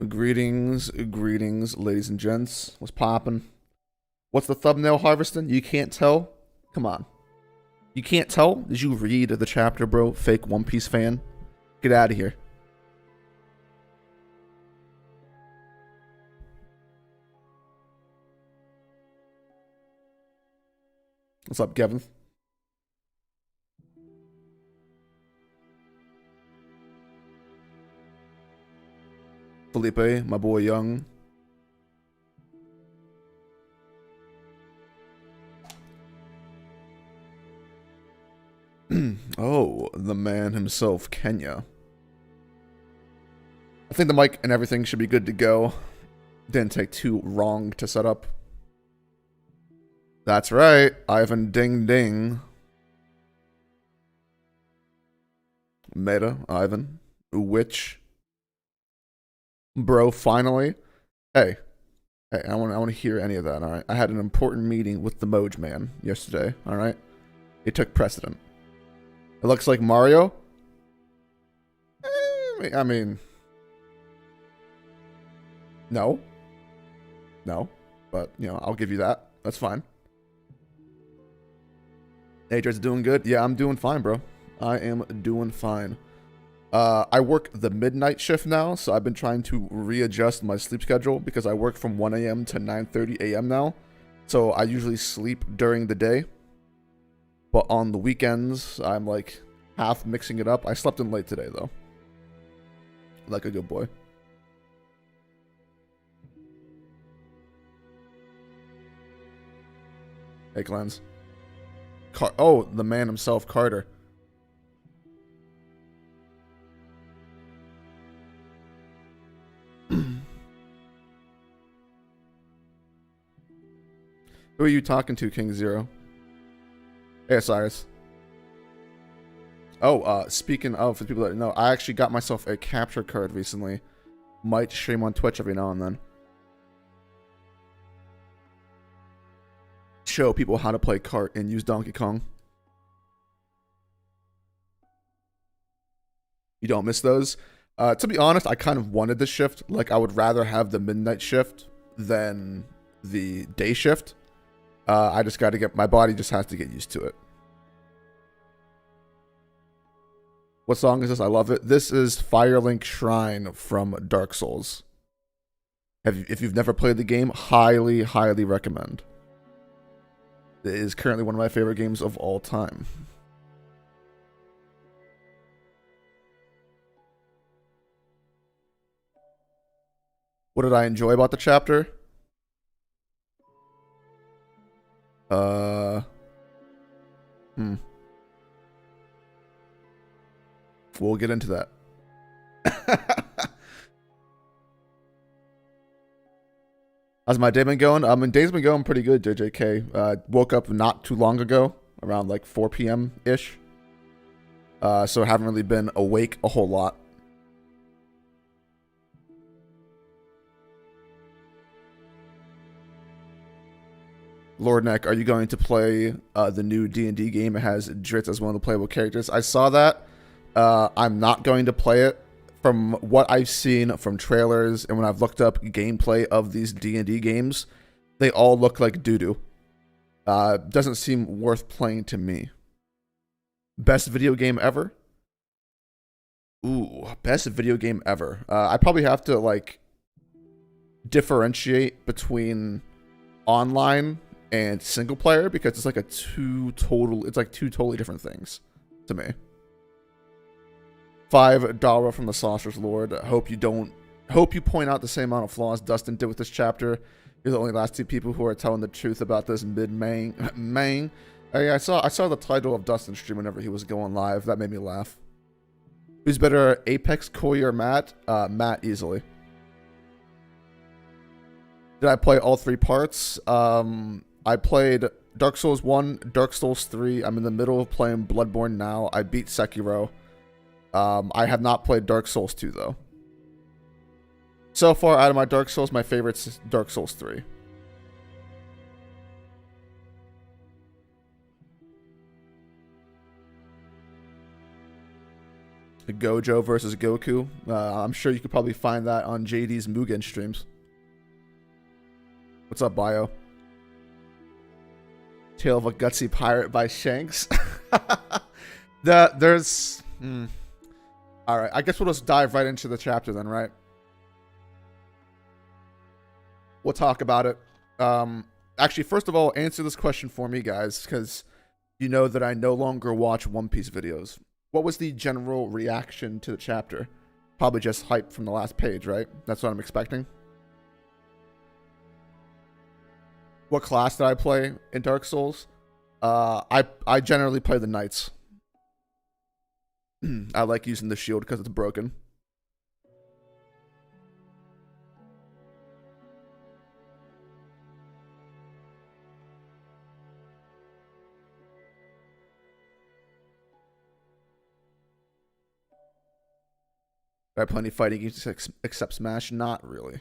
Greetings, greetings, ladies and gents. What's poppin'? What's the thumbnail harvesting? You can't tell? Come on. You can't tell? Did you read the chapter, bro? Fake One Piece fan? Get out of here. What's up, Kevin? Felipe, my boy Young. Oh, the man himself, Kenya. I think the mic and everything should be good to go. Didn't take too long to set up. That's right, Ivan Ding Ding. Meta, Ivan. Witch. Bro, finally. Hey. Hey, I want to hear any of that, alright? I had an important meeting with the Moj Man yesterday, alright? It took precedent. It looks like Mario. I mean... No. No. But, you know, I'll give you that. That's fine. Hey, Drizzt, doing good? Yeah, I'm doing fine, bro. I am doing fine. I work the midnight shift now, so I've been trying to readjust my sleep schedule because I work from 1 a.m. to 9:30 a.m. now. So I usually sleep during the day. But on the weekends, I'm like half mixing it up. I slept in late today, though. Like a good boy. Hey, Clans. Oh, the man himself, Carter. Who are you talking to, King Zero? Hey, Osiris. Oh, speaking of, for people that know, I actually got myself a capture card recently. Might stream on Twitch every now and then. Show people how to play cart and use Donkey Kong. You don't miss those? To be honest, I kind of wanted the shift. Like, I would rather have the midnight shift than the day shift. I just got to get, my body just has to get used to it. What song is this? I love it. This is Firelink Shrine from Dark Souls. If you've never played the game, highly, highly recommend. It is currently one of my favorite games of all time. What did I enjoy about the chapter? We'll get into that. How's my day been going? My day's been going pretty good, JJK. Woke up not too long ago, around like 4 p.m.-ish. So I haven't really been awake a whole lot. Lord Neck, are you going to play the new D&D game? It has Drizzt as one of the playable characters. I saw that. I'm not going to play it. From what I've seen from trailers and when I've looked up gameplay of these D&D games, they all look like doo-doo. Doesn't seem worth playing to me. Best video game ever? Ooh, best video game ever. I probably have to, like, differentiate between online and single player because it's like two totally different things to me. $5 from the Saucer's Lord. Hope you point out the same amount of flaws Dustin did with this chapter. You're the only last two people who are telling the truth about this mid-Mang. I saw the title of Dustin's stream whenever he was going live. That made me laugh. Who's better, Apex, Koi, or Matt? Matt, easily. Did I play all three parts? I played Dark Souls 1, Dark Souls 3. I'm in the middle of playing Bloodborne now. I beat Sekiro. I have not played Dark Souls 2, though. So far, out of my Dark Souls, my favorite's Dark Souls 3. Gojo versus Goku. I'm sure you could probably find that on JD's Mugen streams. What's up, Bio? Tale of a Gutsy Pirate by Shanks. There's... Alright, I guess we'll just dive right into the chapter then, right? We'll talk about it. Actually, first of all, answer this question for me, guys, because you know that I no longer watch One Piece videos. What was the general reaction to the chapter? Probably just hype from the last page, right? That's what I'm expecting. What class did I play in Dark Souls? I generally play the Knights. I like using the shield because it's broken. Do I play any fighting games except Smash? Not really.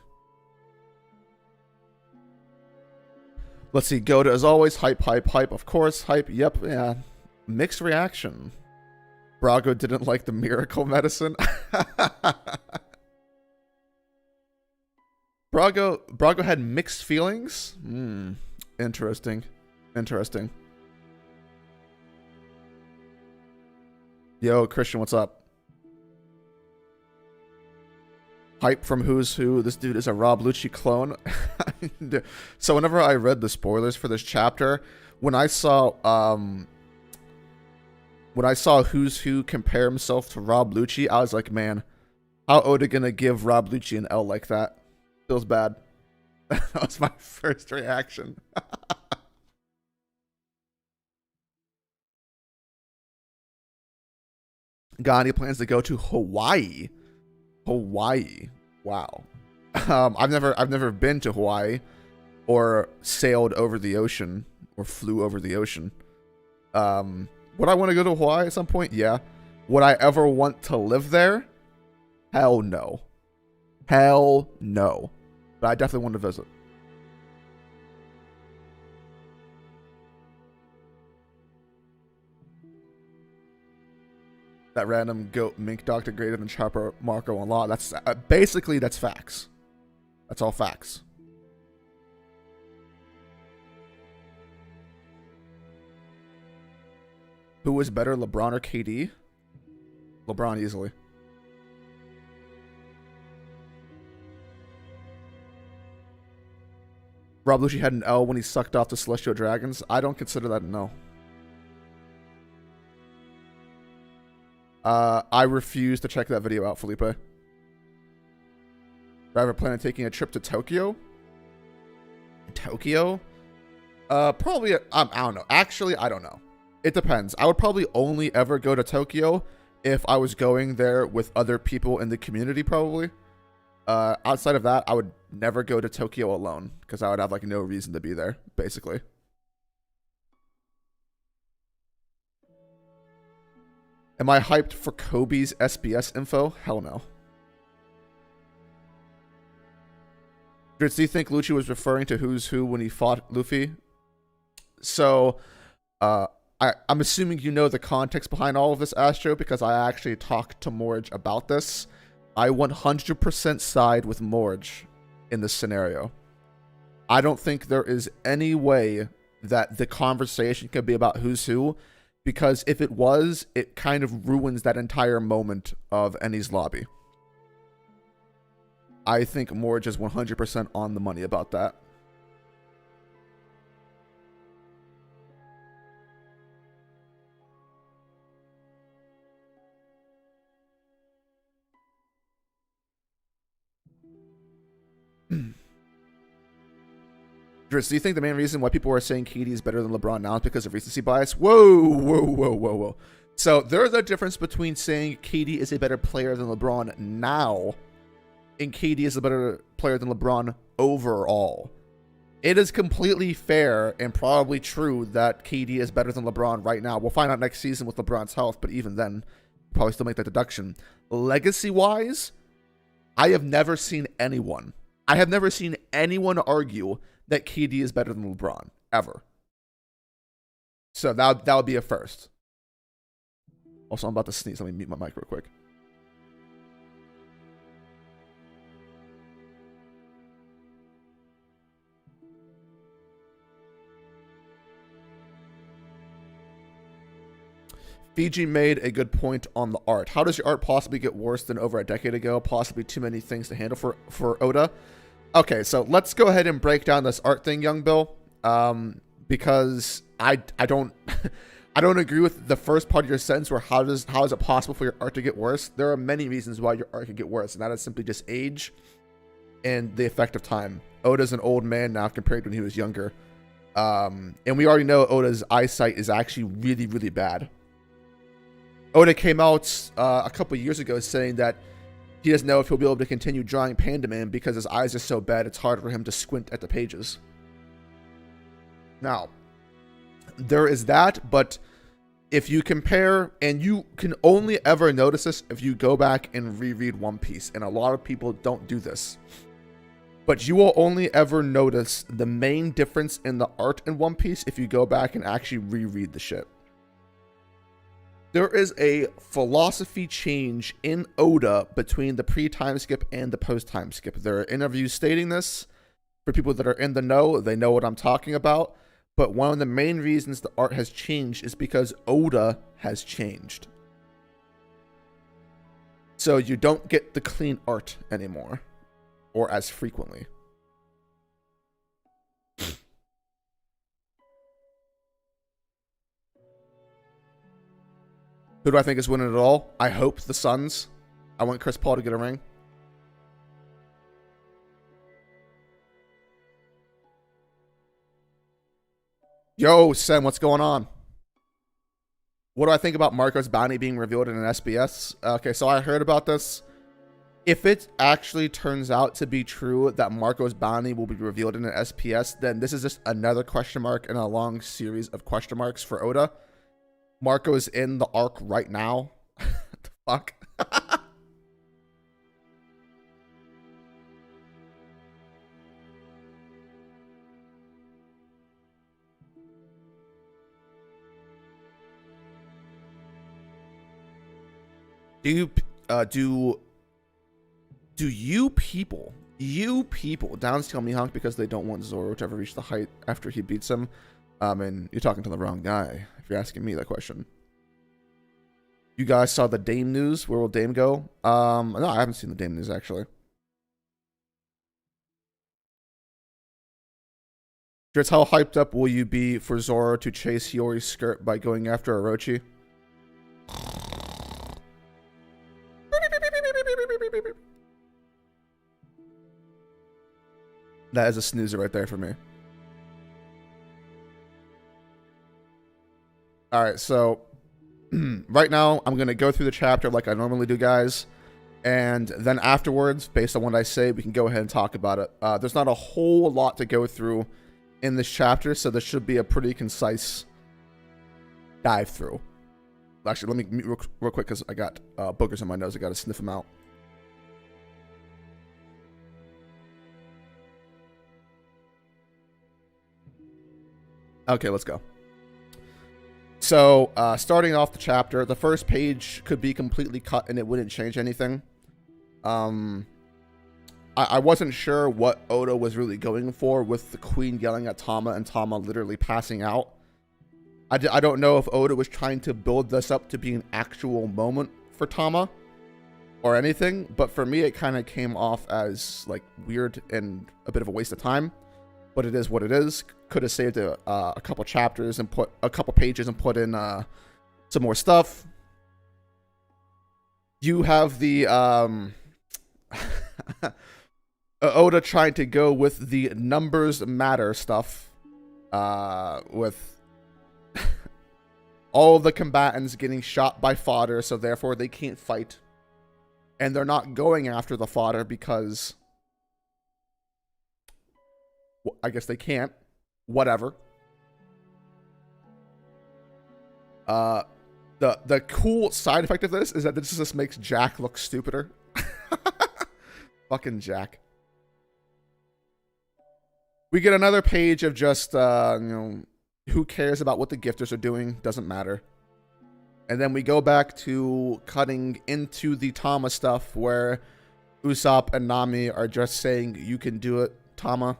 Let's see. Goda, as always. Hype, hype, hype. Of course. Hype. Yep. Yeah. Mixed reaction. Brago didn't like the miracle medicine. Brago had mixed feelings? Interesting. Interesting. Yo, Christian, what's up? Hype from Who's Who. This dude is a Rob Lucci clone. So whenever I read the spoilers for this chapter, when I saw Who's Who compare himself to Rob Lucci, I was like, man, how Oda gonna give Rob Lucci an L like that? Feels bad. That was my first reaction. Gandhi plans to go to Hawaii. Hawaii. Wow. I've never been to Hawaii or sailed over the ocean or flew over the ocean. Would I want to go to Hawaii at some point? Yeah. Would I ever want to live there? Hell no. Hell no. But I definitely want to visit. That random goat mink doctor greater than Chopper Marco on law. That's basically that's facts. That's all facts. Who was better, LeBron or KD? LeBron easily. Rob Lucci had an L when he sucked off the Celestial Dragons. I don't consider that an L. I refuse to check that video out, Felipe. Do I ever plan on taking a trip to Tokyo? Tokyo? Probably, I don't know. Actually, I don't know. It depends. I would probably only ever go to Tokyo if I was going there with other people in the community, probably. Outside of that, I would never go to Tokyo alone, because I would have, like, no reason to be there, basically. Am I hyped for Kobe's SBS info? Hell no. Drizzt, do you think Lucci was referring to Who's Who when he fought Luffy? So, I'm assuming you know the context behind all of this, Astro, because I actually talked to Morge about this. I 100% side with Morge in this scenario. I don't think there is any way that the conversation could be about Who's Who, because if it was, it kind of ruins that entire moment of Enies Lobby. I think Morge is 100% on the money about that. Drizzt, do you think the main reason why people are saying KD is better than LeBron now is because of recency bias? Whoa, whoa, whoa, whoa, whoa. So there's a difference between saying KD is a better player than LeBron now and KD is a better player than LeBron overall. It is completely fair and probably true that KD is better than LeBron right now. We'll find out next season with LeBron's health, but even then, probably still make that deduction. Legacy-wise, I have never seen anyone argue that KD is better than LeBron, ever. So that would be a first. Also, I'm about to sneeze. Let me mute my mic real quick. Fiji made a good point on the art. How does your art possibly get worse than over a decade ago? Possibly too many things to handle for Oda. Okay, so let's go ahead and break down this art thing, young Bill, because I don't I don't agree with the first part of your sentence where how is it possible for your art to get worse? There are many reasons why your art could get worse, and that is simply just age and the effect of time. Oda's an old man now compared to when he was younger, and we already know Oda's eyesight is actually really, really bad. Oda came out a couple years ago saying that he doesn't know if he'll be able to continue drawing Panda Man because his eyes are so bad it's hard for him to squint at the pages. Now, there is that, but if you compare, and you can only ever notice this if you go back and reread One Piece, and a lot of people don't do this, but you will only ever notice the main difference in the art in One Piece if you go back and actually reread the shit. There is a philosophy change in Oda between the pre-time skip and the post-time skip. There are interviews stating this. For people that are in the know, they know what I'm talking about. But one of the main reasons the art has changed is because Oda has changed. So you don't get the clean art anymore, or as frequently. Who do I think is winning it all? I hope the Suns. I want Chris Paul to get a ring. Yo, Sam, what's going on? What do I think about Marco's bounty being revealed in an SBS? Okay, so I heard about this. If it actually turns out to be true that Marco's bounty will be revealed in an SPS, then this is just another question mark in a long series of question marks for Oda. Marco is in the arc right now. What the fuck? Do you people downscale Mihawk because they don't want Zoro to ever reach the height after he beats him? And you're talking to the wrong guy if you're asking me that question. You guys saw the Dame news? Where will Dame go? No, I haven't seen the Dame news actually. Drizzt, how hyped up will you be for Zoro to chase Hiyori's skirt by going after Orochi? That is a snoozer right there for me. Alright, so right now I'm going to go through the chapter like I normally do, guys. And then afterwards, based on what I say, we can go ahead and talk about it. There's not a whole lot to go through in this chapter, so this should be a pretty concise dive through. Actually, let me mute real quick because I got boogers in my nose. I got to sniff them out. Okay, let's go. So, starting off the chapter, the first page could be completely cut and it wouldn't change anything. I wasn't sure what Oda was really going for with the Queen yelling at Tama and Tama literally passing out. I don't know if Oda was trying to build this up to be an actual moment for Tama or anything, but for me it kind of came off as like weird and a bit of a waste of time. But it is what it is. Could have saved a couple chapters and put a couple pages and put in some more stuff. You have the Oda trying to go with the numbers matter stuff, with all of the combatants getting shot by fodder, so therefore they can't fight, and they're not going after the fodder because I guess they can't. Whatever. The cool side effect of this is that this just makes Jack look stupider. Fucking Jack. We get another page of just, who cares about what the gifters are doing? Doesn't matter. And then we go back to cutting into the Tama stuff where Usopp and Nami are just saying, you can do it, Tama.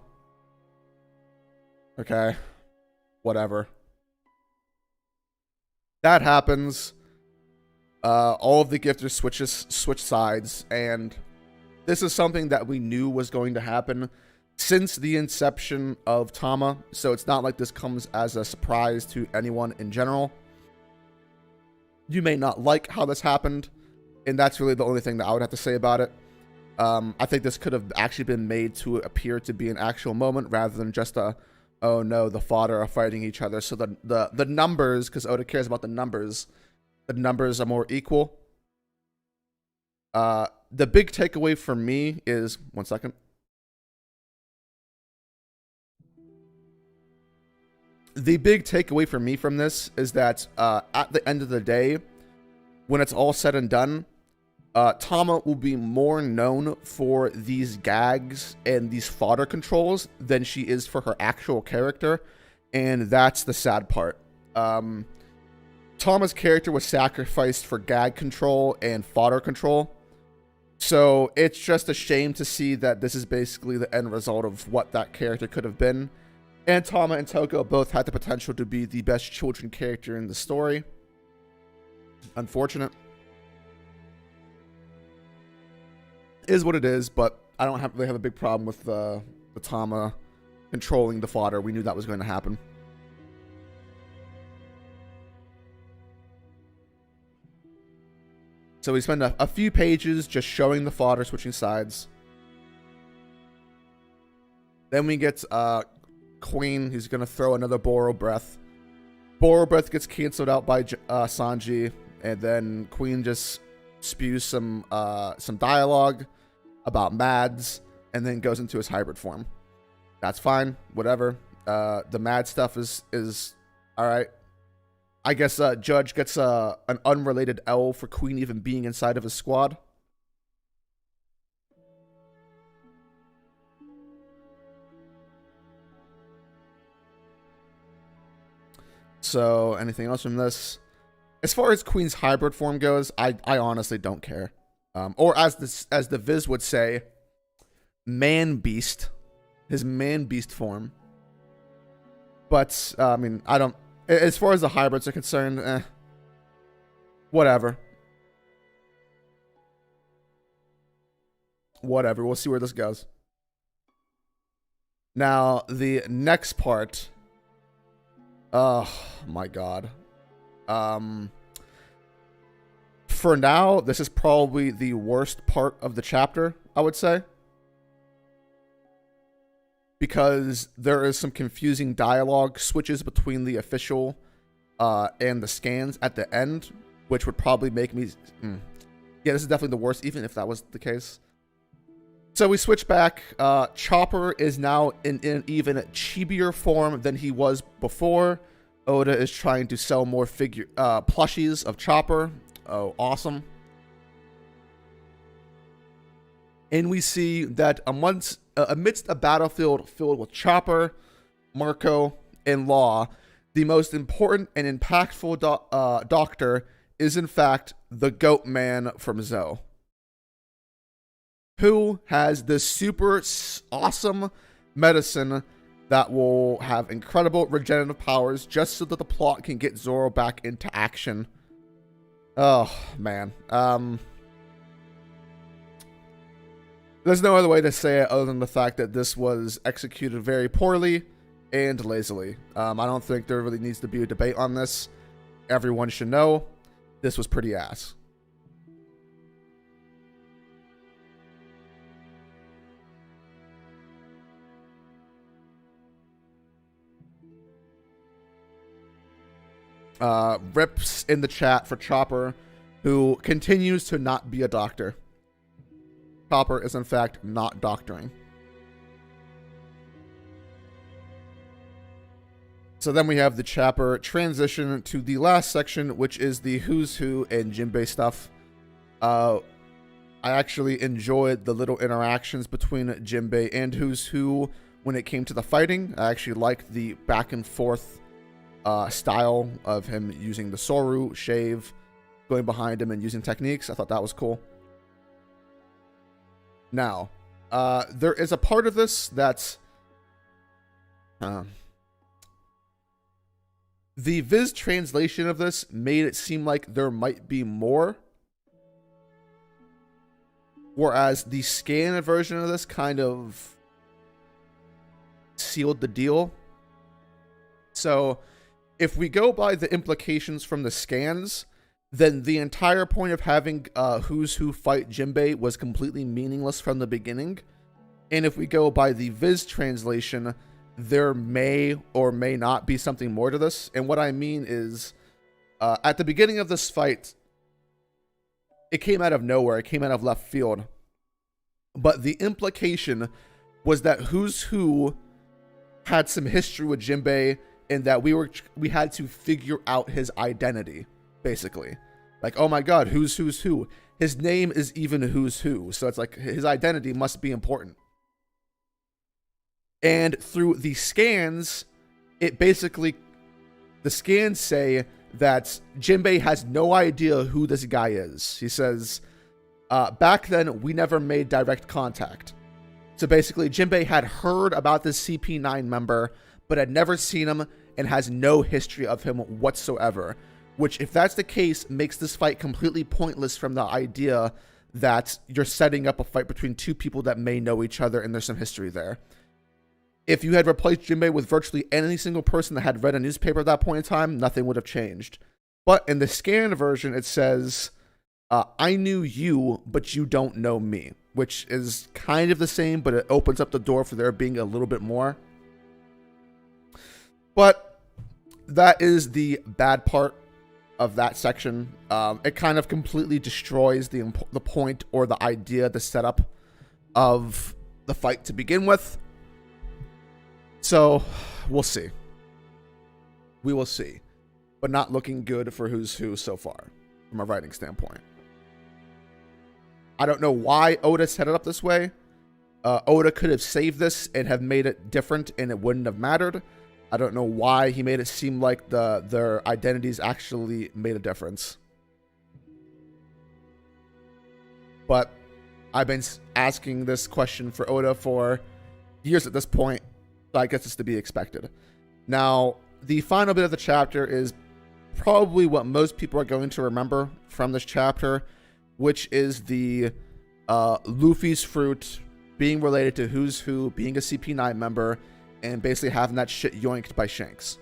Okay. Whatever. That happens. All of the gifters switch sides, and this is something that we knew was going to happen since the inception of Tama, so it's not like this comes as a surprise to anyone in general. You may not like how this happened, and that's really the only thing that I would have to say about it. I think this could have actually been made to appear to be an actual moment rather than just a, oh no, the fodder are fighting each other. So the numbers, because Oda cares about the numbers are more equal. The big takeaway for me is, one second. The big takeaway for me from this is that at the end of the day, when it's all said and done, Tama will be more known for these gags and these fodder controls than she is for her actual character, and that's the sad part. Tama's character was sacrificed for gag control and fodder control, so it's just a shame to see that this is basically the end result of what that character could have been. And Tama and Toko both had the potential to be the best children character in the story. Unfortunate. Is what it is, but I don't really have a big problem with the Tama controlling the fodder. We knew that was going to happen. So we spend a few pages just showing the fodder switching sides. Then we get Queen, who's going to throw another Boro Breath. Boro Breath gets canceled out by Sanji, and then Queen just spews some dialogue about Mads, and then goes into his hybrid form. That's fine, whatever. The Mad stuff is all right. I guess Judge gets an unrelated L for Queen even being inside of his squad. So, anything else from this? As far as Queen's hybrid form goes, I honestly don't care. Or as the Viz would say, man beast, his man beast form. But I mean, I don't. As far as the hybrids are concerned, whatever. Whatever. We'll see where this goes. Now the next part. Oh my god. For now, this is probably the worst part of the chapter, I would say. Because there is some confusing dialogue switches between the official and the scans at the end, which would probably make me... Yeah, this is definitely the worst, even if that was the case. So we switch back. Chopper is now in an even chibier form than he was before. Oda is trying to sell more plushies of Chopper. Oh, awesome. And we see that amidst a battlefield filled with Chopper, Marco, and Law, the most important and impactful doctor is in fact the Goat Man from Zoe, who has this super awesome medicine that will have incredible regenerative powers just so that the plot can get Zoro back into action. Oh, man. There's no other way to say it other than the fact that this was executed very poorly and lazily. I don't think there really needs to be a debate on this. Everyone should know this was pretty ass. Rips in the chat for Chopper, who continues to not be a doctor. Chopper is in fact not doctoring. So then we have the Chopper transition to the last section, which is the Who's Who and Jinbei stuff. I actually enjoyed the little interactions between Jinbei and Who's Who when it came to the fighting. I actually liked the back and forth style of him using the Soru shave, going behind him and using techniques. I thought that was cool. Now, there is a part of this that's The Viz translation of this made it seem like there might be more, whereas the scan version of this kind of sealed the deal. So if we go by the implications from the scans, then the entire point of having Who's Who fight Jinbei was completely meaningless from the beginning. And if we go by the Viz translation, there may or may not be something more to this. And what I mean is, at the beginning of this fight, it came out of nowhere. It came out of left field. But the implication was that Who's Who had some history with Jinbei, and that we had to figure out his identity, basically. Like, oh my god, who's who? His name is even Who's Who. So it's like his identity must be important. And through the scans, the scans say that Jinbei has no idea who this guy is. He says, back then, we never made direct contact. So basically, Jinbei had heard about this CP9 member, but had never seen him and has no history of him whatsoever. Which, if that's the case, makes this fight completely pointless from the idea that you're setting up a fight between two people that may know each other and there's some history there. If you had replaced Jinbei with virtually any single person that had read a newspaper at that point in time, nothing would have changed. But in the scan version, it says, I knew you, but you don't know me. Which is kind of the same, but it opens up the door for there being a little bit more. But that is the bad part of that section. It kind of completely destroys the point or the idea, the setup of the fight to begin with. So, we'll see. We will see. But not looking good for Who's Who so far, from a writing standpoint. I don't know why Oda set it up this way. Oda could have saved this and have made it different and it wouldn't have mattered. I don't know why he made it seem like their identities actually made a difference. But I've been asking this question for Oda for years at this point, so I guess it's to be expected. Now, the final bit of the chapter is probably what most people are going to remember from this chapter, which is the Luffy's fruit being related to Who's Who, being a CP9 member, and basically having that shit yoinked by Shanks.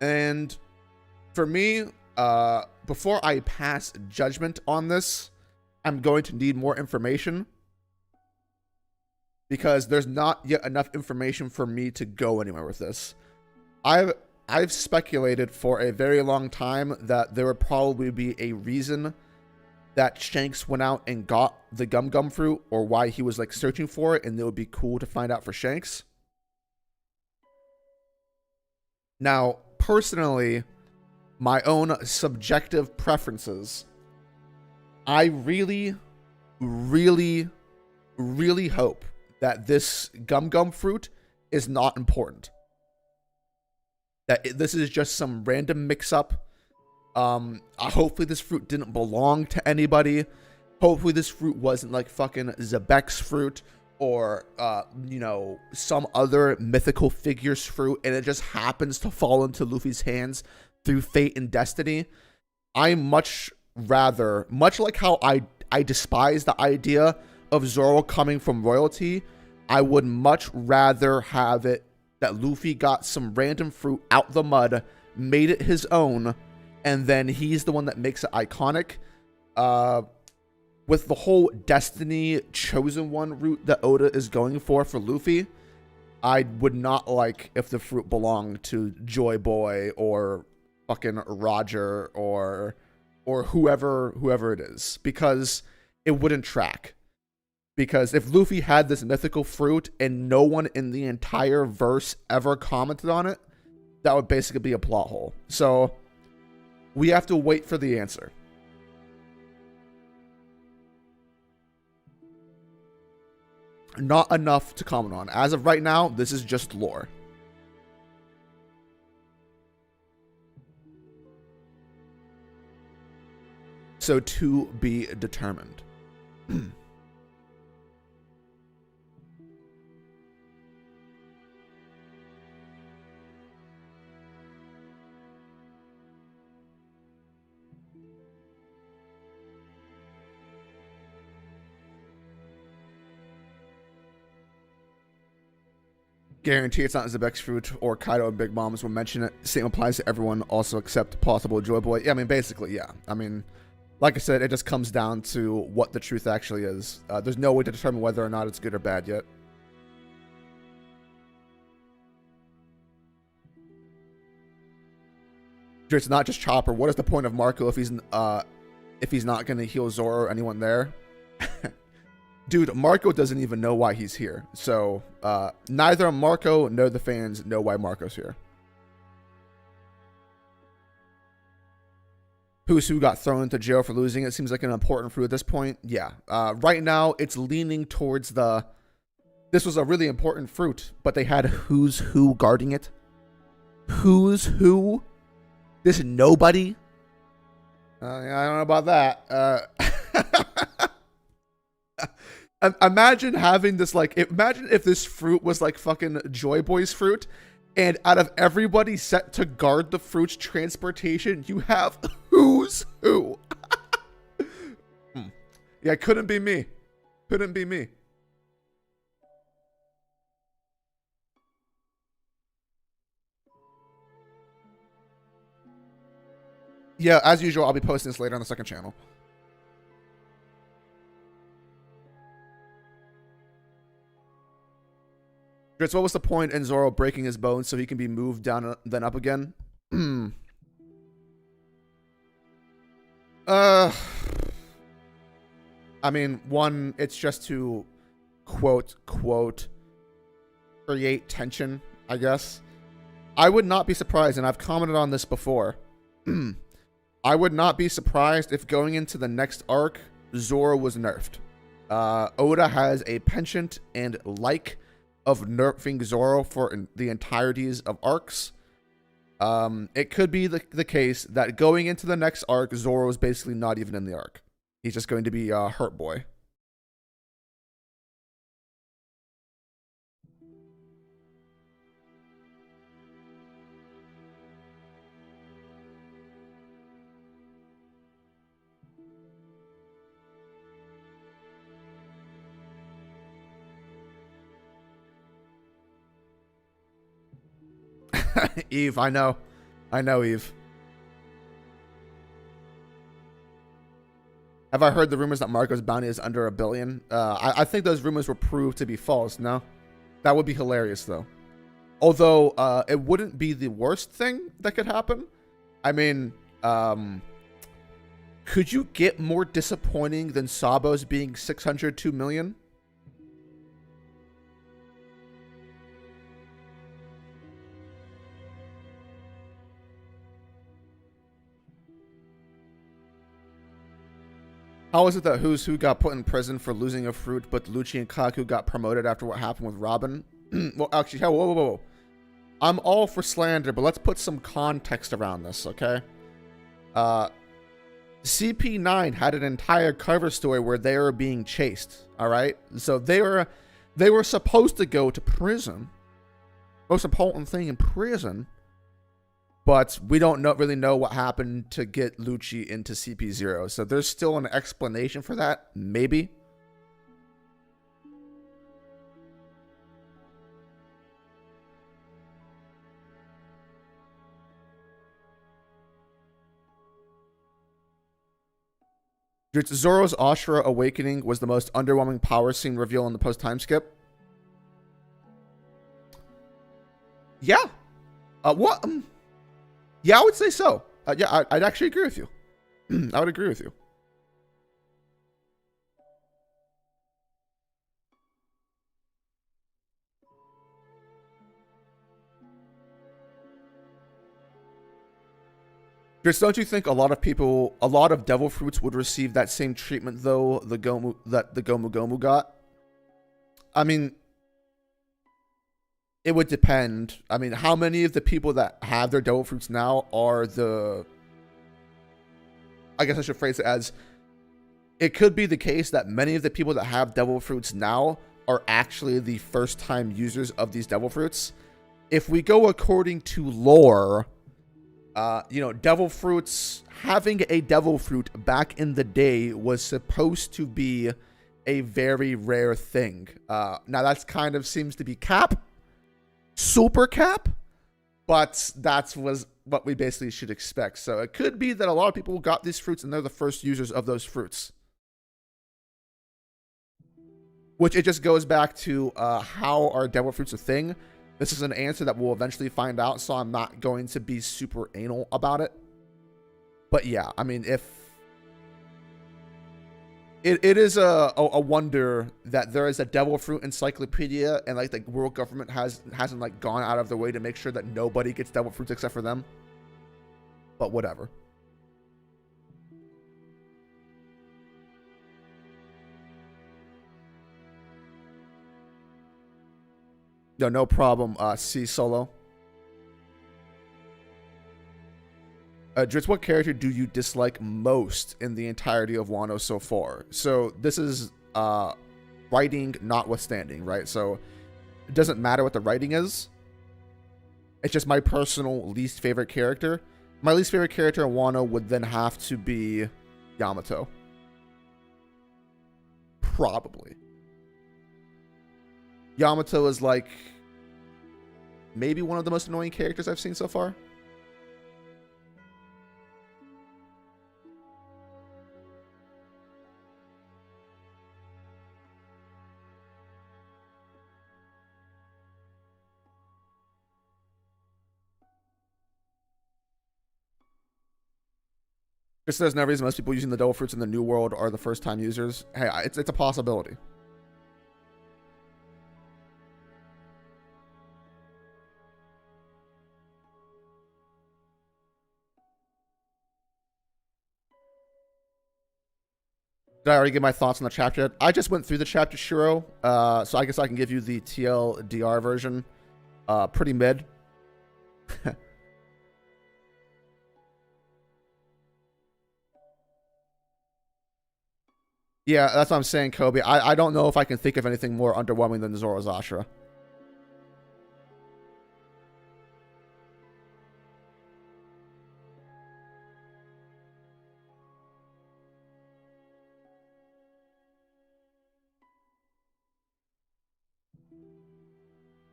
And for me, before I pass judgment on this, I'm going to need more information, because there's not yet enough information for me to go anywhere with this. I've speculated for a very long time that there would probably be a reason that Shanks went out and got the gum fruit, or why he was like searching for it, and it would be cool to find out for Shanks. Now, personally, my own subjective preferences, I really, really, really hope that this gum fruit is not important. That this is just some random mix-up. Hopefully this fruit didn't belong to anybody. Hopefully this fruit wasn't like fucking Zebek's fruit, or, some other mythical figure's fruit, and it just happens to fall into Luffy's hands through fate and destiny. I much rather, much like how I despise the idea of Zoro coming from royalty, I would much rather have it that Luffy got some random fruit out the mud, made it his own, and then he's the one that makes it iconic. With the whole Destiny Chosen One route that Oda is going for Luffy, I would not like if the fruit belonged to Joy Boy or fucking Roger or whoever it is, because it wouldn't track. Because if Luffy had this mythical fruit and no one in the entire verse ever commented on it, that would basically be a plot hole. So we have to wait for the answer. Not enough to comment on. As of right now, this is just lore. So to be determined. Guarantee it's not Zebek's fruit or Kaido and Big Moms will mention it. Same applies to everyone, also except possible Joy Boy. Yeah, I mean, basically, yeah. I mean, like I said, it just comes down to what the truth actually is. There's no way to determine whether or not it's good or bad yet. It's not just Chopper. What is the point of Marco if he's not going to heal Zoro or anyone there? Dude, Marco doesn't even know why he's here. So, neither Marco nor the fans know why Marco's here. Who got thrown into jail for losing it seems like an important fruit at this point. Yeah. Right now, it's leaning towards the... This was a really important fruit, but they had who's who guarding it. Who's who? This nobody? I don't know about that. Imagine having this, like, imagine if this fruit was like fucking Joy Boy's fruit, and out of everybody set to guard the fruit's transportation, you have who's who. Yeah, couldn't be me. Couldn't be me. Yeah, as usual, I'll be posting this later on the second channel. Drizzt, what was the point in Zoro breaking his bones so he can be moved down then up again? I mean, one, it's just to quote create tension, I guess. I would not be surprised, and I've commented on this before. I would not be surprised if going into the next arc, Zoro was nerfed. Oda has a penchant and like of nerfing Zoro for the entireties of arcs. It could be the case that going into the next arc, Zoro is basically not even in the arc. He's just going to be Hurt Boy. Eve, I know, Eve. Have I heard the rumors that Marco's bounty is under $1 billion? I think those rumors were proved to be false. No, that would be hilarious though. Although it wouldn't be the worst thing that could happen. I mean, could you get more disappointing than Sabo's being 602 million? How is it that Who's Who got put in prison for losing a fruit, but Lucci and Kaku got promoted after what happened with Robin? Well, actually, whoa. I'm all for slander, but let's put some context around this, okay? CP9 had an entire cover story where they were being chased, all right? So they were supposed to go to prison. Most important thing in prison. But we don't really know what happened to get Lucci into CP0. So there's still an explanation for that, maybe. Zoro's Ashura Awakening was the most underwhelming power scene reveal in the post-time skip. Yeah. What? Yeah, I would say so. Yeah, I'd actually agree with you. I would agree with you. Just don't you think a lot of devil fruits would receive that same treatment though the Gomu got? I mean, it would depend. I mean, how many of the people that have their devil fruits now are the... I guess I should phrase it as... It could be the case that many of the people that have devil fruits now are actually the first-time users of these devil fruits. If we go according to lore, you know, devil fruits... Having a devil fruit back in the day was supposed to be a very rare thing. Now, that kind of seems to be cap. super cap, but that was what we basically should expect. So it could be that a lot of people got these fruits and they're the first users of those fruits. Which it just goes back to how are devil fruits a thing? This is an answer that we'll eventually find out, so I'm not going to be super anal about it. But yeah, I mean, if it is a wonder that there is a devil fruit encyclopedia and like the world government hasn't like gone out of their way to make sure that nobody gets devil fruits except for them. But whatever. No problem. C Solo. Drizzt, what character do you dislike most in the entirety of Wano so far? So this is writing notwithstanding, right? So it doesn't matter what the writing is. It's just my personal least favorite character. My least favorite character in Wano would then have to be Yamato. Probably. Yamato is like maybe one of the most annoying characters I've seen so far. Just there's no reason most people using the devil fruits in the new world are the first time users. Hey, it's a possibility. Did I already give my thoughts on the chapter? I just went through the chapter, Shiro. So I guess I can give you the TLDR version. Pretty mid. Yeah, that's what I'm saying, Kobe. I don't know if I can think of anything more underwhelming than Zoro's Ashura.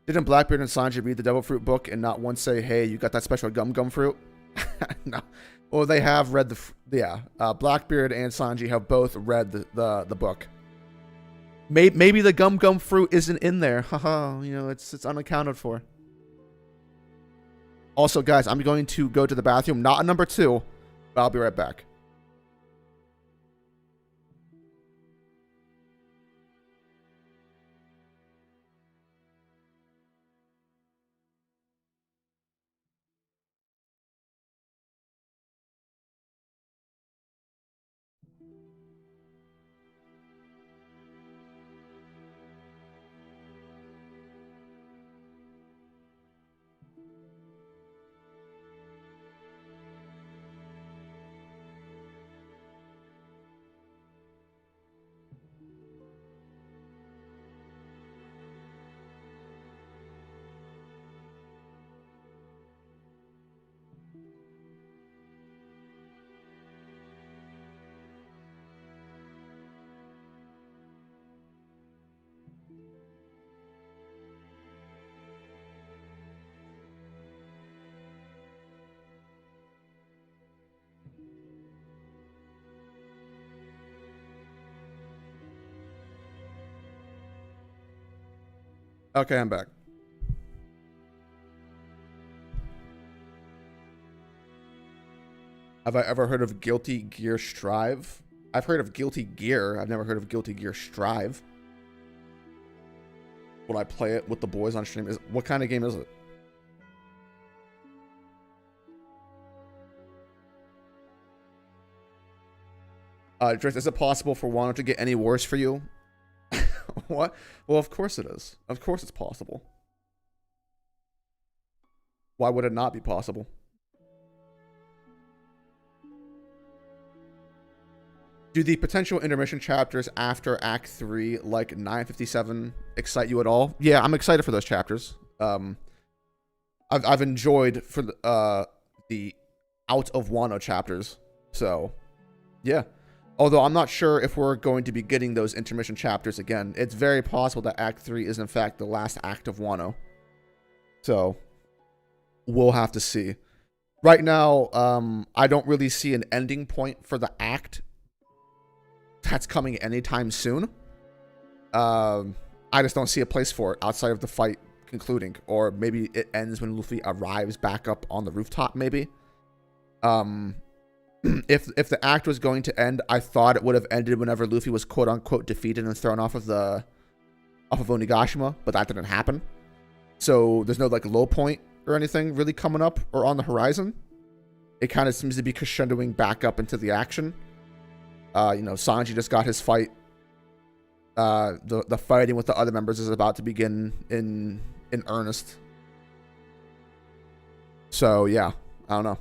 Didn't Blackbeard and Sanji read the Devil Fruit book and not once say, hey, you got that special gum fruit? No. Well, they have read Blackbeard and Sanji have both read the book. Maybe the gum fruit isn't in there. Haha, you know, it's unaccounted for. Also, guys, I'm going to go to the bathroom. Not a number 2, but I'll be right back. Okay, I'm back. Have I ever heard of Guilty Gear Strive? I've heard of Guilty Gear. I've never heard of Guilty Gear Strive. Would I play it with the boys on stream? What kind of game is it? Drizzt, is it possible for Wano to get any worse for you? What? Well, of course it is. Of course it's possible. Why would it not be possible? Do the potential intermission chapters after Act 3, like 957, excite you at all? Yeah, I'm excited for those chapters. I've enjoyed for the Out of Wano chapters. So, yeah. Although I'm not sure if we're going to be getting those intermission chapters again. It's very possible that Act 3 is in fact the last act of Wano. So we'll have to see. Right now, I don't really see an ending point for the act that's coming anytime soon. I just don't see a place for it outside of the fight concluding, or maybe it ends when Luffy arrives back up on the rooftop. Maybe. If the act was going to end, I thought it would have ended whenever Luffy was quote unquote defeated and thrown off of Onigashima, but that didn't happen. So there's no like low point or anything really coming up or on the horizon. It kind of seems to be crescendoing back up into the action. Sanji just got his fight. The fighting with the other members is about to begin in earnest. So yeah, I don't know.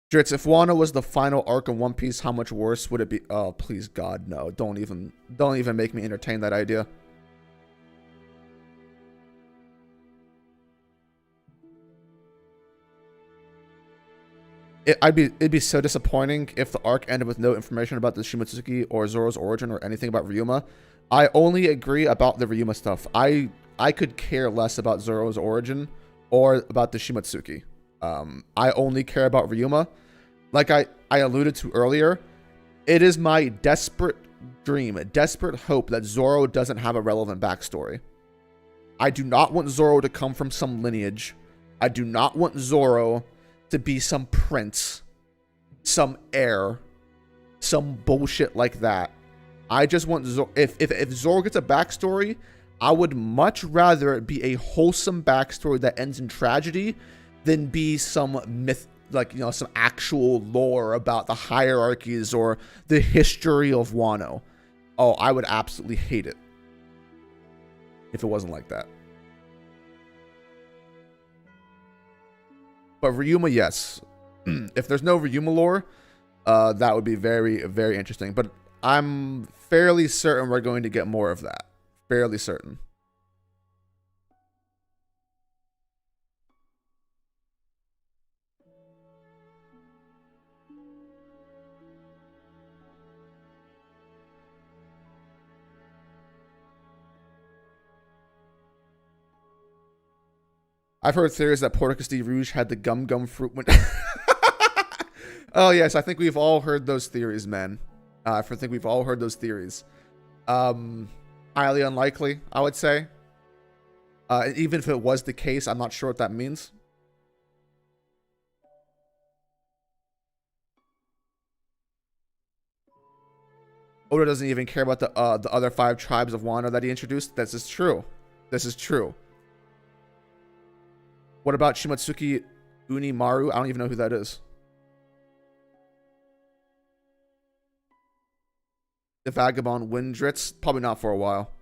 Drizzt, if Wano was the final arc in One Piece, how much worse would it be? Oh, please God, no. Don't even make me entertain that idea. It'd be so disappointing if the arc ended with no information about the Shimotsuki or Zoro's origin or anything about Ryuma. I only agree about the Ryuma stuff. I could care less about Zoro's origin or about the Shimotsuki. I only care about Ryuma. Like I alluded to earlier, it is my desperate dream, desperate hope that Zoro doesn't have a relevant backstory. I do not want Zoro to come from some lineage. I do not want Zoro to be some prince, some heir, some bullshit like that. I just want Zoro. If Zoro gets a backstory, I would much rather it be a wholesome backstory that ends in tragedy than be some myth, like, some actual lore about the hierarchies or the history of Wano. Oh, I would absolutely hate it if it wasn't like that. But Ryuma, yes. If there's no Ryuma lore, that would be very, very interesting. But I'm fairly certain we're going to get more of that. Fairly certain. I've heard theories that Porticus de Rouge had the gum fruit when... Oh, yes, I think we've all heard those theories, man. I think we've all heard those theories. Highly unlikely, I would say. Even if it was the case, I'm not sure what that means. Oda doesn't even care about the other 5 tribes of Wano that he introduced. This is true. This is true. What about Shimotsuki Unimaru? I don't even know who that is. The Vagabond Windritz? Probably not for a while.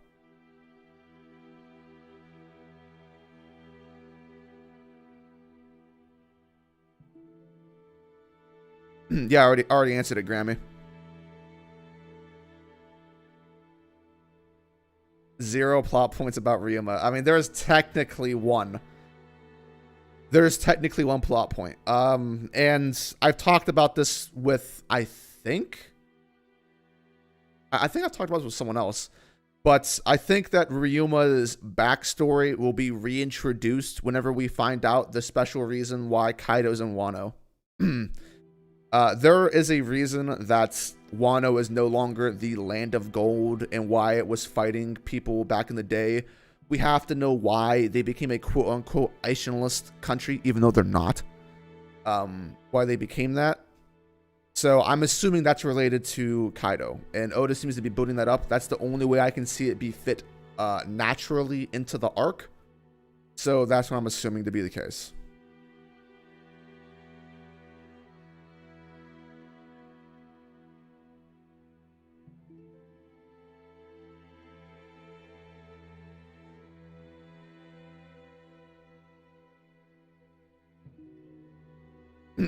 Yeah, I already answered it, Grammy. 0 plot points about Ryuma. I mean, there's technically one. There's technically one plot point. And I've talked about this with, I think I've talked about this with someone else. But I think that Ryuma's backstory will be reintroduced whenever we find out the special reason why Kaido's in Wano. There is a reason that Wano is no longer the land of gold and why it was fighting people back in the day. We have to know why they became a quote-unquote nationalist country, even though they're not. Why they became that. So I'm assuming that's related to Kaido. And Oda seems to be building that up. That's the only way I can see it be fit naturally into the arc. So that's what I'm assuming to be the case.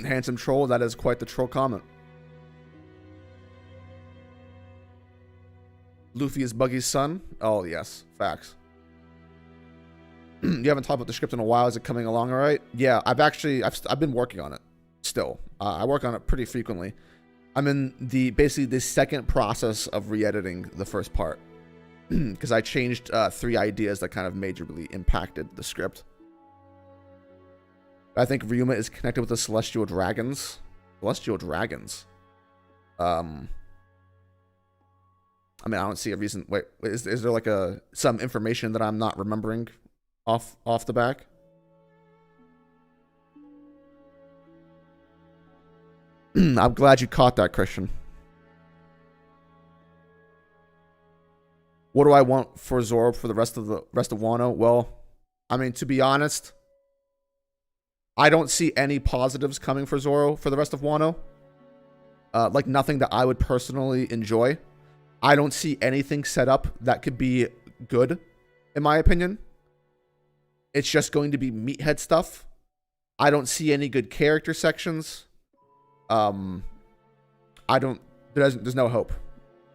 Handsome troll, that is quite the troll comment. Luffy is Buggy's son? Oh, yes. Facts. You haven't talked about the script in a while. Is it coming along all right? Yeah, I've been working on it. still. I work on it pretty frequently. I'm in basically the second process of re-editing the first part because I changed 3 ideas that kind of majorly impacted the script. I think Ryuma is connected with the Celestial Dragons. Celestial Dragons. I mean, I don't see a reason. Wait, is there like some information that I'm not remembering off the back? I'm glad you caught that, Christian. What do I want for Zoro for the rest of Wano? Well, I mean, to be honest, I don't see any positives coming for Zoro for the rest of Wano. Like nothing that I would personally enjoy. I don't see anything set up that could be good, in my opinion. It's just going to be meathead stuff. I don't see any good character sections. There's no hope,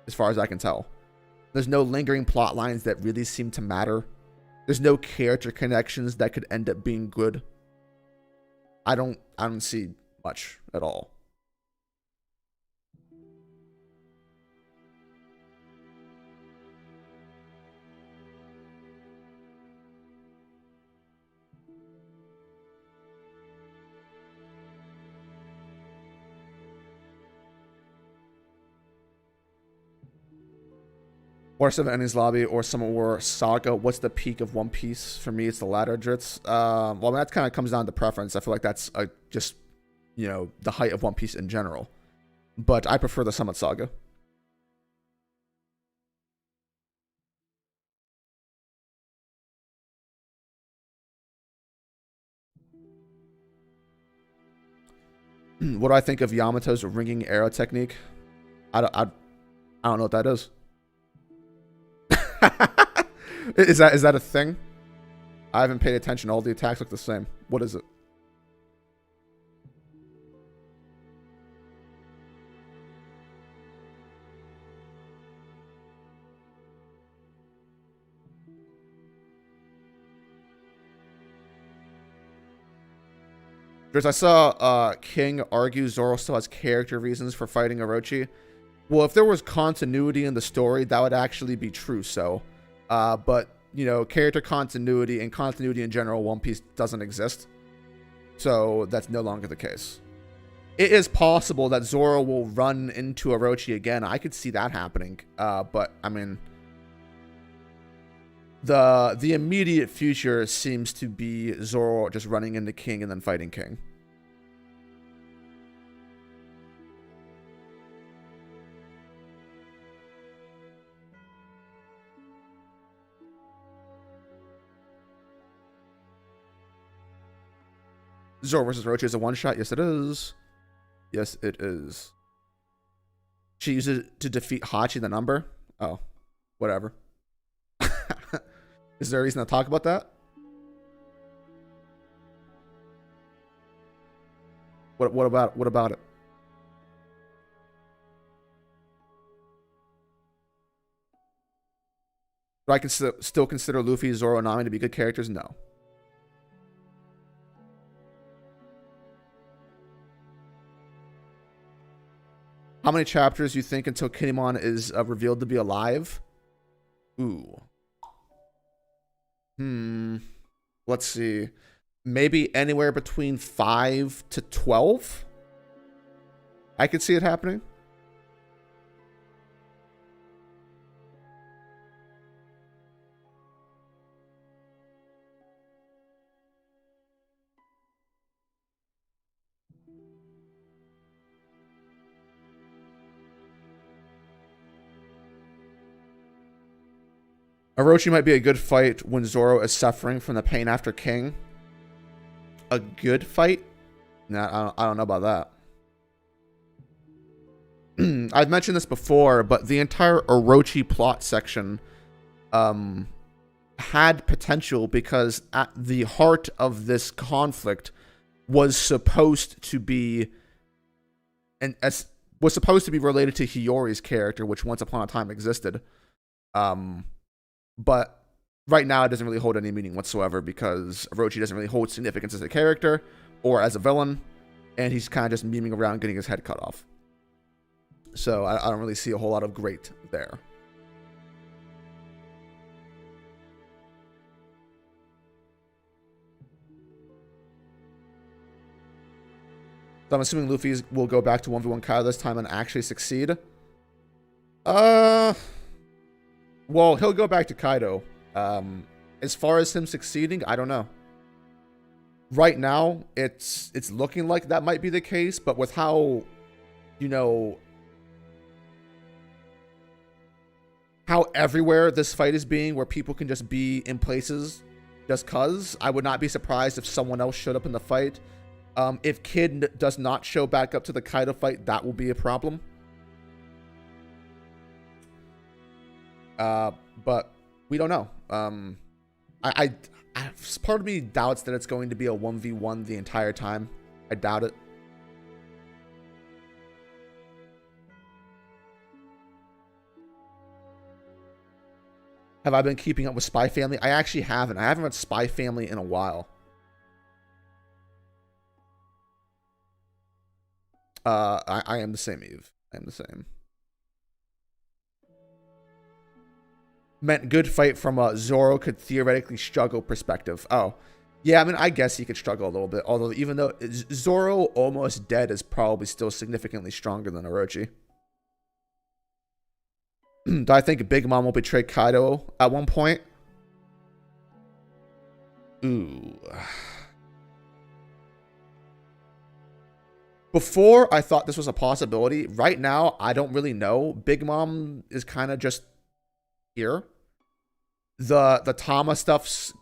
as far as I can tell. There's no lingering plot lines that really seem to matter. There's no character connections that could end up being good. I don't see much at all. Or some Enies Lobby, or some or Saga. What's the peak of One Piece? For me, it's the latter, Drizzt. Well, I mean, that kind of comes down to preference. I feel like that's just, you know, the height of One Piece in general. But I prefer the Summit Saga. What do I think of Yamato's ringing arrow technique? I don't know what that is. Is that a thing? I haven't paid attention. All the attacks look the same. What is it? There's, I saw King argue Zoro still has character reasons for fighting Orochi. Well, if there was continuity in the story, that would actually be true. So, but you know, character continuity and continuity in general, One Piece doesn't exist. So that's no longer the case. It is possible that Zoro will run into Orochi again. I could see that happening. But I mean, the immediate future seems to be Zoro just running into King and then fighting King. Zoro versus Orochi is a one-shot. Yes, it is. Yes, it is. She uses it to defeat Hachi, the number. Oh, whatever. Is there a reason to talk about that? What about it? Do I still consider Luffy, Zoro, and Nami to be good characters? No. How many chapters do you think until Kinemon is revealed to be alive? Ooh. Let's see. Maybe anywhere between 5 to 12? I could see it happening. Orochi might be a good fight when Zoro is suffering from the pain after King. A good fight? Nah, I don't know about that. I've mentioned this before, but the entire Orochi plot section had potential because at the heart of this conflict was supposed to be related to Hiyori's character, which once upon a time existed. But right now, it doesn't really hold any meaning whatsoever because Orochi doesn't really hold significance as a character or as a villain. and he's kind of just memeing around getting his head cut off. So I don't really see a whole lot of great there. So I'm assuming Luffy will go back to 1v1 Kaido this time and actually succeed. Well, he'll go back to Kaido. As far as him succeeding, I don't know. Right now, it's looking like that might be the case, but with how, you know, how everywhere this fight is being, where people can just be in places just cuz, I would not be surprised if someone else showed up in the fight. If Kid does not show back up to the Kaido fight, that will be a problem. But we don't know. Part of me doubts that it's going to be a 1v1 the entire time. I doubt it. Have I been keeping up with Spy Family? I actually haven't. I haven't read Spy Family in a while. I am the same, Eve. I am the same. Meant good fight from a Zoro could theoretically struggle perspective. Oh, yeah, I mean, I guess he could struggle a little bit. Although, even though Zoro almost dead is probably still significantly stronger than Orochi. Do I think Big Mom will betray Kaido at one point? Ooh. Before, I thought this was a possibility. Right now, I don't really know. Big Mom is kind of just here. The Tama stuff's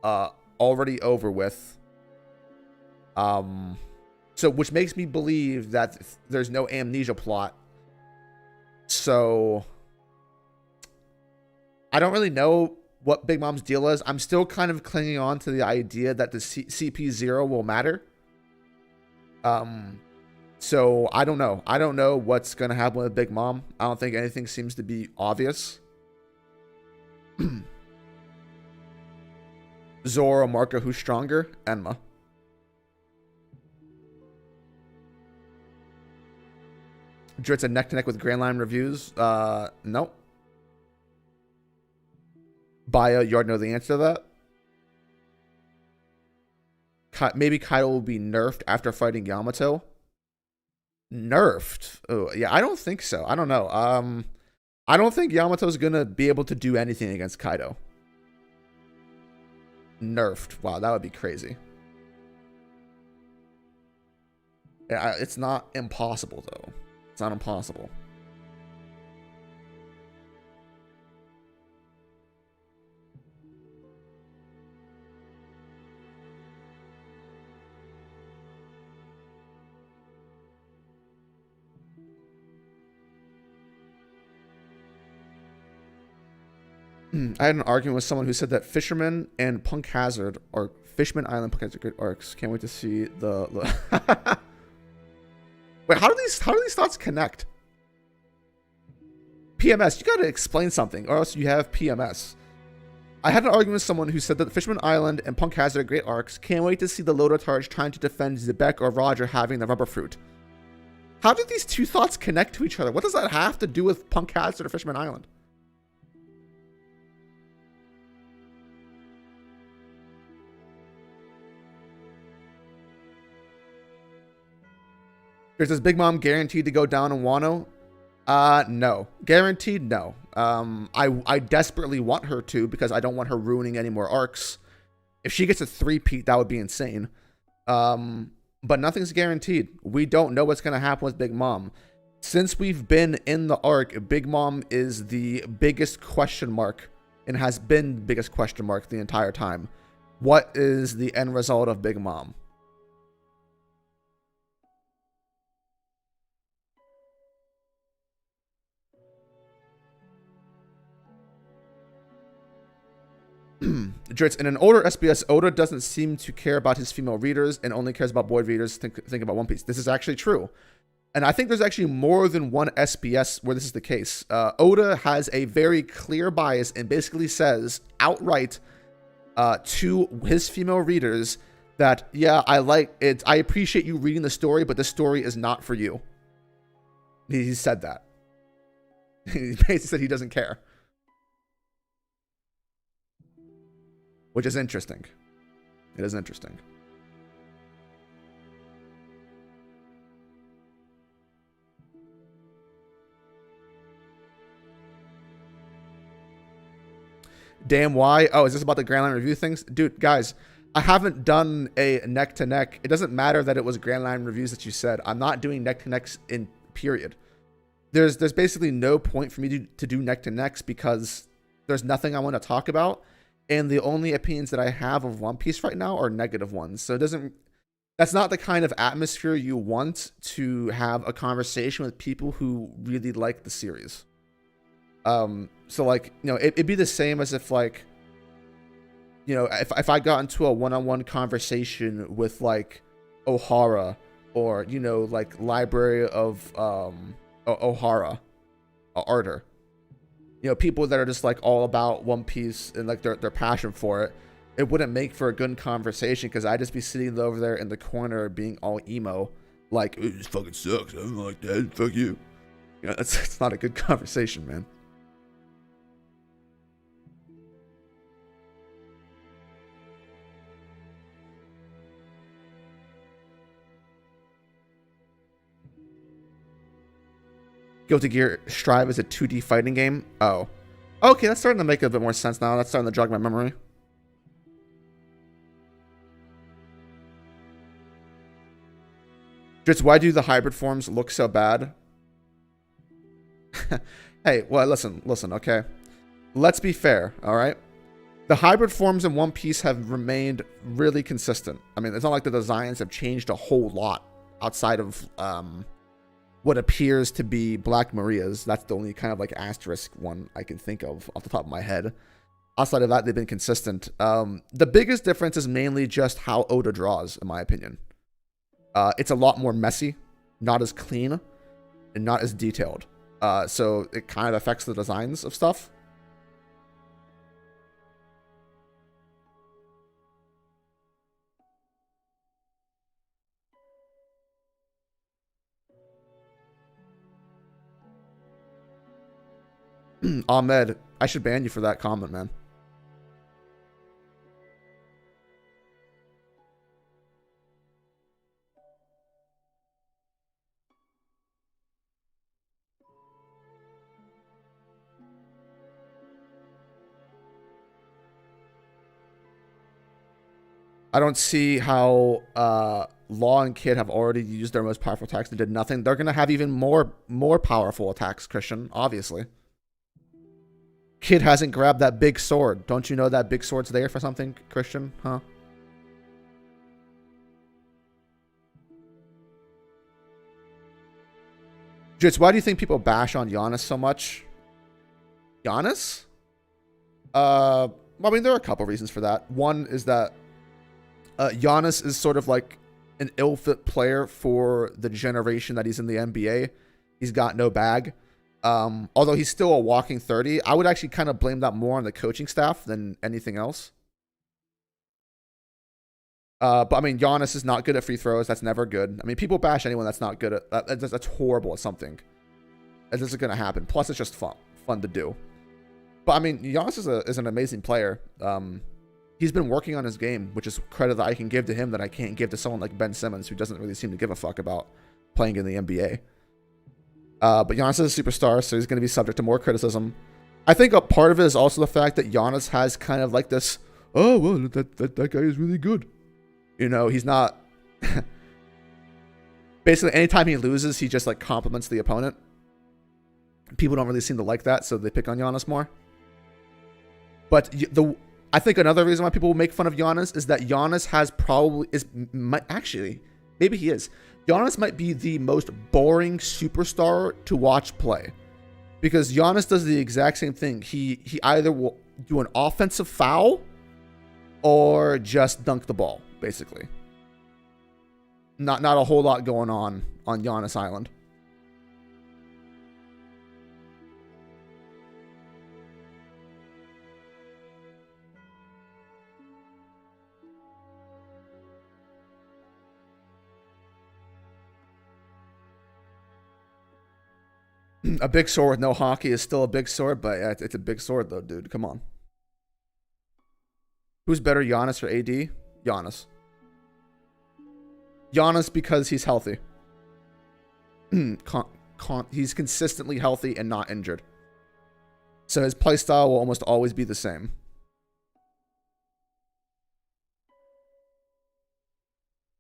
already over with. So which makes me believe that there's no amnesia plot. So I don't really know what Big Mom's deal is. I'm still kind of clinging on to the idea that the CP0 will matter. So I don't know. I don't know what's going to happen with Big Mom. I don't think anything seems to be obvious. Zoro, Marco, who's stronger? Enma. Drizzt a neck to neck with Grand Line reviews? Nope. Bio, you already know the answer to that. Maybe Kaido will be nerfed after fighting Yamato. Nerfed? Oh, yeah, I don't think so. I don't know. I don't think Yamato's gonna be able to do anything against Kaido. Nerfed. Wow, that would be crazy. Yeah, it's not impossible, though. It's not impossible. I had an argument with someone who said that Fisherman and Punk Hazard, or Fishman Island Punk Hazard, good arcs. Can't wait to see the Wait, how do these thoughts connect? PMS, you gotta explain something, or else you have PMS. I had an argument with someone who said that Fishman Island and Punk Hazard are great arcs. Can't wait to see the Lodotarge trying to defend Zebek or Roger having the rubber fruit. How do these two thoughts connect to each other? What does that have to do with Punk Hazard or Fishman Island? Is this Big Mom guaranteed to go down in Wano? No. Guaranteed, no. I desperately want her to because I don't want her ruining any more arcs. If she gets a 3-peat, that would be insane. But nothing's guaranteed. We don't know what's going to happen with Big Mom. Since we've been in the arc, Big Mom is the biggest question mark and has been the biggest question mark the entire time. What is the end result of Big Mom? Drizzt, in an older SBS, Oda doesn't seem to care about his female readers and only cares about boy readers. Think about One Piece. This is actually true. And I think there's actually more than one SBS where this is the case. Oda has a very clear bias and basically says outright to his female readers that, yeah, I like it. I appreciate you reading the story, but the story is not for you. He said that. He basically said he doesn't care, which is interesting. It is interesting. Damn, why? Oh, is this about the Grand Line review things? Dude, guys, I haven't done a neck to neck. It doesn't matter that it was Grand Line reviews that you said. I'm not doing neck to necks in period. There's basically no point for me to do neck to necks because there's nothing I want to talk about. And the only opinions that I have of One Piece right now are negative ones. So it doesn't, that's not the kind of atmosphere you want to have a conversation with people who really like the series. So like, you know, it'd be the same as if like, you know, if I got into a one-on-one conversation with like O'Hara or, you know, like Library of O'Hara, Arter, you know, people that are just like all about One Piece and like their passion for it, it wouldn't make for a good conversation because I'd just be sitting over there in the corner being all emo, like, this fucking sucks, I don't like that, fuck you. You know, it's not a good conversation, man. Guilty Gear Strive is a 2D fighting game. Oh. Okay, that's starting to make a bit more sense now. That's starting to jog my memory. Just why do the hybrid forms look so bad? Hey, well, listen, okay? Let's be fair, all right? The hybrid forms in One Piece have remained really consistent. I mean, it's not like the designs have changed a whole lot outside of what appears to be Black Maria's. That's the only kind of like asterisk one I can think of off the top of my head. Outside of that, they've been consistent. The biggest difference is mainly just how Oda draws, in my opinion. It's a lot more messy, not as clean, and not as detailed. So it kind of affects the designs of stuff. Ahmed, I should ban you for that comment, man. I don't see how Law and Kid have already used their most powerful attacks and did nothing. They're gonna have even more powerful attacks, Christian, obviously. Kid hasn't grabbed that big sword. Don't you know that big sword's there for something, Christian? Huh? Jits, why do you think people bash on Giannis so much? Giannis? I mean, there are a couple reasons for that. One is that Giannis is sort of like an ill-fit player for the generation that he's in the NBA. He's got no bag. Although he's still a walking 30, I would actually kind of blame that more on the coaching staff than anything else. But I mean, Giannis is not good at free throws. That's never good. I mean, people bash anyone that's not good at that. That's horrible at something. This is going to happen. Plus, it's just fun to do. But I mean, Giannis is an amazing player. He's been working on his game, which is credit that I can give to him that I can't give to someone like Ben Simmons, who doesn't really seem to give a fuck about playing in the NBA. But Giannis is a superstar, so he's going to be subject to more criticism. I think a part of it is also the fact that Giannis has kind of like this, oh, well, that guy is really good. You know, he's not... Basically, anytime he loses, he just like compliments the opponent. People don't really seem to like that, so they pick on Giannis more. But I think another reason why people will make fun of Giannis is that Giannis has maybe he is. Giannis might be the most boring superstar to watch play. Because Giannis does the exact same thing. He either will do an offensive foul or just dunk the ball, basically. Not a whole lot going on Giannis Island. A big sword with no hockey is still a big sword, but yeah, it's a big sword though, dude. Come on. Who's better, Giannis or AD? Giannis. Giannis because he's healthy. He's consistently healthy and not injured. So his playstyle will almost always be the same.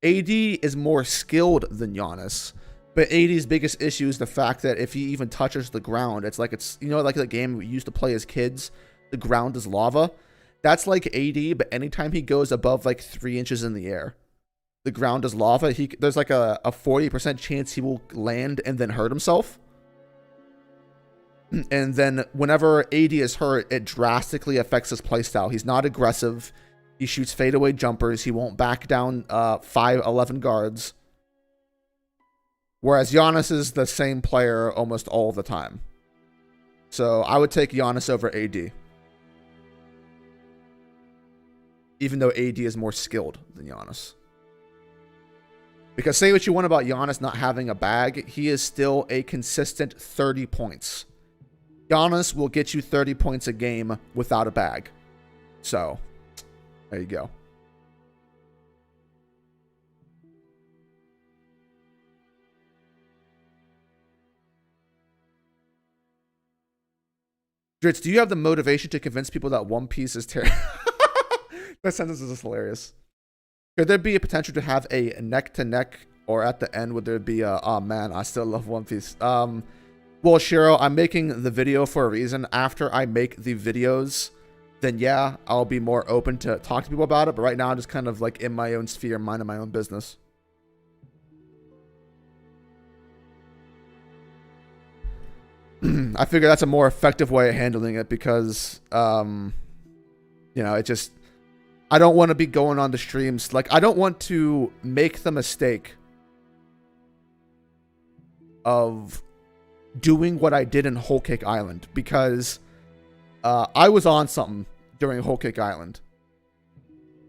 AD is more skilled than Giannis, but AD's biggest issue is the fact that if he even touches the ground, it's like like the game we used to play as kids, the ground is lava. That's like AD, but anytime he goes above like 3 inches in the air, the ground is lava. There's like a 40% chance he will land and then hurt himself. And then whenever AD is hurt, it drastically affects his playstyle. He's not aggressive. He shoots fadeaway jumpers. He won't back down 5'11" guards. Whereas Giannis is the same player almost all the time. So I would take Giannis over AD. Even though AD is more skilled than Giannis. Because say what you want about Giannis not having a bag, he is still a consistent 30 points. Giannis will get you 30 points a game without a bag. So, there you go. Drizzt, do you have the motivation to convince people that One Piece is terrible? That sentence is just hilarious. Could there be a potential to have a neck-to-neck, or at the end would there be a, oh man, I still love One Piece. Well, Shiro, I'm making the video for a reason. After I make the videos, then yeah, I'll be more open to talk to people about it. But right now, I'm just kind of like in my own sphere, minding my own business. I figure that's a more effective way of handling it because, it just, I don't want to be going on the streams. Like, I don't want to make the mistake of doing what I did in Whole Cake Island because I was on something during Whole Cake Island.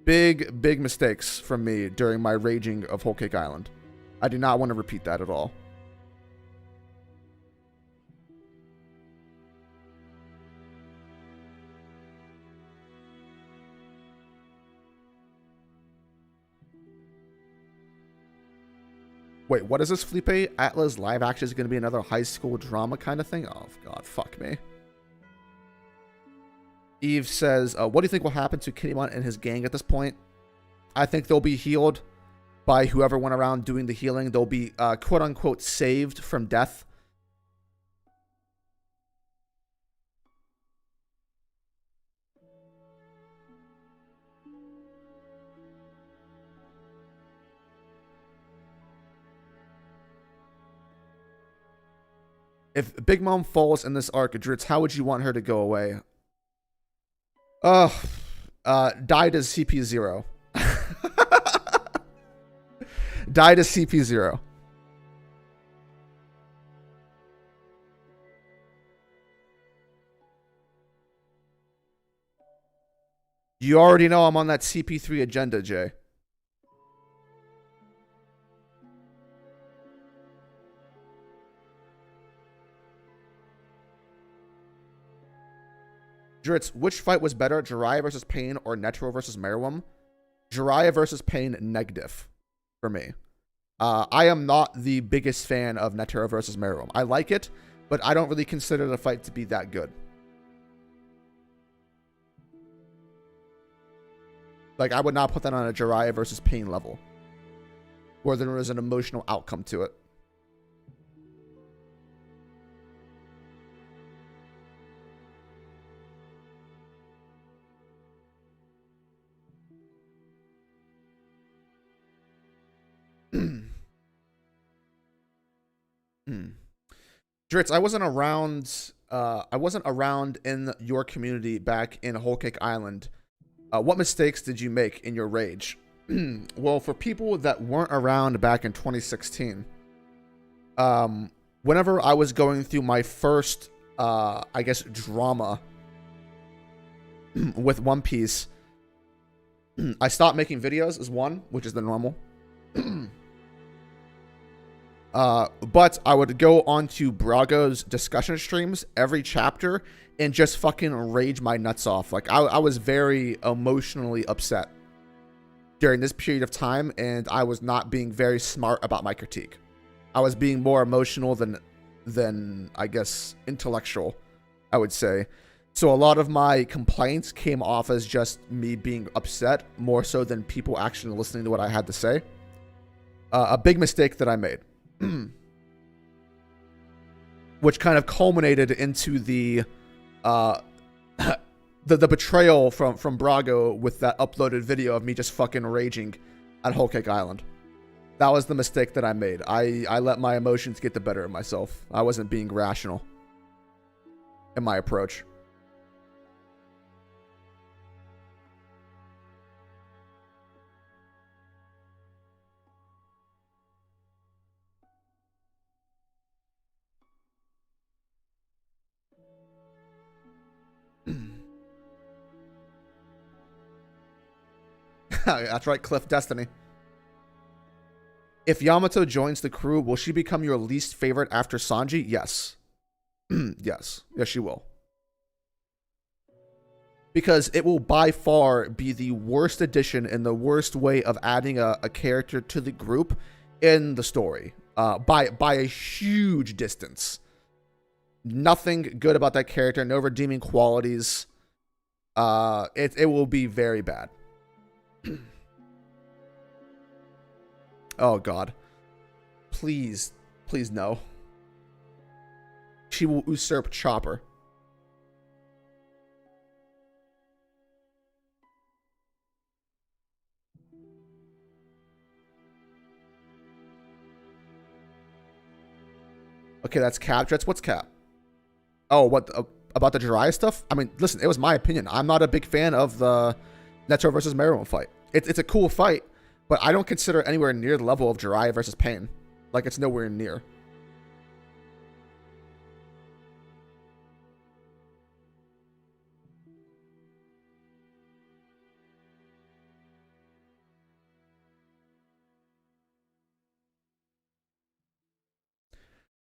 Big mistakes from me during my raging of Whole Cake Island. I do not want to repeat that at all. Wait, what is this, Felipe? Atlas live action is going to be another high school drama kind of thing? Oh, God, fuck me. Eve says, what do you think will happen to Kinemon and his gang at this point? I think they'll be healed by whoever went around doing the healing. They'll be, quote-unquote, saved from death. If Big Mom falls in this arc, Drizzt, how would you want her to go away? Died as CP0. Died as CP0. You already know I'm on that CP3 agenda, Jay. Drizzt, which fight was better, Jiraiya versus Pain or Netero versus Meruem? Jiraiya versus Pain, negative for me. I am not the biggest fan of Netero versus Meruem. I like it, but I don't really consider the fight to be that good. Like, I would not put that on a Jiraiya versus Pain level, where there was an emotional outcome to it. Drizzt, I wasn't around in your community back in Whole Cake Island. What mistakes did you make in your rage? Well, for people that weren't around back in 2016, whenever I was going through my first, I guess, drama with One Piece, I stopped making videos as one, which is the normal. But I would go onto Brago's discussion streams every chapter and just fucking rage my nuts off. Like, I was very emotionally upset during this period of time, and I was not being very smart about my critique. I was being more emotional than I guess intellectual, I would say. So a lot of my complaints came off as just me being upset more so than people actually listening to what I had to say. A big mistake that I made, which kind of culminated into the betrayal from Brago with that uploaded video of me just fucking raging at Whole Cake Island. That was the mistake that I made. I let my emotions get the better of myself. I wasn't being rational in my approach. That's right, Cliff Destiny. If Yamato joins the crew, will she become your least favorite after Sanji? Yes. Yes, she will. Because it will by far be the worst addition and the worst way of adding a character to the group in the story. By a huge distance. Nothing good about that character, no redeeming qualities. It will be very bad. Oh god. Please no. She will usurp Chopper. Okay, that's Cap. Drizzt, what's Cap? Oh, what about the Jiraiya stuff? I mean, listen, it was my opinion. I'm not a big fan of the Neto versus Meruem fight. It's a cool fight, but I don't consider it anywhere near the level of Jiraiya versus Pain. Like, it's nowhere near.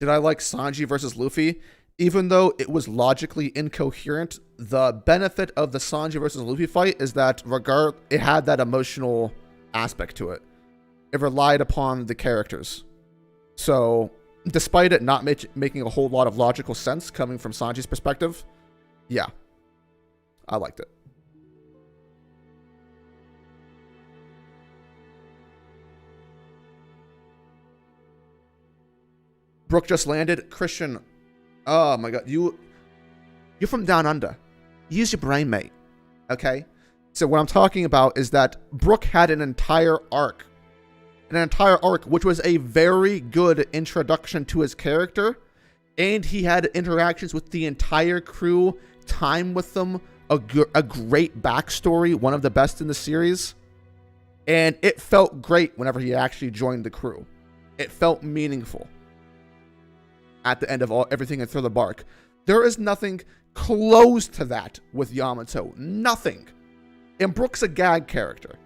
Did I like Sanji versus Luffy? Even though it was logically incoherent, the benefit of the Sanji versus Luffy fight is that it had that emotional aspect to it. It relied upon the characters. So, despite it not making a whole lot of logical sense coming from Sanji's perspective, yeah, I liked it. Brooke just landed. Christian, oh my god, you're from down under. Use your brain, mate. Okay? So what I'm talking about is that Brooke had an entire arc. Which was a very good introduction to his character. And he had interactions with the entire crew, time with them, a great backstory, one of the best in the series. And it felt great whenever he actually joined the crew. It felt meaningful at the end of everything and through the bark. There is nothing close to that with Yamato. Nothing. And Brooke's a gag character.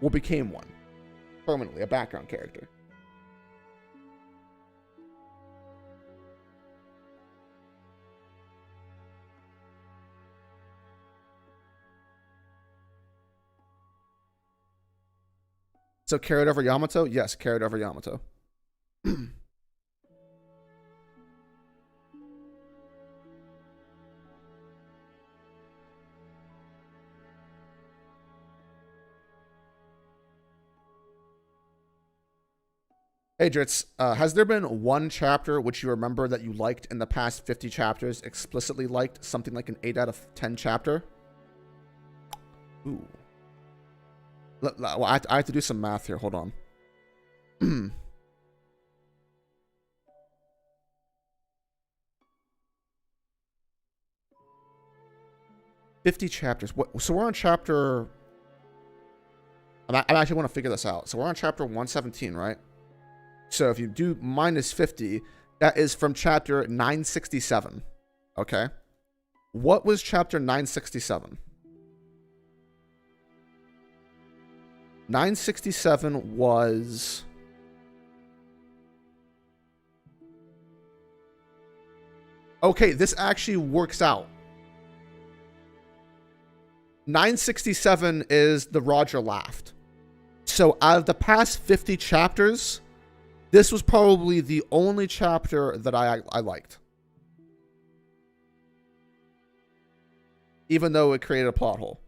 Well, became one. Permanently, a background character. So carried over Yamato? Yes, carried over Yamato. Hey, Drizzt, has there been one chapter which you remember that you liked in the past 50 chapters, explicitly liked, something like an 8 out of 10 chapter? Ooh. Well, I have to do some math here. Hold on. 50 chapters. So we're on chapter... I actually want to figure this out. So we're on chapter 117, right? So if you do minus 50, that is from chapter 967. Okay. What was chapter 967? 967 was Okay, this actually works out. 967 is the Roger laughed. So out of the past 50 chapters, this was probably the only chapter that I liked. Even though it created a plot hole.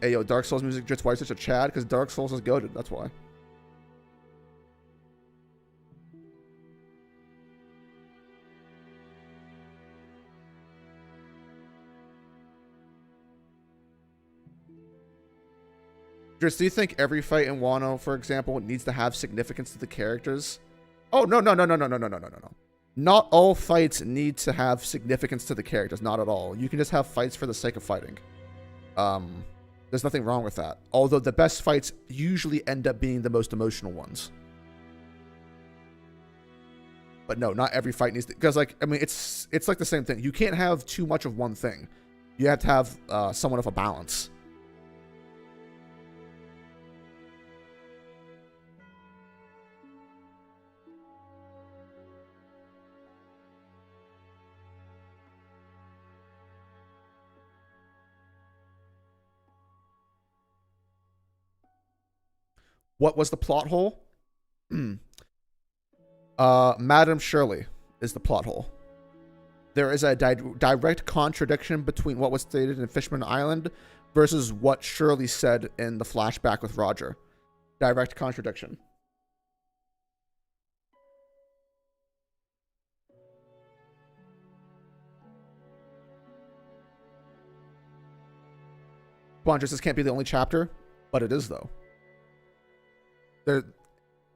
Hey, yo, Dark Souls music just why it's such a Chad? Because Dark Souls is goated, that's why. Drizzt, do you think every fight in Wano, for example, needs to have significance to the characters? Oh, no. Not all fights need to have significance to the characters, not at all. You can just have fights for the sake of fighting. There's nothing wrong with that. Although the best fights usually end up being the most emotional ones. But no, not every fight needs to, because like, I mean, it's like the same thing. You can't have too much of one thing. You have to have somewhat of a balance. What was the plot hole? Madam Shirley is the plot hole. There is a direct contradiction between what was stated in Fishman Island versus what Shirley said in the flashback with Roger. Direct contradiction. Bondress, this can't be the only chapter, but it is though.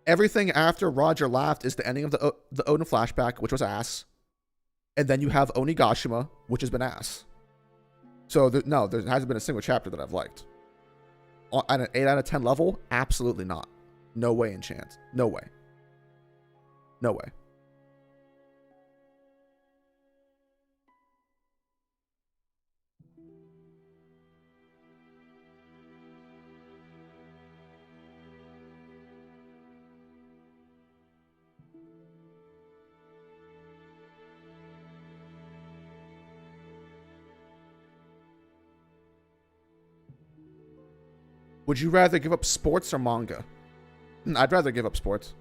Everything after Roger laughed is the ending of the Odin flashback, which was ass. And then you have Onigashima, which has been ass. So, no, there hasn't been a single chapter that I've liked. At an 8 out of 10 level, absolutely not. No way in chance. No way. No way. Would you rather give up sports or manga? I'd rather give up sports.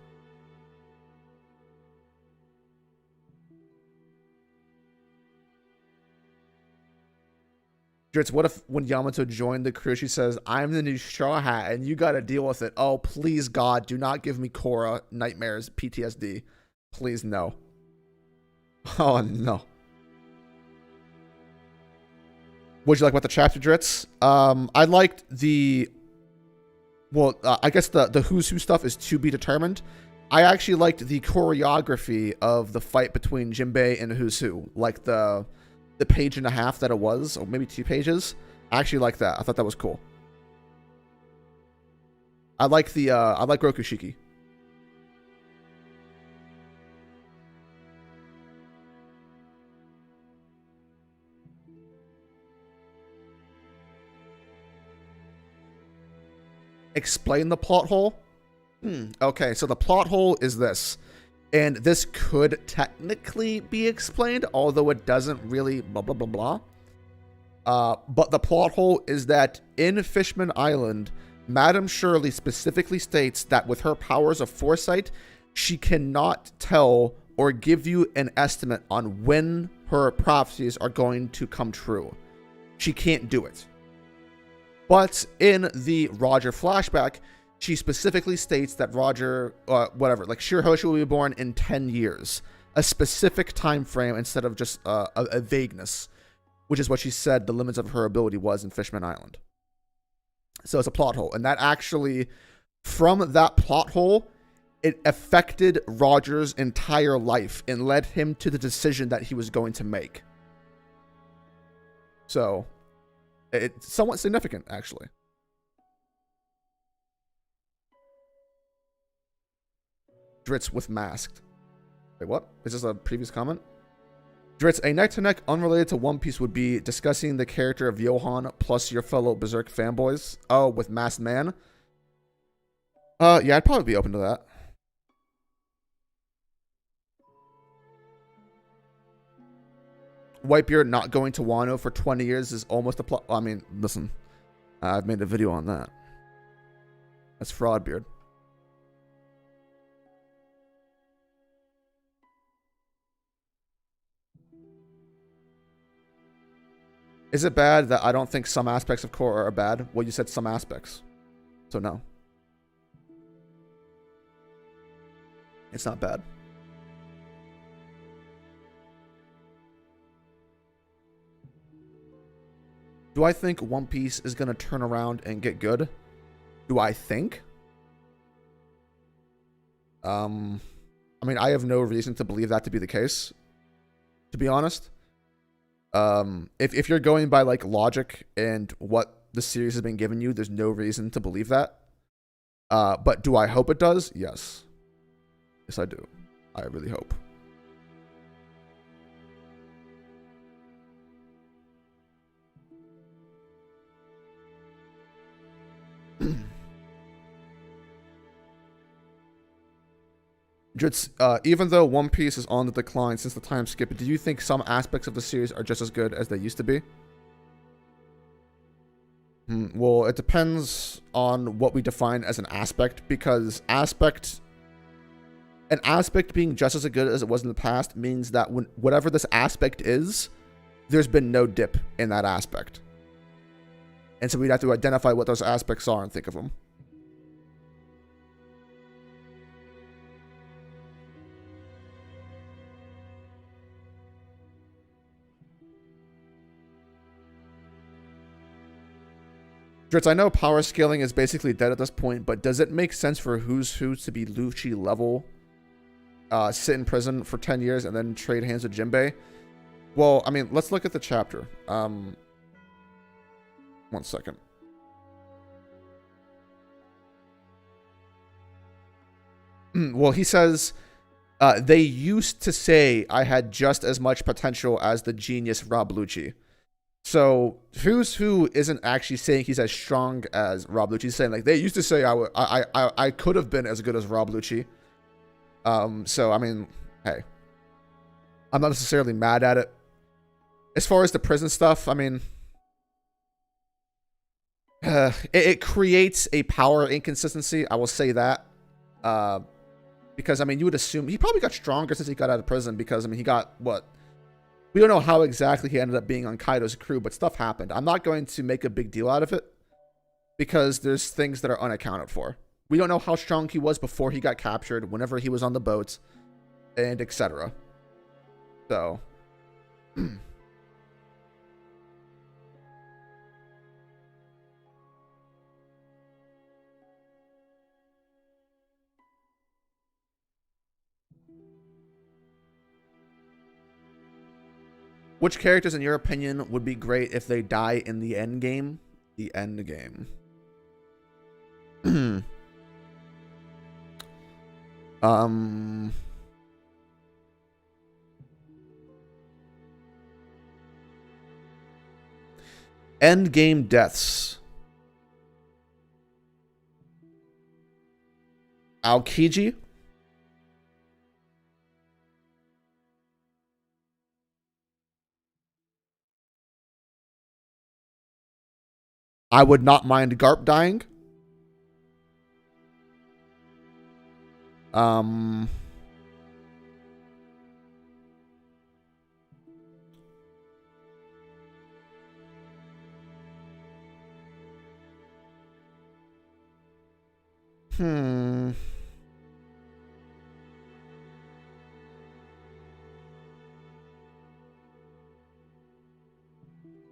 Drizzt, what if when Yamato joined the crew, she says, I'm the new Straw Hat and you gotta deal with it. Oh, please, God, do not give me Korra nightmares, PTSD. Please, no. Oh, no. What'd you like about the chapter, Drizzt? I liked the... Well, I guess the who's who stuff is to be determined. I actually liked the choreography of the fight between Jinbei and who's who. Like the page and a half that it was, or maybe 2 pages. I actually like that. I thought that was cool. I like Rokushiki. Explain the plot hole? Okay, so the plot hole is this. And this could technically be explained, although it doesn't really blah, blah, blah, blah. But the plot hole is that in Fishman Island, Madam Shirley specifically states that with her powers of foresight, she cannot tell or give you an estimate on when her prophecies are going to come true. She can't do it. But in the Roger flashback, she specifically states that Roger, like Shirahoshi will be born in 10 years. A specific time frame instead of just a vagueness, which is what she said the limits of her ability was in Fishman Island. So it's a plot hole. And that actually, from that plot hole, it affected Roger's entire life and led him to the decision that he was going to make. So it's somewhat significant, actually. Drizzt with masked. Wait, what? Is this a previous comment? Drizzt, a neck-to-neck unrelated to One Piece would be discussing the character of Johan plus your fellow Berserk fanboys. Oh, with Masked Man? Yeah, I'd probably be open to that. Whitebeard not going to Wano for 20 years is almost a plot. I mean, listen. I've made a video on that. That's Fraudbeard. Is it bad that I don't think some aspects of core are bad? Well, you said some aspects. So no. It's not bad. Do I think One Piece is going to turn around and get good? Do I think? I mean, I have no reason to believe that to be the case, to be honest. If you're going by like logic and what the series has been giving you, there's no reason to believe that. But do I hope it does? Yes. Yes, I do. I really hope. Drizzt, even though One Piece is on the decline since the time skip, do you think some aspects of the series are just as good as they used to be? Well, it depends on what we define as an aspect, because an aspect being just as good as it was in the past means that whatever this aspect is, there's been no dip in that aspect. And so we'd have to identify what those aspects are and think of them. Drizzt, I know power scaling is basically dead at this point, but does it make sense for Who's Who to be Lucci level, sit in prison for 10 years, and then trade hands with Jinbei? Well, I mean, let's look at the chapter. 1 second. Well, he says, they used to say I had just as much potential as the genius Rob Lucci. So Who's Who isn't actually saying he's as strong as Rob Lucci. He's saying like they used to say I could have been as good as Rob Lucci. So I mean, hey, I'm not necessarily mad at it. As far as the prison stuff, I mean, it creates a power inconsistency. I will say that, because I mean, you would assume he probably got stronger since he got out of prison. Because I mean, he got what. We don't know how exactly he ended up being on Kaido's crew, but stuff happened. I'm not going to make a big deal out of it because there's things that are unaccounted for. We don't know how strong he was before he got captured, whenever he was on the boats, and etc. So, which characters, in your opinion, would be great if they die in the end game? The end game. End game deaths. Aokiji. I would not mind Garp dying.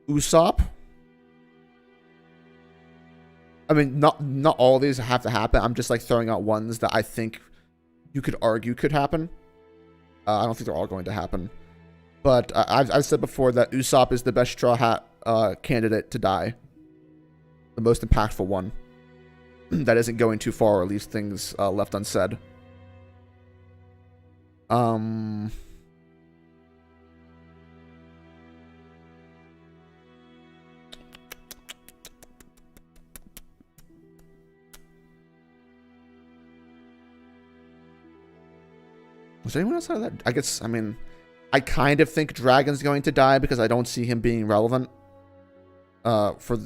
Usopp. I mean, not all of these have to happen. I'm just like throwing out ones that I think you could argue could happen. I don't think they're all going to happen, but I've said before that Usopp is the best Straw Hat candidate to die. The most impactful one. That isn't going too far, or leaves things left unsaid. Was anyone outside of that? I guess, I mean, I kind of think Dragon's going to die because I don't see him being relevant for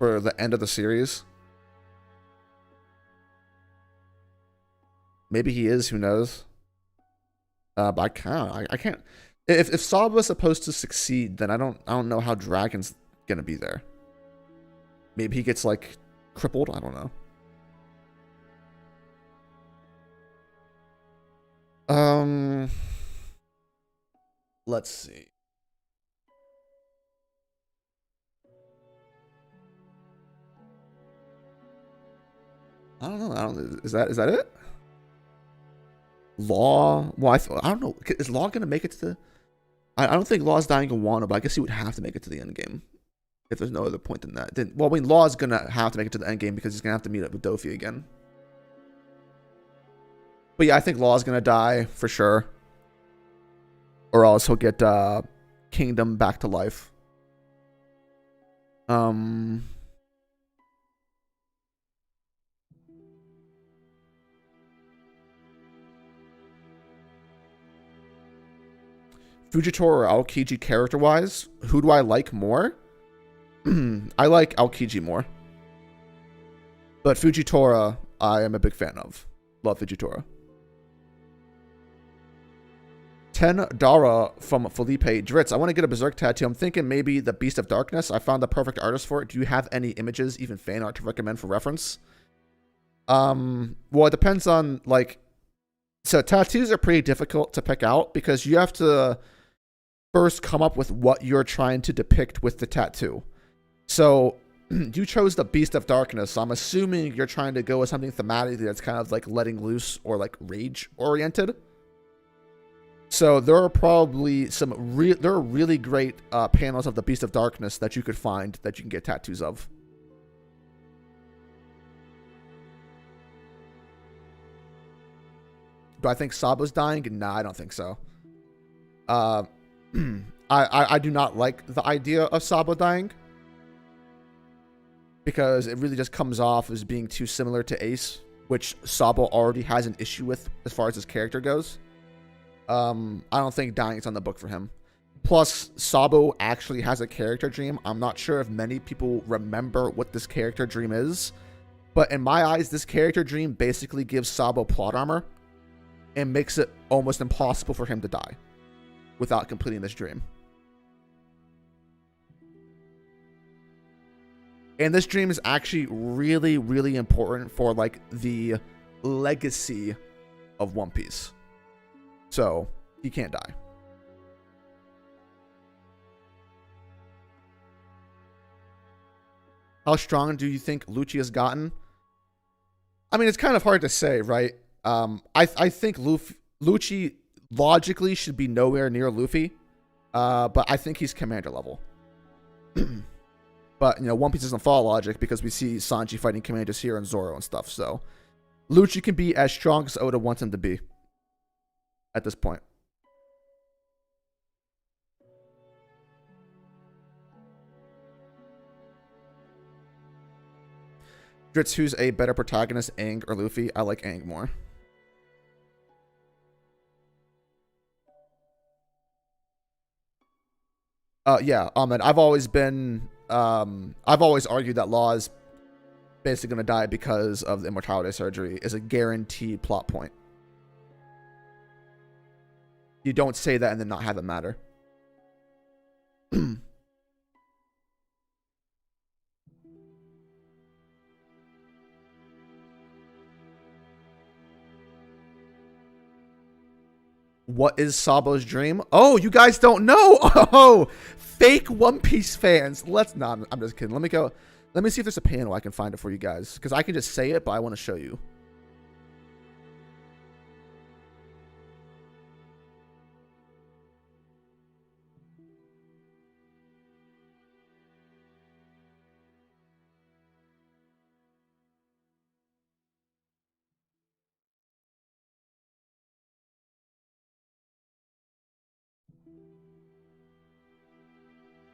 the end of the series. Maybe he is, who knows? But I can't. If Saba's supposed to succeed, then I don't know how Dragon's gonna be there. Maybe he gets like crippled. I don't know. Let's see. I don't know. Is that it? Law? Well, I don't know. Is Law gonna make it to the? I don't think Law's dying in Wano, but I guess he would have to make it to the end game. If there's no other point than that. Then, well, I mean, Law's gonna have to make it to the end game because he's gonna have to meet up with Dofi again. But yeah, I think Law's gonna die for sure. Or else he'll get Kingdom back to life. Fujitora or Aokiji character-wise, who do I like more? I like Aokiji more. But Fujitora, I am a big fan of. Love Fujitora. 10 Dara from Felipe Drizzt. I want to get a Berserk tattoo. I'm thinking maybe the Beast of Darkness. I found the perfect artist for it. Do you have any images, even fan art, to recommend for reference? Well, it depends on, like... So tattoos are pretty difficult to pick out because you have to first come up with what you're trying to depict with the tattoo. So you chose the Beast of Darkness. So I'm assuming you're trying to go with something thematically that's kind of like letting loose or like rage oriented. So there are probably there are really great panels of the Beast of Darkness that you could find that you can get tattoos of. Do I think Saba's dying? Nah, I don't think so. I do not like the idea of Saba dying because it really just comes off as being too similar to Ace, which Saba already has an issue with as far as his character goes. I don't think dying is on the book for him. Plus, Sabo actually has a character dream. I'm not sure if many people remember what this character dream is, but in my eyes, this character dream basically gives Sabo plot armor and makes it almost impossible for him to die without completing this dream. And this dream is actually really, really important for like the legacy of One Piece. So he can't die. How strong do you think Lucci has gotten? I mean, it's kind of hard to say, right? I think Lucci logically should be nowhere near Luffy, but I think he's commander level. But, you know, One Piece doesn't follow logic because we see Sanji fighting commanders here and Zoro and stuff. So Lucci can be as strong as Oda wants him to be at this point. Drizzt, who's a better protagonist, Aang or Luffy? I like Aang more. Yeah, Ahmed, I've always argued that Law is basically going to die because of the immortality surgery is a guaranteed plot point. You don't say that and then not have it matter. What is Sabo's dream? Oh, you guys don't know. Oh, fake One Piece fans. I'm just kidding. Let me go. Let me see if there's a panel I can find it for you guys. Because I can just say it, but I want to show you.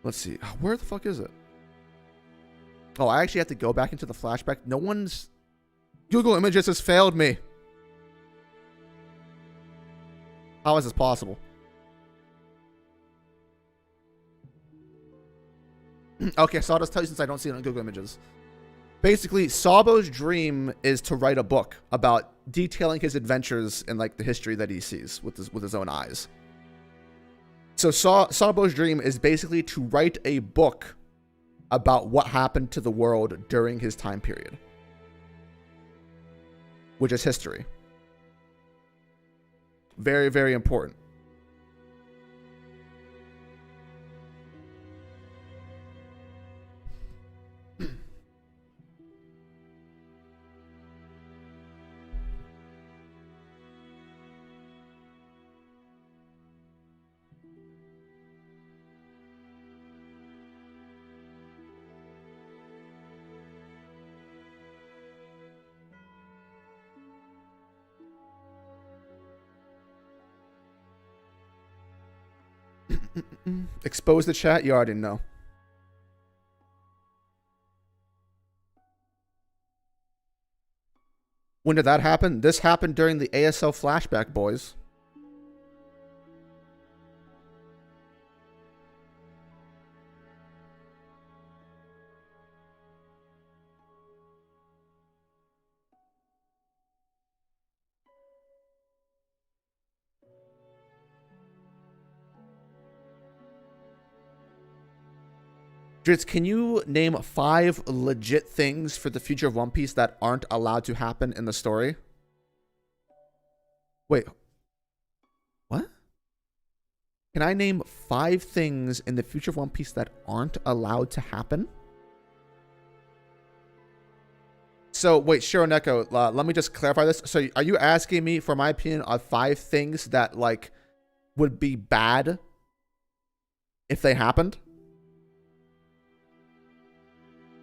Let's see. Where the fuck is it? Oh, I actually have to go back into the flashback. No one's... Google Images has failed me. How is this possible? Okay, so I'll just tell you since I don't see it on Google Images. Basically, Sabo's dream is to write a book about detailing his adventures in like the history that he sees with his own eyes. So Sabo's dream is basically to write a book about what happened to the world during his time period, which is history. Very, very important. Expose the chat? You already know. When did that happen? This happened during the ASL flashback, boys. Drizzt, can you name 5 legit things for the future of One Piece that aren't allowed to happen in the story? Wait. What? Can I name 5 things in the future of One Piece that aren't allowed to happen? So, wait, Shironeko, let me just clarify this. So, are you asking me for my opinion on 5 things that, like, would be bad if they happened?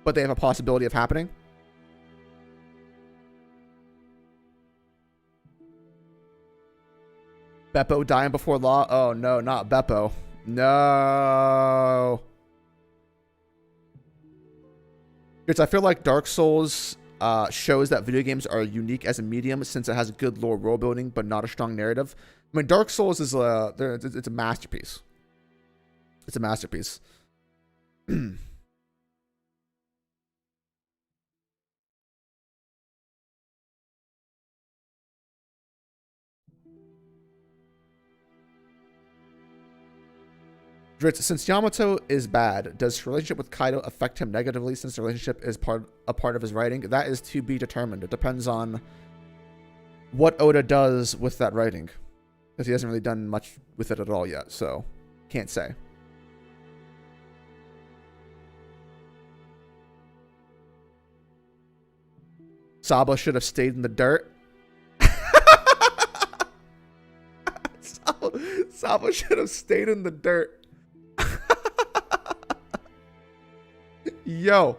But they have a possibility of happening? Beppo dying before Law? Oh, no, not Beppo. No. Because I feel like Dark Souls shows that video games are unique as a medium since it has good lore world building, but not a strong narrative. I mean, Dark Souls is it's a masterpiece. It's a masterpiece. Drizzt, since Yamato is bad, does his relationship with Kaido affect him negatively since the relationship is a part of his writing? That is to be determined. It depends on what Oda does with that writing. Because he hasn't really done much with it at all yet, so can't say. Sabo should have stayed in the dirt. Sabo should have stayed in the dirt. Yo.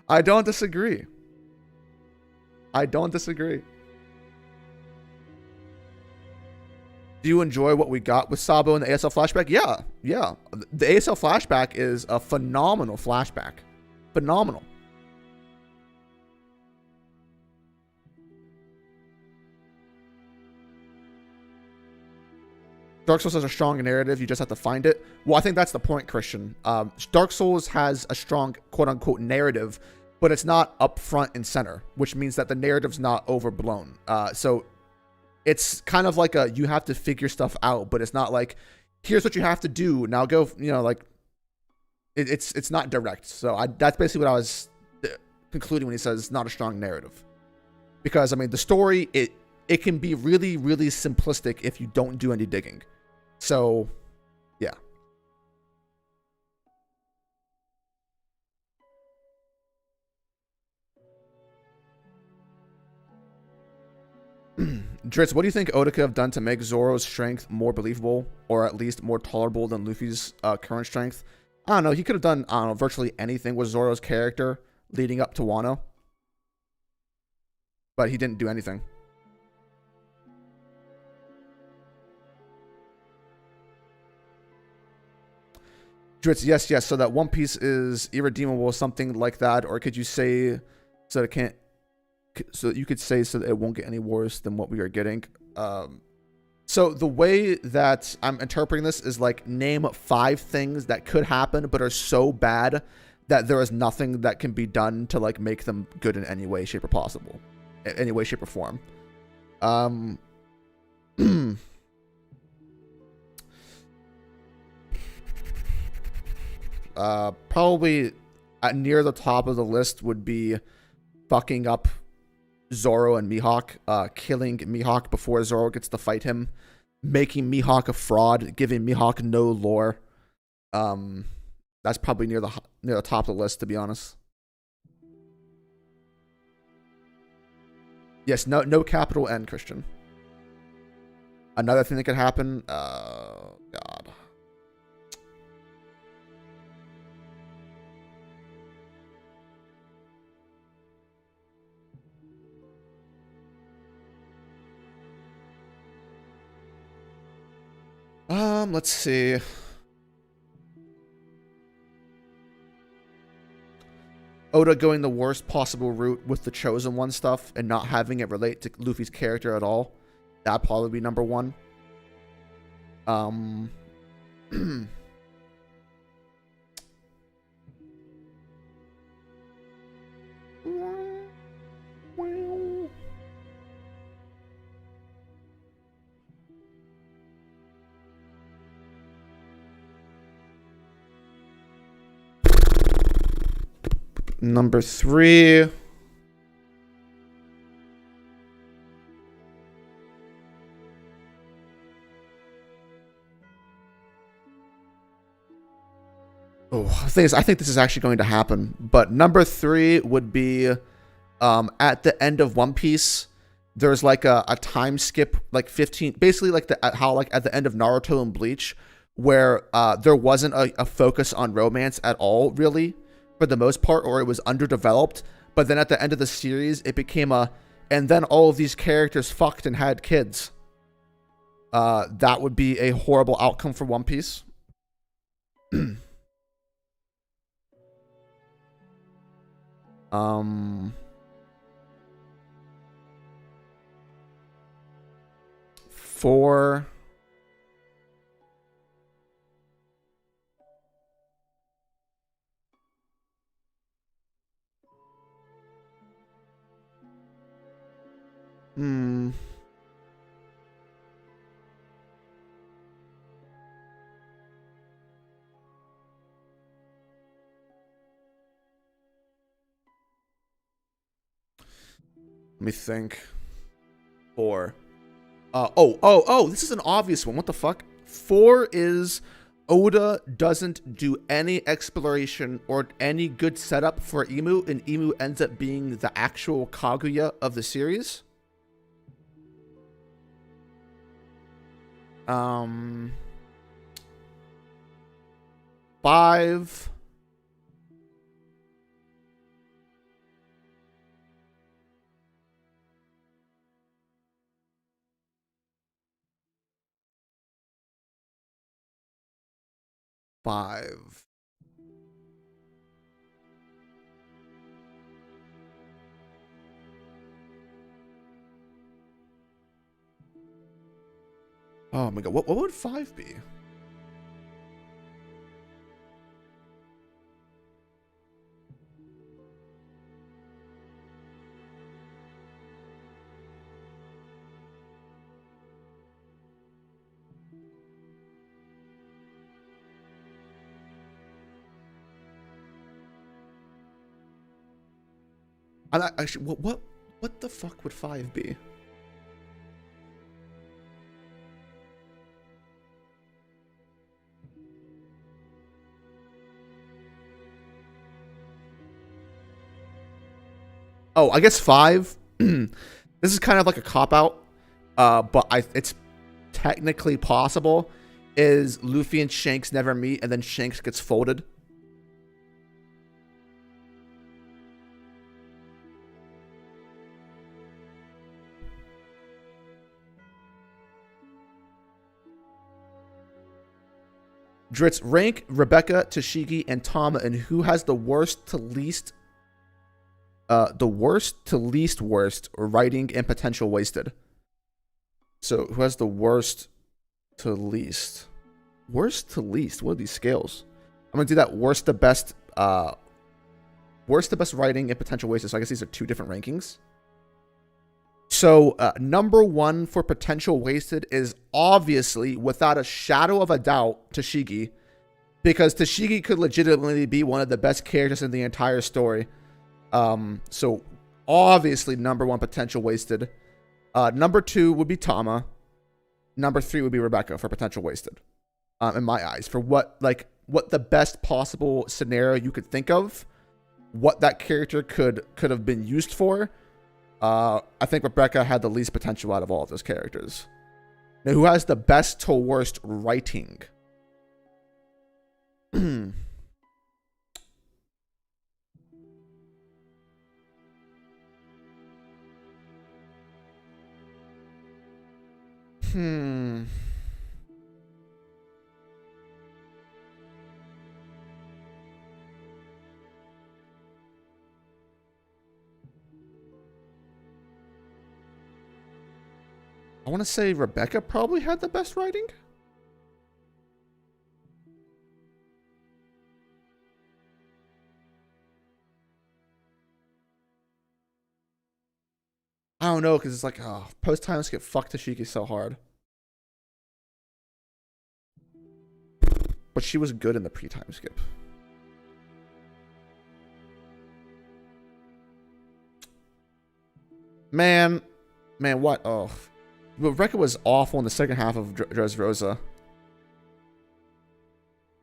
I don't disagree. I don't disagree. Do you enjoy what we got with Sabo in the ASL flashback? Yeah, yeah. The ASL flashback is a phenomenal flashback. Phenomenal. Dark Souls has a strong narrative. You just have to find it. Well, I think that's the point, Christian. Dark Souls has a strong quote-unquote narrative, but it's not up front and center, which means that the narrative's not overblown. So it's kind of like you have to figure stuff out, but it's not like, here's what you have to do. Now go, like, it's not direct. So that's basically what I was concluding when he says not a strong narrative. Because, I mean, the story, it can be really, really simplistic if you don't do any digging. So, yeah. Drizzt, what do you think Oda could have done to make Zoro's strength more believable, or at least more tolerable than Luffy's current strength? I don't know. He could have done, I don't know, virtually anything with Zoro's character leading up to Wano. But he didn't do anything. Drizzt, yes, yes. So that One Piece is irredeemable, something like that, or could you say so that it can't? So you could say so that it won't get any worse than what we are getting. So the way that I'm interpreting this is like name 5 things that could happen but are so bad that there is nothing that can be done to like make them good in any way, shape, or possible, any way, shape, or form. Probably near the top of the list would be fucking up Zoro and Mihawk, killing Mihawk before Zoro gets to fight him, making Mihawk a fraud, giving Mihawk no lore. That's probably near the top of the list, to be honest. Yes, no capital N, Christian. Another thing that could happen, God. Let's see. Oda going the worst possible route with the Chosen One stuff and not having it relate to Luffy's character at all. That'd probably be number 1. Number 3. Oh, I think this is actually going to happen. But number 3 would be at the end of One Piece. There's like a time skip, like 15, basically like how like at the end of Naruto and Bleach, where there wasn't a focus on romance at all, really, for the most part, or it was underdeveloped. But then at the end of the series, it became and then all of these characters fucked and had kids. That would be a horrible outcome for One Piece. Four. Let me think. 4. This is an obvious one. What the fuck? 4 is Oda doesn't do any exploration or any good setup for Emu, and Emu ends up being the actual Kaguya of the series. 5. Oh my god, what would 5 be? Actually, what the fuck would 5 be? Oh, I guess 5. This is kind of like a cop-out, but it's technically possible, is Luffy and Shanks never meet, and then Shanks gets folded. Drizzt, rank Rebecca, Tashigi, and Tama, and who has the worst to least worst writing and potential wasted. So who has the worst to least? Worst to least. What are these scales? I'm gonna do that worst to best. Worst to best writing and potential wasted. So I guess these are two different rankings. So number one for potential wasted is obviously, without a shadow of a doubt, Tashigi, because Tashigi could legitimately be one of the best characters in the entire story. So obviously number one potential wasted. Number two would be Tama. Number three would be Rebecca for potential wasted. In my eyes, for what the best possible scenario you could think of, what that character could have been used for. I think Rebecca had the least potential out of all of those characters. Now, who has the best to worst writing? Hmm. I want to say Rebecca probably had the best writing. I don't know, because it's like, oh, post time skip fuck Tashiki so hard. But she was good in the pre-time skip. Man, what? Oh, Rebecca was awful in the second half of Dressrosa.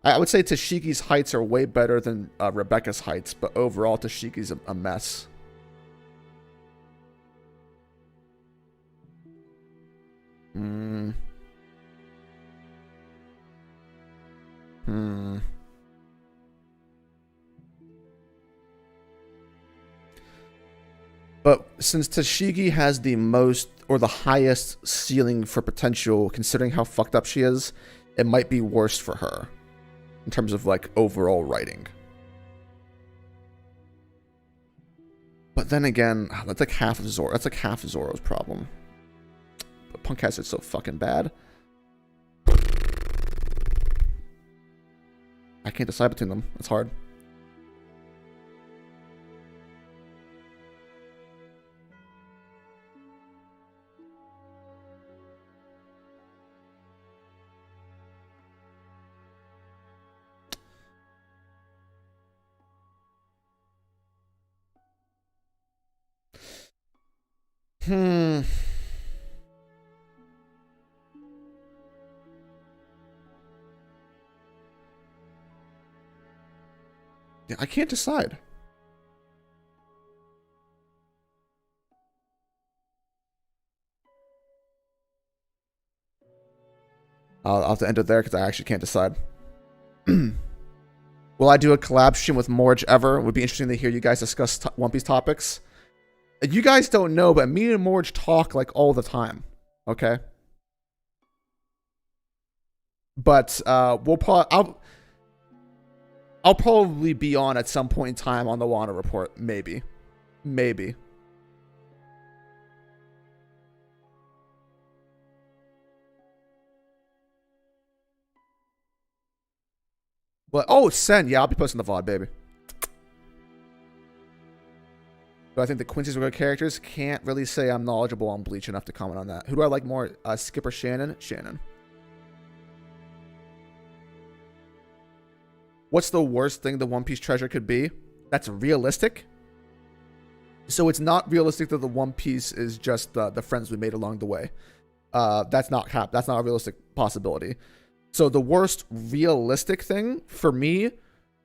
I would say Tashiki's heights are way better than Rebecca's heights, but overall Tashiki's a mess. But since Tashigi has the most or the highest ceiling for potential, considering how fucked up she is, it might be worse for her in terms of like overall writing. But then again, that's like half of Zoro. That's like half of Zoro's problem. But Punk has it so fucking bad. I can't decide between them. It's hard. Yeah, I can't decide. I'll have to end it there because I actually can't decide. Will I do a collab stream with Morge ever? It would be interesting to hear you guys discuss One Piece topics. You guys don't know, but me and Morge talk like all the time. Okay. But we'll probably I'll probably be on at some point in time on the Wano Report. Maybe. But oh, Sen, yeah, I'll be posting the VOD, baby. But I think the Quincy's are good characters. Can't really say I'm knowledgeable on Bleach enough to comment on that. Who do I like more? Skipper Shannon? Shannon. What's the worst thing the One Piece treasure could be? That's realistic. So it's not realistic that the One Piece is just the friends we made along the way. That's not a realistic possibility. So the worst realistic thing for me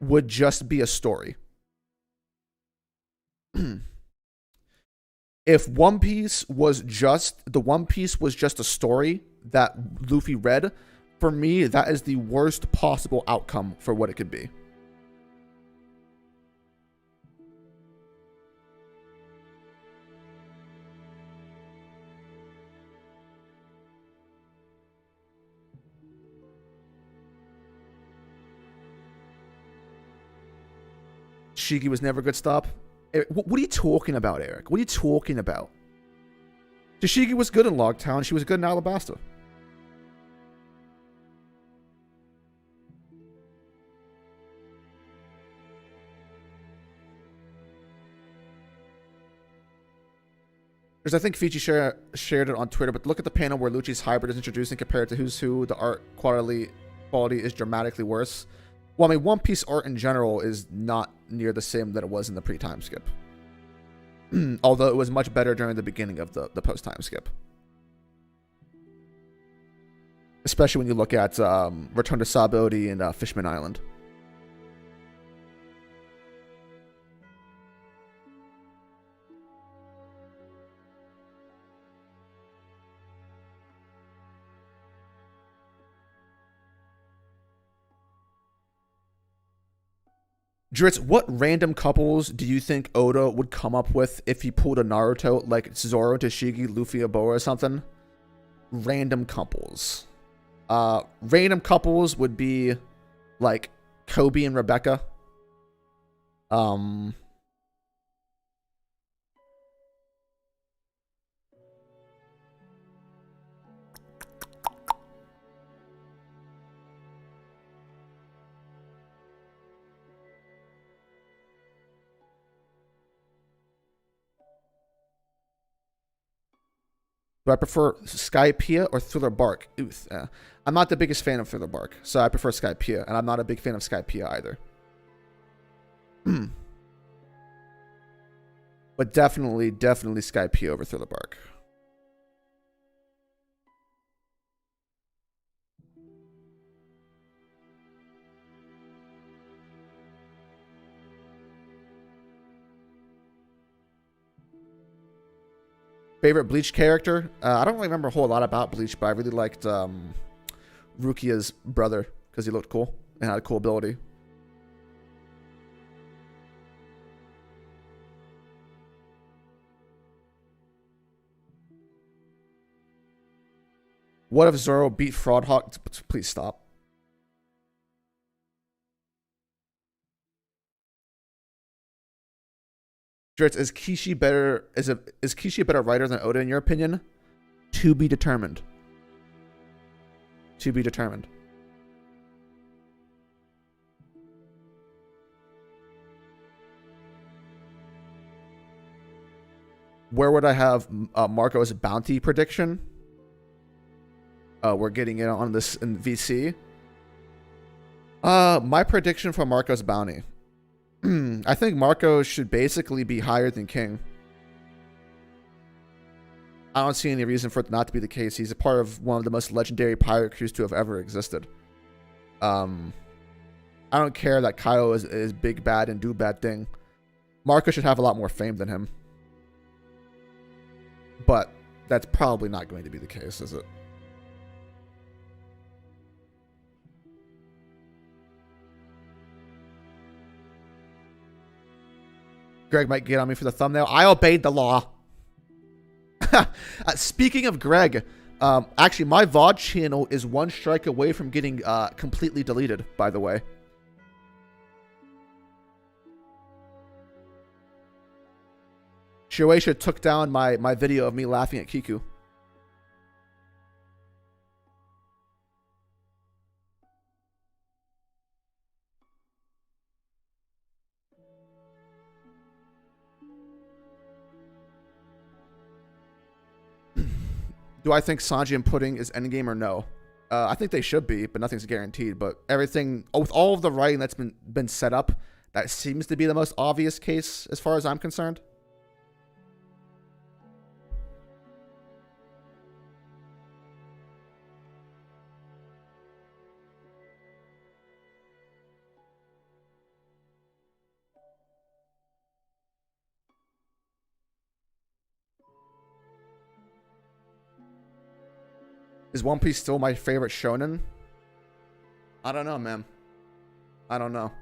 would just be a story. If One Piece was just a story that Luffy read, for me, that is the worst possible outcome for what it could be. Shigi was never a good stop. What are you talking about, Eric? What are you talking about? Shigi was good in Logtown. She was good in Alabasta. Because I think Fiji shared it on Twitter, but look at the panel where Lucci's hybrid is introduced and compared to Who's Who. The art quality is dramatically worse. Well, I mean, One Piece art in general is not near the same that it was in the pre-time skip. Although it was much better during the beginning of the post-time skip. Especially when you look at Return to Sabaody and Fishman Island. Drizzt, what random couples do you think Oda would come up with if he pulled a Naruto like Zoro, Tashigi, Luffy, Aboa or something? Random couples. Random couples would be like Kobe and Rebecca. Do I prefer Skypiea or Thriller Bark? I'm not the biggest fan of Thriller Bark, so I prefer Skypiea, and I'm not a big fan of Skypiea either. But definitely Skypiea over Thriller Bark. Favorite Bleach character? I don't really remember a whole lot about Bleach, but I really liked Rukia's brother because he looked cool and had a cool ability. What if Zoro beat Fraudhawk? Please stop. Drizzt, is Kishi better? Is Kishi a better writer than Oda in your opinion? To be determined. To be determined. Where would I have Marco's bounty prediction? We're getting in on this in VC. My prediction for Marco's bounty. I think Marco should basically be higher than King. I don't see any reason for it not to be the case. He's a part of one of the most legendary pirate crews to have ever existed. I don't care that Kyle is big bad and do bad thing. Marco should have a lot more fame than him. But that's probably not going to be the case, is it? Greg might get on me for the thumbnail. I obeyed the law. Speaking of Greg, actually, my VOD channel is one strike away from getting completely deleted, by the way. Shueisha took down my video of me laughing at Kiku. Do I think Sanji and Pudding is endgame or no? I think they should be, but nothing's guaranteed. But everything, with all of the writing that's been set up, that seems to be the most obvious case as far as I'm concerned. Is One Piece still my favorite shonen? I don't know, man. I don't know.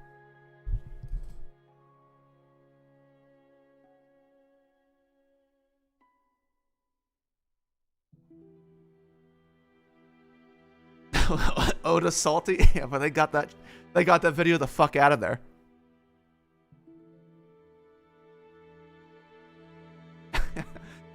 Oda salty? Yeah, but they got that video the fuck out of there.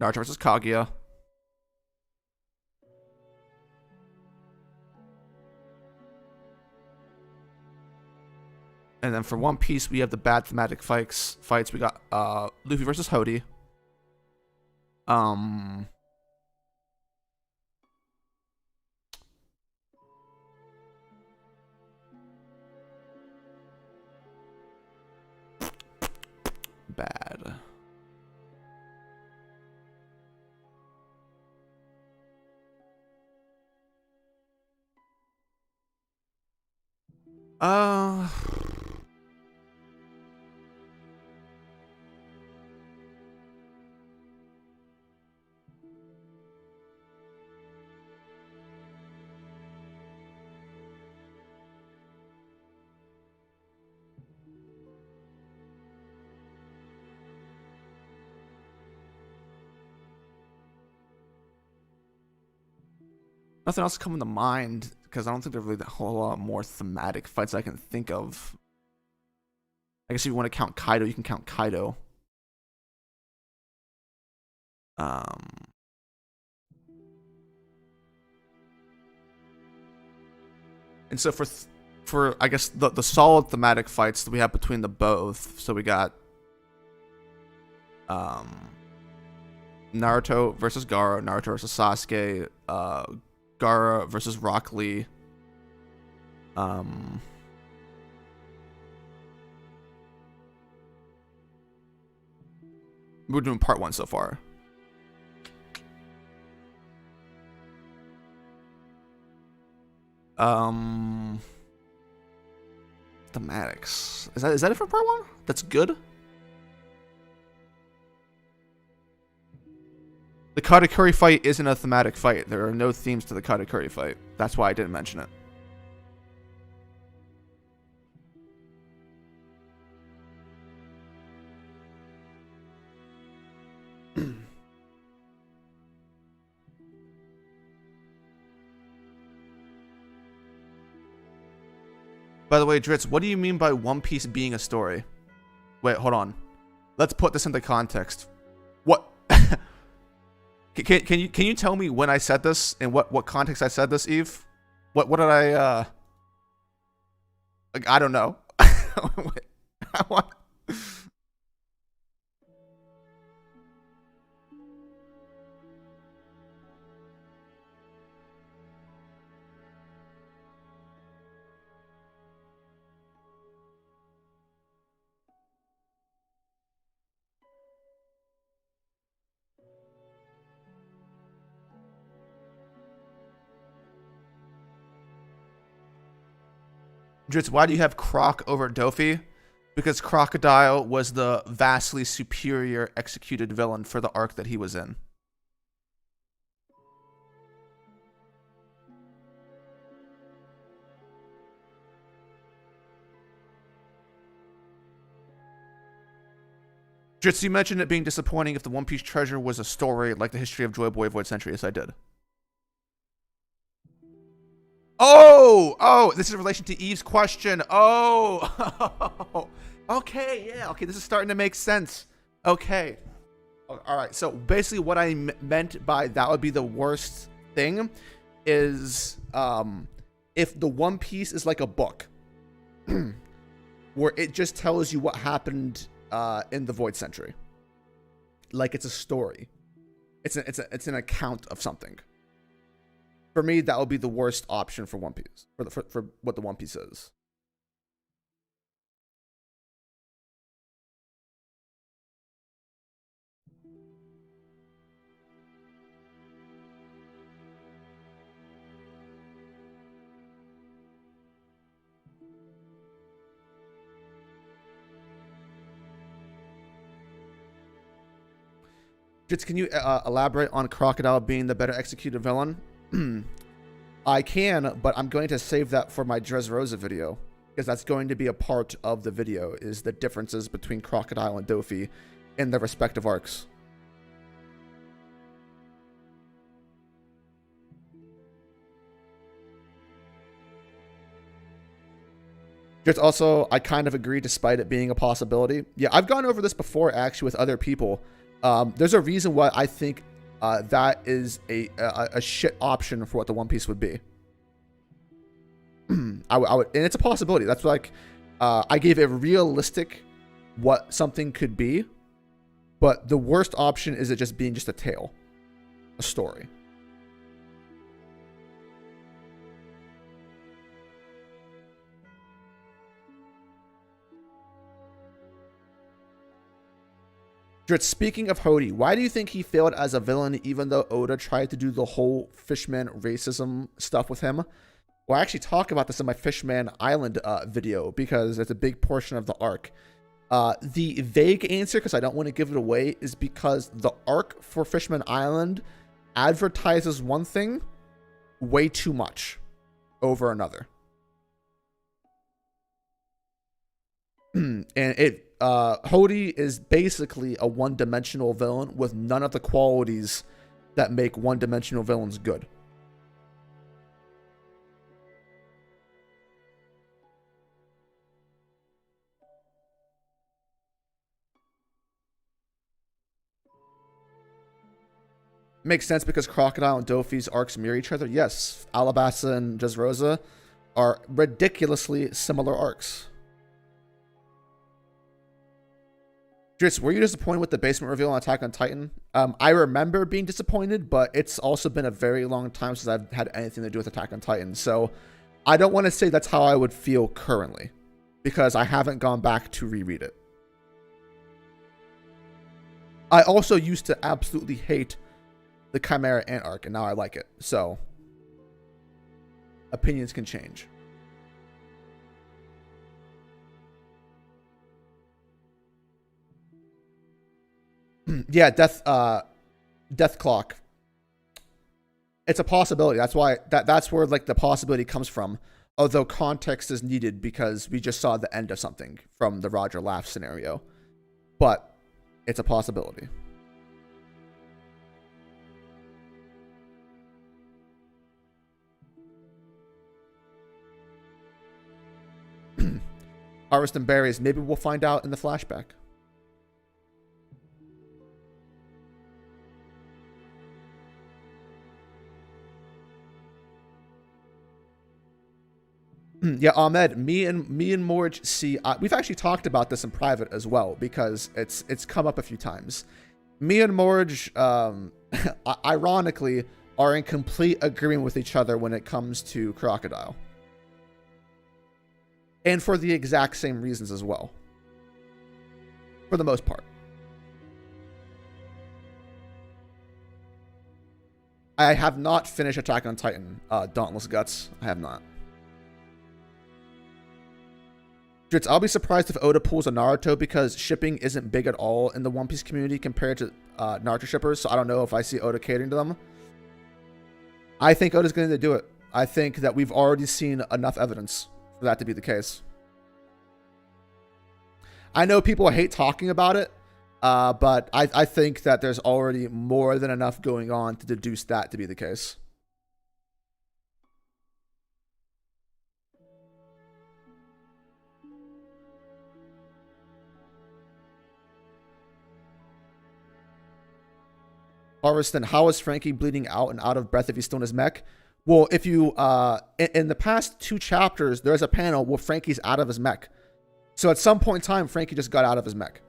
Naruto versus Kaguya. And then for One Piece, we have the bad thematic fights. We got Luffy versus Hody. Bad. Nothing else coming to mind because I don't think there's really a whole lot more thematic fights I can think of. I guess if you want to count Kaido, you can count Kaido. And so for I guess the solid thematic fights that we have between the both, so we got Naruto versus Gaara, Naruto versus Sasuke, Gaara versus Rock Lee. We're doing part 1 so far. Thematics. Is that it for part 1? That's good. The Katakuri fight isn't a thematic fight. There are no themes to the Katakuri fight. That's why I didn't mention it. By the way, Drizzt, what do you mean by One Piece being a story? Wait, hold on. Let's put this into context. What? Can you tell me when I said this and what context I said this, Eve? What did I like, I don't know. What? Drizzt, why do you have Croc over Dofi? Because Crocodile was the vastly superior executed villain for the arc that he was in. Drizzt, you mentioned it being disappointing if the One Piece treasure was a story like the history of Joy Boy Void Century. Yes, I did. Oh, this is in relation to Eve's question. Oh, okay, yeah, okay, this is starting to make sense. Okay, all right, so basically what I meant by that would be the worst thing is if the One Piece is like a book where it just tells you what happened in the Void Century. Like it's a story. It's an account of something. For me, that would be the worst option for One Piece, for what the One Piece is. Just can you elaborate on Crocodile being the better executed villain? I can, but I'm going to save that for my Dressrosa video, because that's going to be a part of the video, is the differences between Crocodile and Dofi in their respective arcs. Just also, I kind of agree despite it being a possibility. Yeah, I've gone over this before, actually, with other people. There's a reason why I think that is a shit option for what the One Piece would be. I would, and it's a possibility. That's like I gave it realistic what something could be, but the worst option is it just being just a tale, a story. Drizzt, speaking of Hody, why do you think he failed as a villain even though Oda tried to do the whole Fishman racism stuff with him? Well, I actually talk about this in my Fishman Island video because it's a big portion of the arc. The vague answer, because I don't want to give it away, is because the arc for Fishman Island advertises one thing way too much over another. And Hody is basically a one-dimensional villain with none of the qualities that make one-dimensional villains good. Makes sense because Crocodile and Dofi's arcs mirror each other. Yes, Alabasta and Dressrosa are ridiculously similar arcs. Drizzt, were you disappointed with the basement reveal on Attack on Titan? I remember being disappointed, but it's also been a very long time since I've had anything to do with Attack on Titan. So I don't want to say that's how I would feel currently because I haven't gone back to reread it. I also used to absolutely hate the Chimera Ant arc, and now I like it. So opinions can change. Yeah, death clock. It's a possibility. That's why that's where like the possibility comes from. Although context is needed because we just saw the end of something from the Roger Laugh scenario. But it's a possibility. Harvesting berries. Maybe we'll find out in the flashback. Yeah, Ahmed, me and Morge see. We've actually talked about this in private as well because it's come up a few times. Me and Morge, ironically, are in complete agreement with each other when it comes to Crocodile, and for the exact same reasons as well. For the most part, I have not finished Attack on Titan. Dauntless Guts. I have not. I'll be surprised if Oda pulls a Naruto because shipping isn't big at all in the One Piece community compared to Naruto shippers, so I don't know if I see Oda catering to them. I think Oda's going to do it. I think that we've already seen enough evidence for that to be the case. I know people hate talking about it, but I think that there's already more than enough going on to deduce that to be the case. Harveston, how is Frankie bleeding out and out of breath if he's still in his mech? Well, if you, in the past 2 chapters, there's a panel where Frankie's out of his mech. So at some point in time, Frankie just got out of his mech.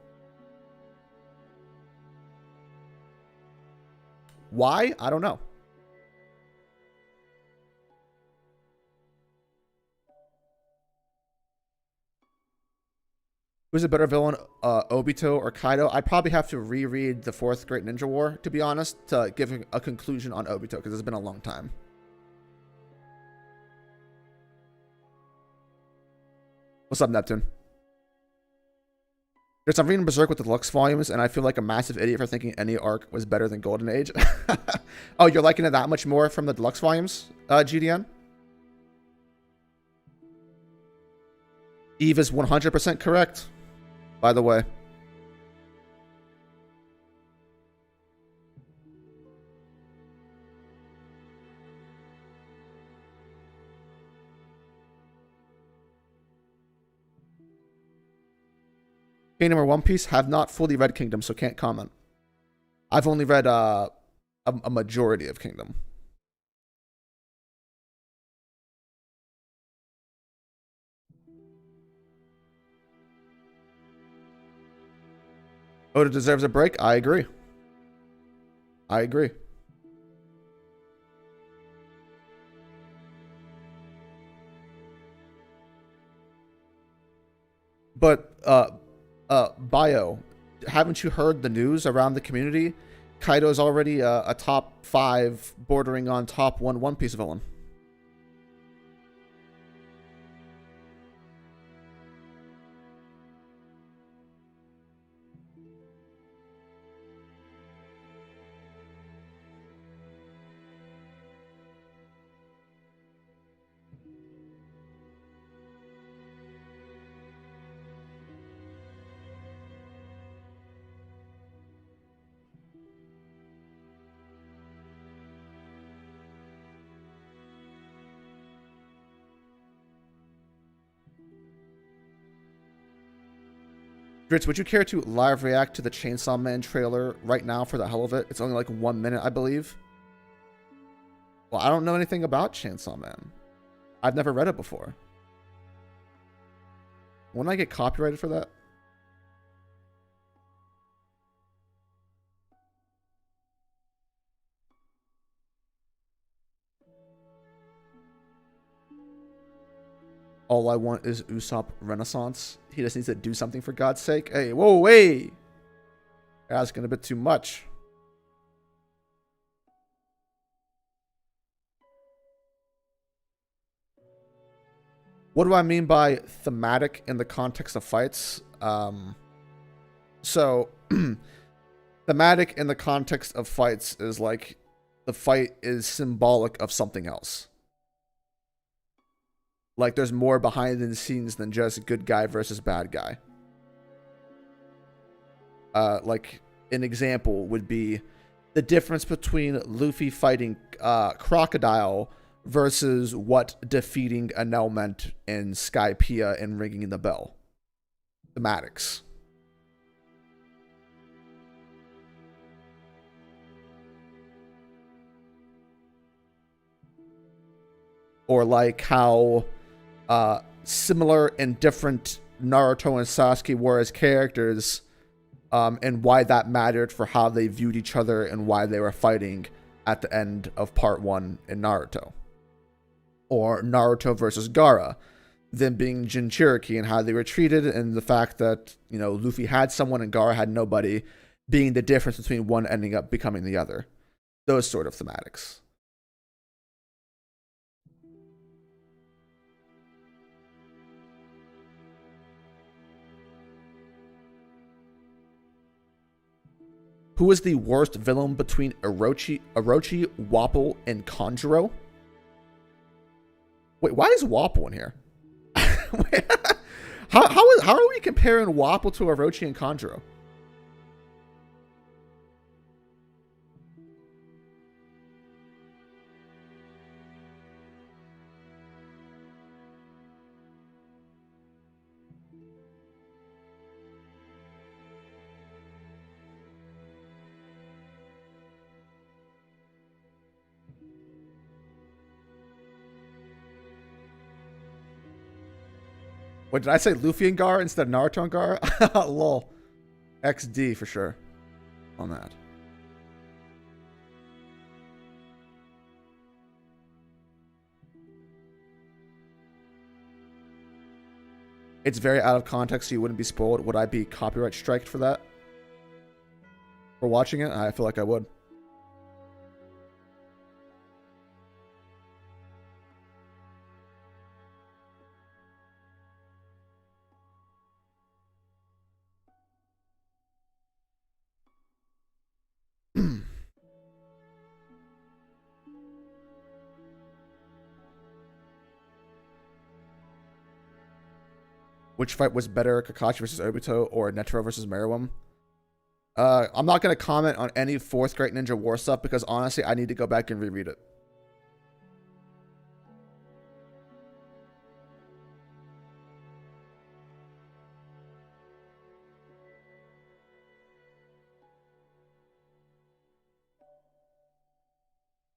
Why? I don't know. Who's a better villain, Obito or Kaido? I'd probably have to reread the 4th Great Ninja War, to be honest, to give a conclusion on Obito, because it's been a long time. What's up, Neptune? I'm reading Berserk with the deluxe volumes, and I feel like a massive idiot for thinking any arc was better than Golden Age. Oh, you're liking it that much more from the deluxe volumes, GDN? Eve is 100% correct, by the way. Kingdom or One Piece have not fully read Kingdom, so can't comment. I've only read a majority of Kingdom. Oda deserves a break. I agree. I agree. But Bio, haven't you heard the news around the community? Kaido's already a top 5, bordering on top 1 One Piece villain. Drizzt, would you care to live react to the Chainsaw Man trailer right now for the hell of it? It's only like 1 minute, I believe. Well, I don't know anything about Chainsaw Man. I've never read it before. Wouldn't I get copyrighted for that? All I want is Usopp Renaissance. He just needs to do something for God's sake. Hey, whoa, hey! You're asking a bit too much. What do I mean by thematic in the context of fights? So, thematic in the context of fights is like the fight is symbolic of something else. Like there's more behind the scenes than just good guy versus bad guy. Like an example would be the difference between Luffy fighting Crocodile versus what defeating Enel meant in Skypiea and ringing the bell. Thematics. Or like how similar and different Naruto and Sasuke were as characters, and why that mattered for how they viewed each other and why they were fighting at the end of part 1 in Naruto. Or Naruto versus Gaara, them being Jinchuriki and how they were treated, and the fact that, you know, Luffy had someone and Gaara had nobody, being the difference between one ending up becoming the other. Those sort of thematics. Who is the worst villain between Orochi, Wapol, and Kanjuro? Wait, why is Wapol in here? how are we comparing Wapol to Orochi and Kanjuro? What did I say? Luffy and Gaara instead of Naruto and Gaara? Lol. XD for sure on that. It's very out of context, so you wouldn't be spoiled. Would I be copyright striked for that? For watching it? I feel like I would. Which fight was better, Kakashi versus Obito or Netero versus Meruem? I'm not going to comment on any 4th Great Ninja War stuff because honestly, I need to go back and reread it.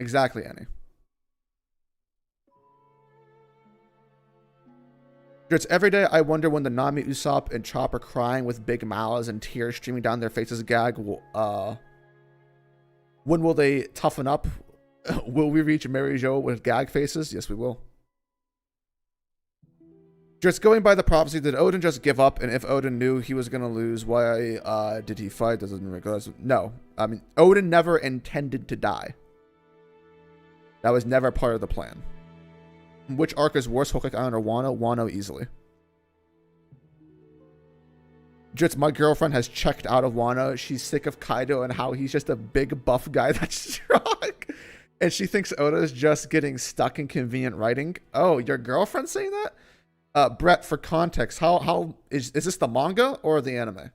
Exactly, Annie. It's every day I wonder when the Nami, Usopp, and Chopper crying with big mouths and tears streaming down their faces gag will, when will they toughen up? Will we reach Mary Jo with gag faces? Yes, we will. Just going by the prophecy, did Odin just give up? And if Odin knew he was going to lose, why did he fight? Doesn't make sense. No. I mean, Odin never intended to die. That was never part of the plan. Which arc is worse, Hokage Island or Wano? Wano easily. Just my girlfriend has checked out of Wano. She's sick of Kaido and how he's just a big buff guy that's strong. And she thinks Oda is just getting stuck in convenient writing. Oh, your girlfriend saying that? Brett, for context, how is this the manga or the anime?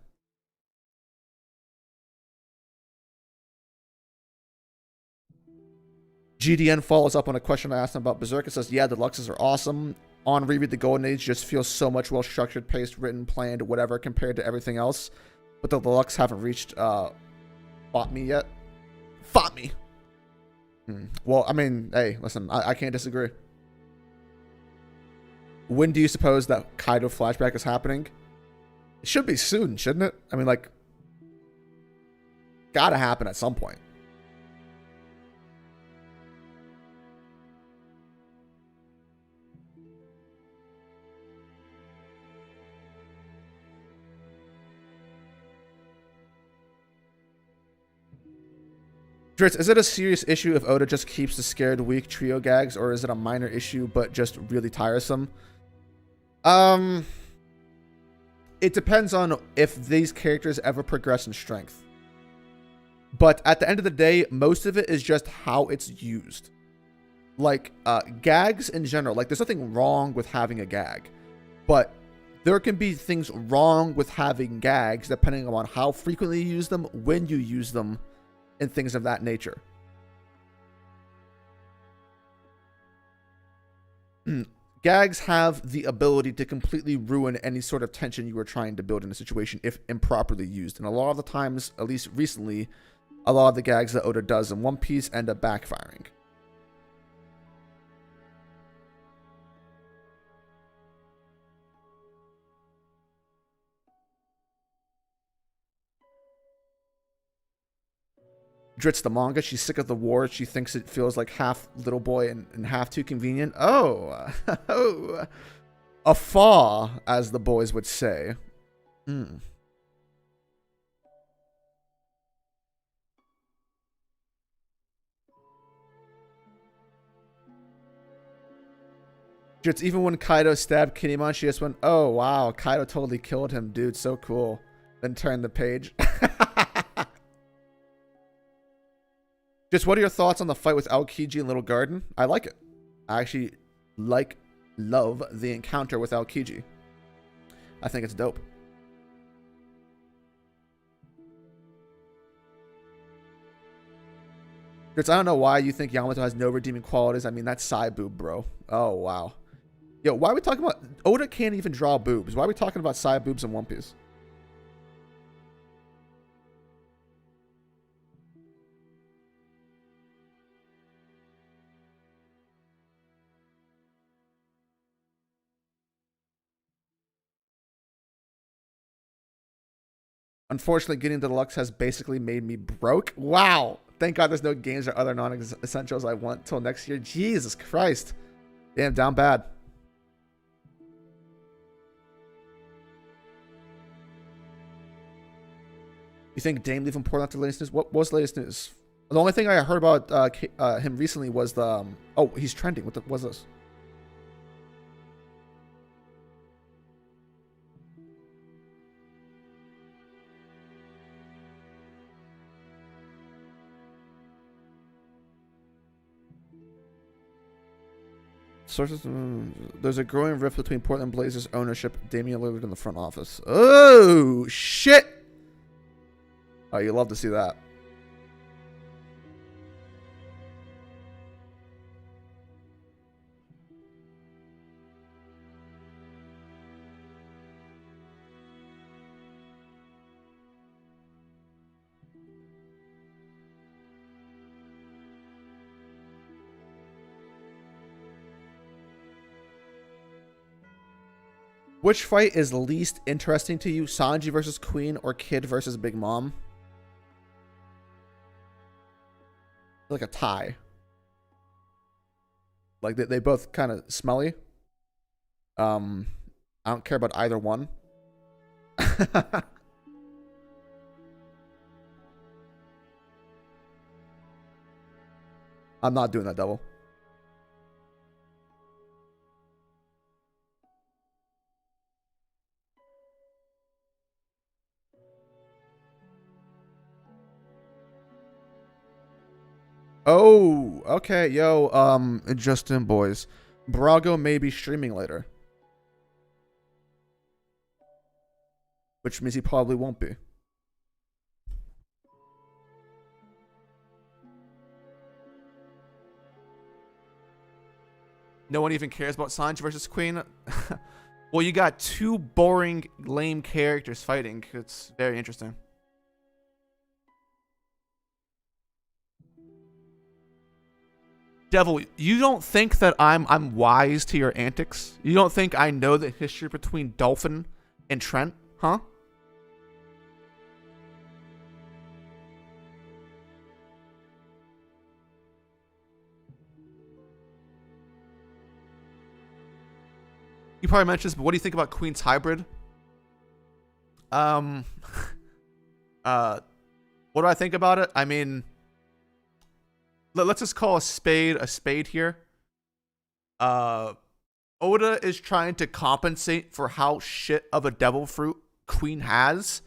GDN follows up on a question I asked him about Berserk. It says, yeah, the Deluxes are awesome. On Reread, the Golden Age just feels so much well structured, paced, written, planned, whatever, compared to everything else. But the Deluxe haven't reached Fought Me yet. Fought Me. Well, I mean, hey, listen, I can't disagree. When do you suppose that Kaido flashback is happening? It should be soon, shouldn't it? I mean, like, gotta happen at some point. Drizzt, is it a serious issue if Oda just keeps the scared weak trio gags, or is it a minor issue but just really tiresome? It depends on if these characters ever progress in strength. But at the end of the day, most of it is just how it's used. Like, gags in general, like, there's nothing wrong with having a gag. But there can be things wrong with having gags depending on how frequently you use them, when you use them, and things of that nature. Gags have the ability to completely ruin any sort of tension you were trying to build in a situation if improperly used. And a lot of the times, at least recently, a lot of the gags that Oda does in One Piece end up backfiring. Drizzt the manga, she's sick of the war. She thinks it feels like half little boy and half too convenient. Oh, a faw, as the boys would say. Drizzt, even when Kaido stabbed Kinemon, she just went, oh, wow, Kaido totally killed him, dude, so cool. Then turned the page. Just what are your thoughts on the fight with Aokiji and Little Garden? I like it. I actually love the encounter with Aokiji. I think it's dope. Because I don't know why you think Yamato has no redeeming qualities. I mean, that's side boob, bro. Oh, wow. Yo, why are we talking about... Oda can't even draw boobs. Why are we talking about side boobs in One Piece? Unfortunately, getting the deluxe has basically made me broke. Wow. Thank God there's no games or other non-essentials I want till next year. Jesus Christ. Damn, down bad. You think Dame leaving Portland after the latest news? What was the latest news? The only thing I heard about him recently was the... oh, he's trending. What was this? Sources, there's a growing rift between Portland Blazers ownership, Damian Lillard, in the front office. Oh, shit! Oh, you love to see that. Which fight is least interesting to you? Sanji versus Queen or Kid versus Big Mom? Like a tie. Like they both kind of smelly. I don't care about either one. I'm not doing that, Devil. Oh, okay, yo, Justin boys. Brago may be streaming later. Which means he probably won't be. No one even cares about Sanji versus Queen? Well, you got two boring, lame characters fighting. It's very interesting. Devil, you don't think that I'm wise to your antics? You don't think I know the history between Dolphin and Trent, huh? You probably mentioned this, but what do you think about Queen's hybrid? What do I think about it? I mean, let's just call a spade here. Oda is trying to compensate for how shit of a devil fruit Queen has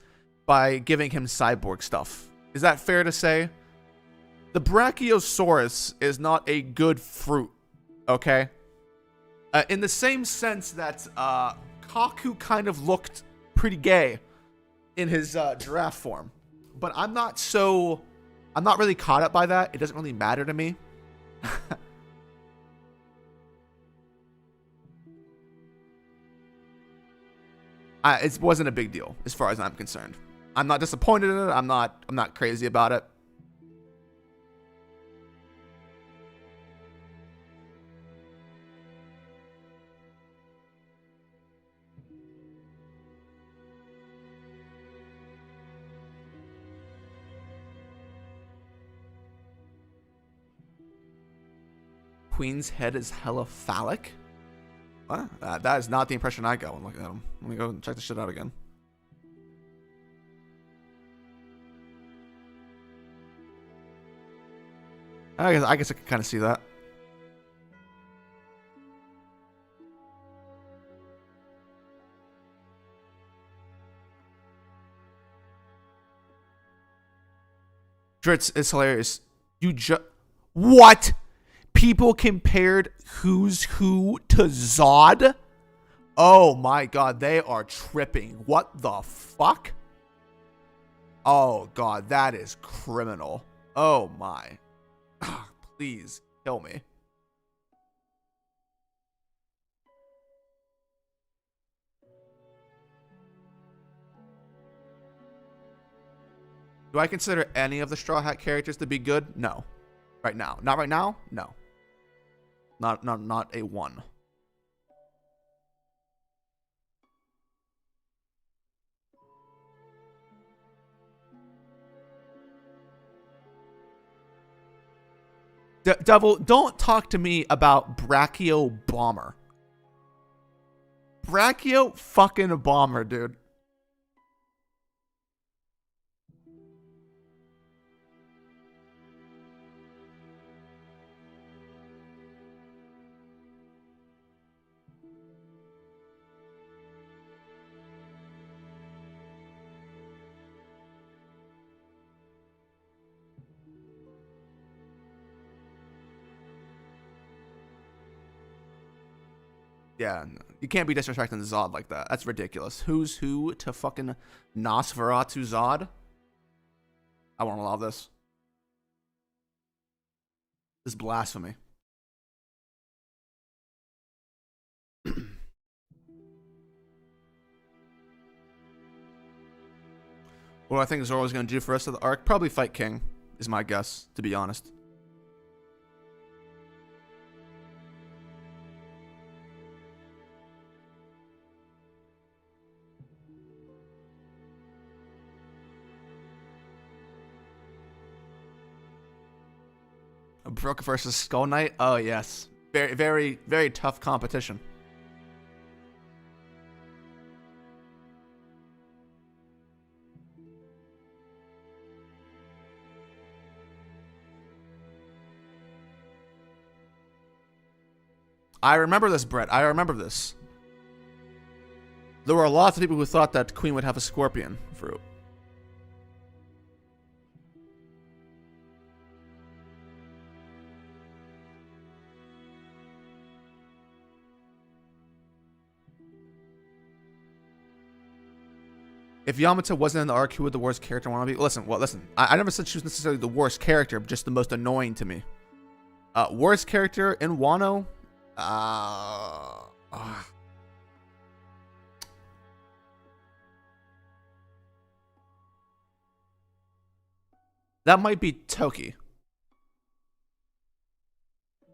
by giving him cyborg stuff. Is that fair to say? The Brachiosaurus is not a good fruit, okay? In the same sense that Kaku kind of looked pretty gay in his giraffe form. But I'm not really caught up by that. It doesn't really matter to me. It wasn't a big deal as far as I'm concerned. I'm not disappointed in it. I'm not crazy about it. Queen's head is hella phallic? What? That is not the impression I got when looking at him. Let me go and check the shit out again. I guess I can kind of see that. Drizzt is hilarious. What? People compared Who's Who to Zod? Oh my god, they are tripping. What the fuck? Oh god, that is criminal. Oh my. Please kill me. Do I consider any of the Straw Hat characters to be good? No. Right now. Not right now? No. Not a one. Devil, don't talk to me about Brachio Bomber. Brachio fucking Bomber, dude. Yeah, you can't be disrespecting Zod like that. That's ridiculous. Who's who to fucking Nosferatu Zod? I won't allow this. This is blasphemy. What do I think Zoro's going to do for the rest of the arc? Probably fight King, is my guess, to be honest. Brook versus Skull Knight. Oh yes, very, very, very tough competition. I remember this, Brett. I remember this. There were lots of people who thought that Queen would have a scorpion fruit. If Yamato wasn't in the arc, who would the worst character want to be? Listen. I never said she was necessarily the worst character, but just the most annoying to me. Worst character in Wano? That might be Toki.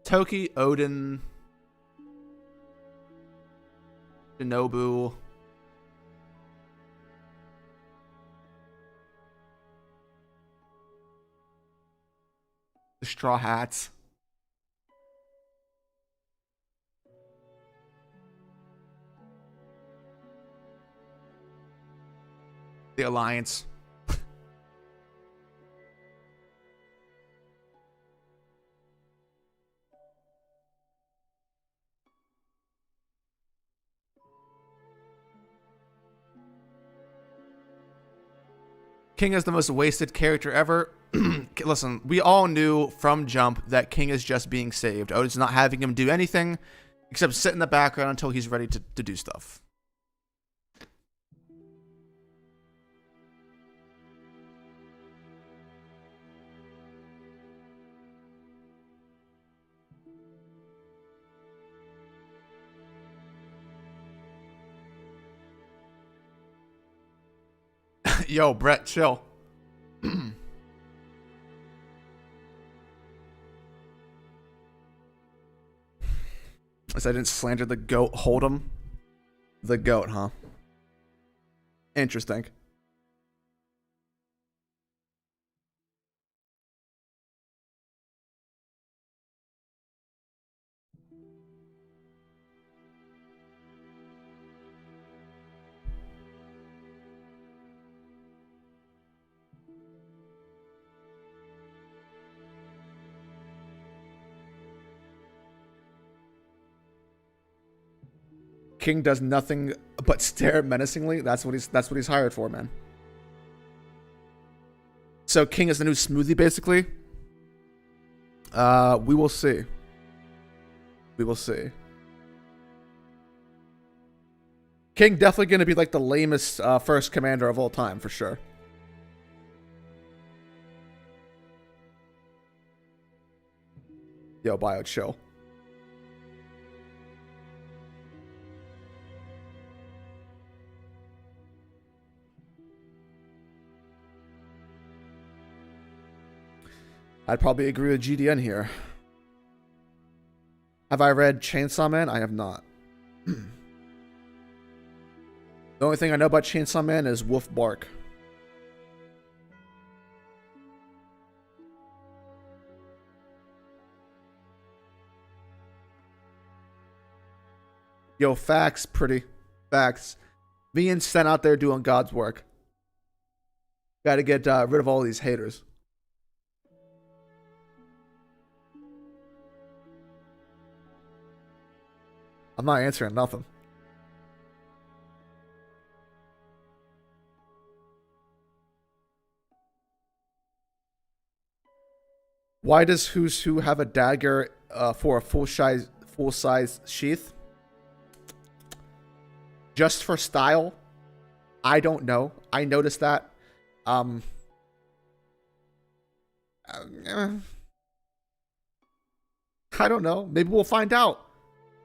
Toki, Odin, Shinobu. The Straw Hats. The Alliance. King is the most wasted character ever. Listen, we all knew from jump that King is just being saved. Oda's not having him do anything except sit in the background until he's ready to do stuff. Yo, Brett, chill. As I didn't slander the goat Hold'em. The goat, huh? Interesting. King does nothing but stare menacingly. That's what he's hired for, man. So King is the new Smoothie, basically. We will see. We will see. King definitely gonna be like the lamest first commander of all time for sure. Yo, Bio, chill. I'd probably agree with GDN here. Have I read Chainsaw Man? I have not. The only thing I know about Chainsaw Man is Wolf Bark. Yo, facts, pretty. Facts. Me and Sen out there doing God's work. Gotta get rid of all these haters. I'm not answering nothing. Why does Who's Who have a dagger for a full-size sheath? Just for style? I don't know. I noticed that. I don't know. Maybe we'll find out.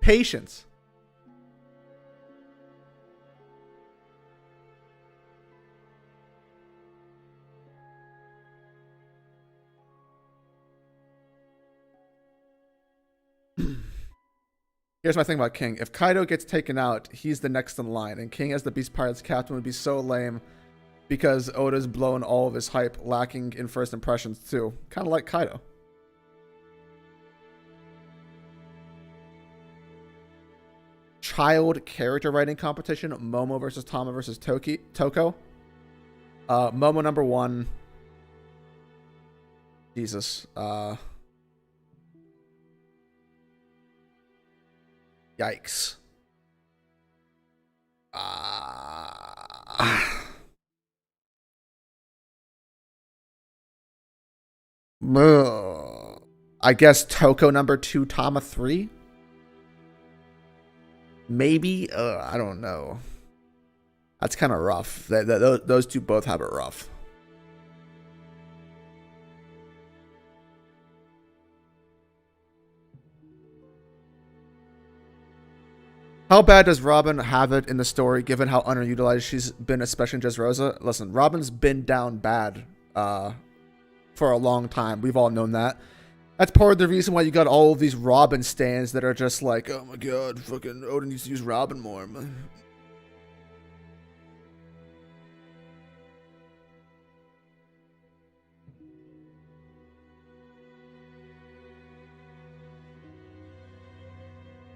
Patience. Here's my thing about King. If Kaido gets taken out, he's the next in line, and King as the Beast Pirates captain would be so lame because Oda's blown all of his hype, lacking in first impressions too. Kind of like Kaido. child character writing competition, Momo versus Tama versus Toko. Momo number 1. Jesus. Yikes. I guess Toko number 2, Tama 3? Maybe? I don't know. That's kind of rough. Those two both have it rough. How bad does Robin have it in the story, given how underutilized she's been, especially in Dressrosa? Listen, Robin's been down bad for a long time. We've all known that. That's part of the reason why you got all of these Robin stands that are just like, oh my god, fucking Oda needs to use Robin more.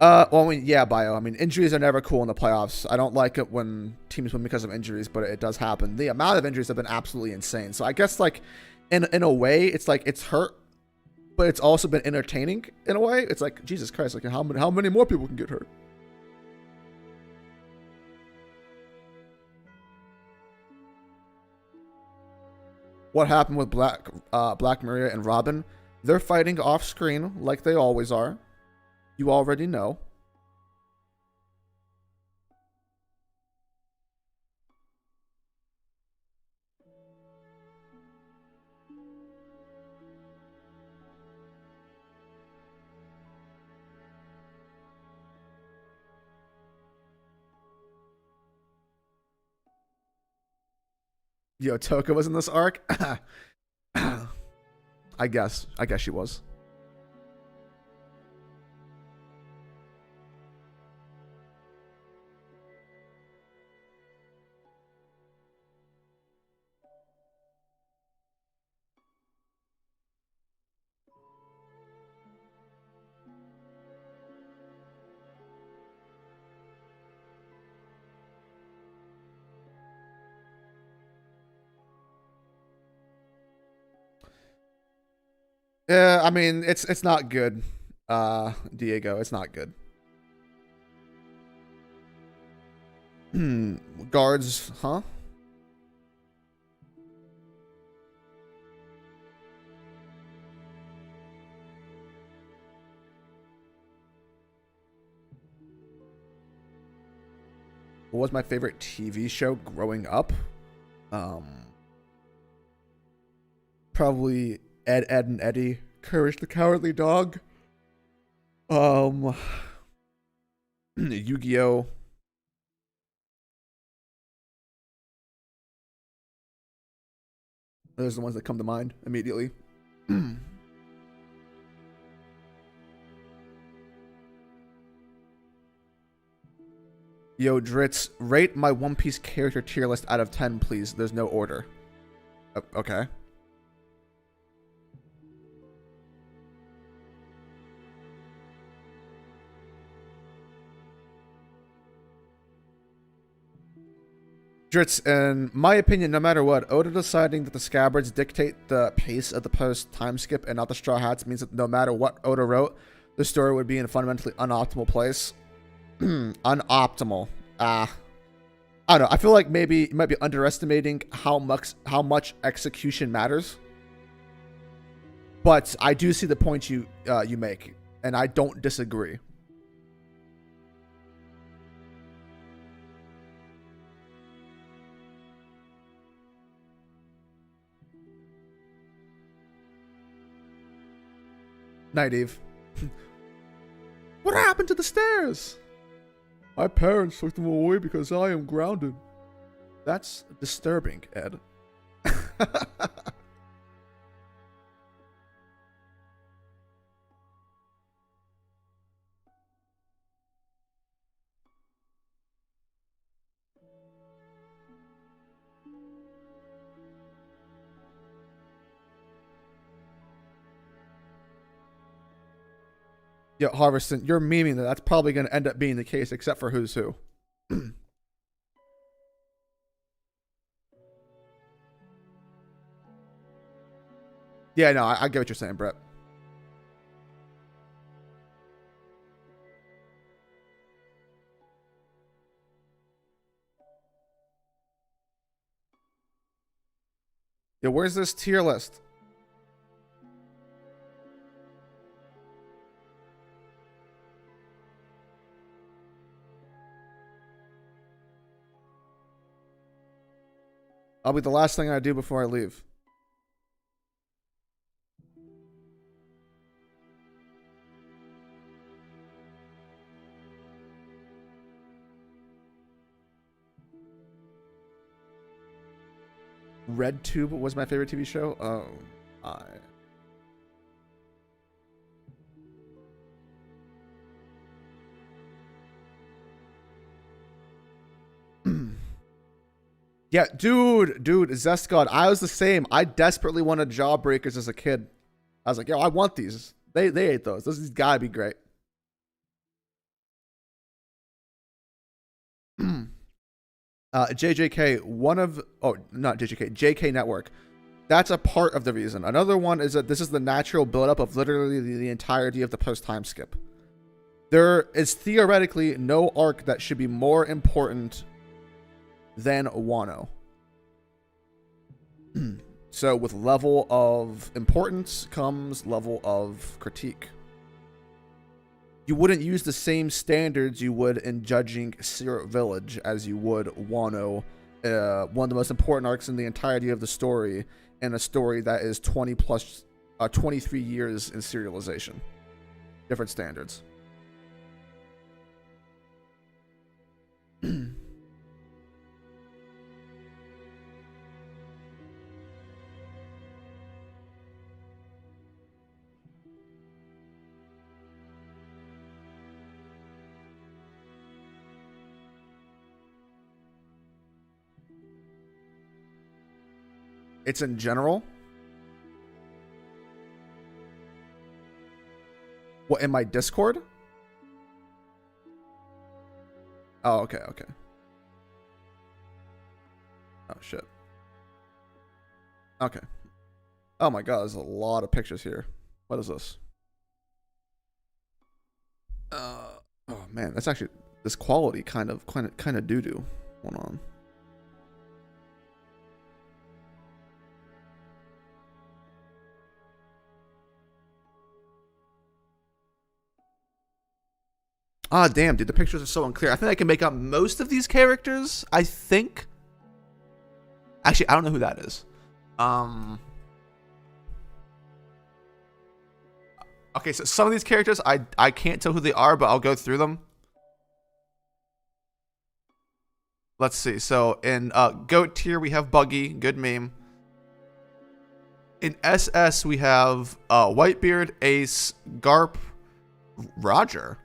Well, I mean, yeah, Bio. I mean, injuries are never cool in the playoffs. I don't like it when teams win because of injuries, but it does happen. The amount of injuries have been absolutely insane. So I guess, like, in a way, it's like it's hurt, but it's also been entertaining in a way. It's like, Jesus Christ, like how many more people can get hurt? What happened with Black Maria and Robin? They're fighting off screen like they always are. You already know. Yo, Toka was in this arc? I guess she was. Yeah, I mean, it's not good, Diego. It's not good. Guards, huh? What was my favorite TV show growing up? Probably Ed, Ed, and Eddie, Courage the Cowardly Dog. Yu-Gi-Oh. Those are the ones that come to mind immediately. Yo, Drizzt, rate my One Piece character tier list out of 10, please. There's no order. Okay. Drizzt, in my opinion, no matter what, Oda deciding that the Scabbards dictate the pace of the post-time skip and not the Straw Hats means that no matter what Oda wrote, the story would be in a fundamentally unoptimal place. Unoptimal. I don't know. I feel like maybe you might be underestimating how much execution matters. But I do see the point you make, and I don't disagree. Night Eve. What happened to the stairs? My parents took them away because I am grounded. That's disturbing, Ed. Yeah, Harveston, you're memeing that. That's probably going to end up being the case, except for Who's Who. Yeah, no, I get what you're saying, Brett. Yeah, where's this tier list? I'll be the last thing I do before I leave. RedTube was my favorite TV show. Oh, yeah, dude, Zest God. I was the same. I desperately wanted Jawbreakers as a kid. I was like, yo, I want these. They ate those. Those gotta be great. JJK, not JJK, JK Network. That's a part of the reason. Another one is that this is the natural buildup of literally the entirety of the post time skip. There is theoretically no arc that should be more important than Wano. So with level of importance comes level of critique. You wouldn't use the same standards you would in judging Syrup Village as you would Wano, one of the most important arcs in the entirety of the story, and a story that is 23 years in serialization. Different standards. It's in general. What, in my Discord? Oh, okay. Oh, shit. Okay. Oh my god, there's a lot of pictures here. What is this? Oh man, that's actually, this quality kind of doo-doo going on. Ah, damn, dude, the pictures are so unclear. I think I can make out most of these characters, I think. Actually, I don't know who that is. Okay, so some of these characters, I can't tell who they are, but I'll go through them. Let's see. So in GOAT tier, we have Buggy, good meme. In SS, we have Whitebeard, Ace, Garp, Roger,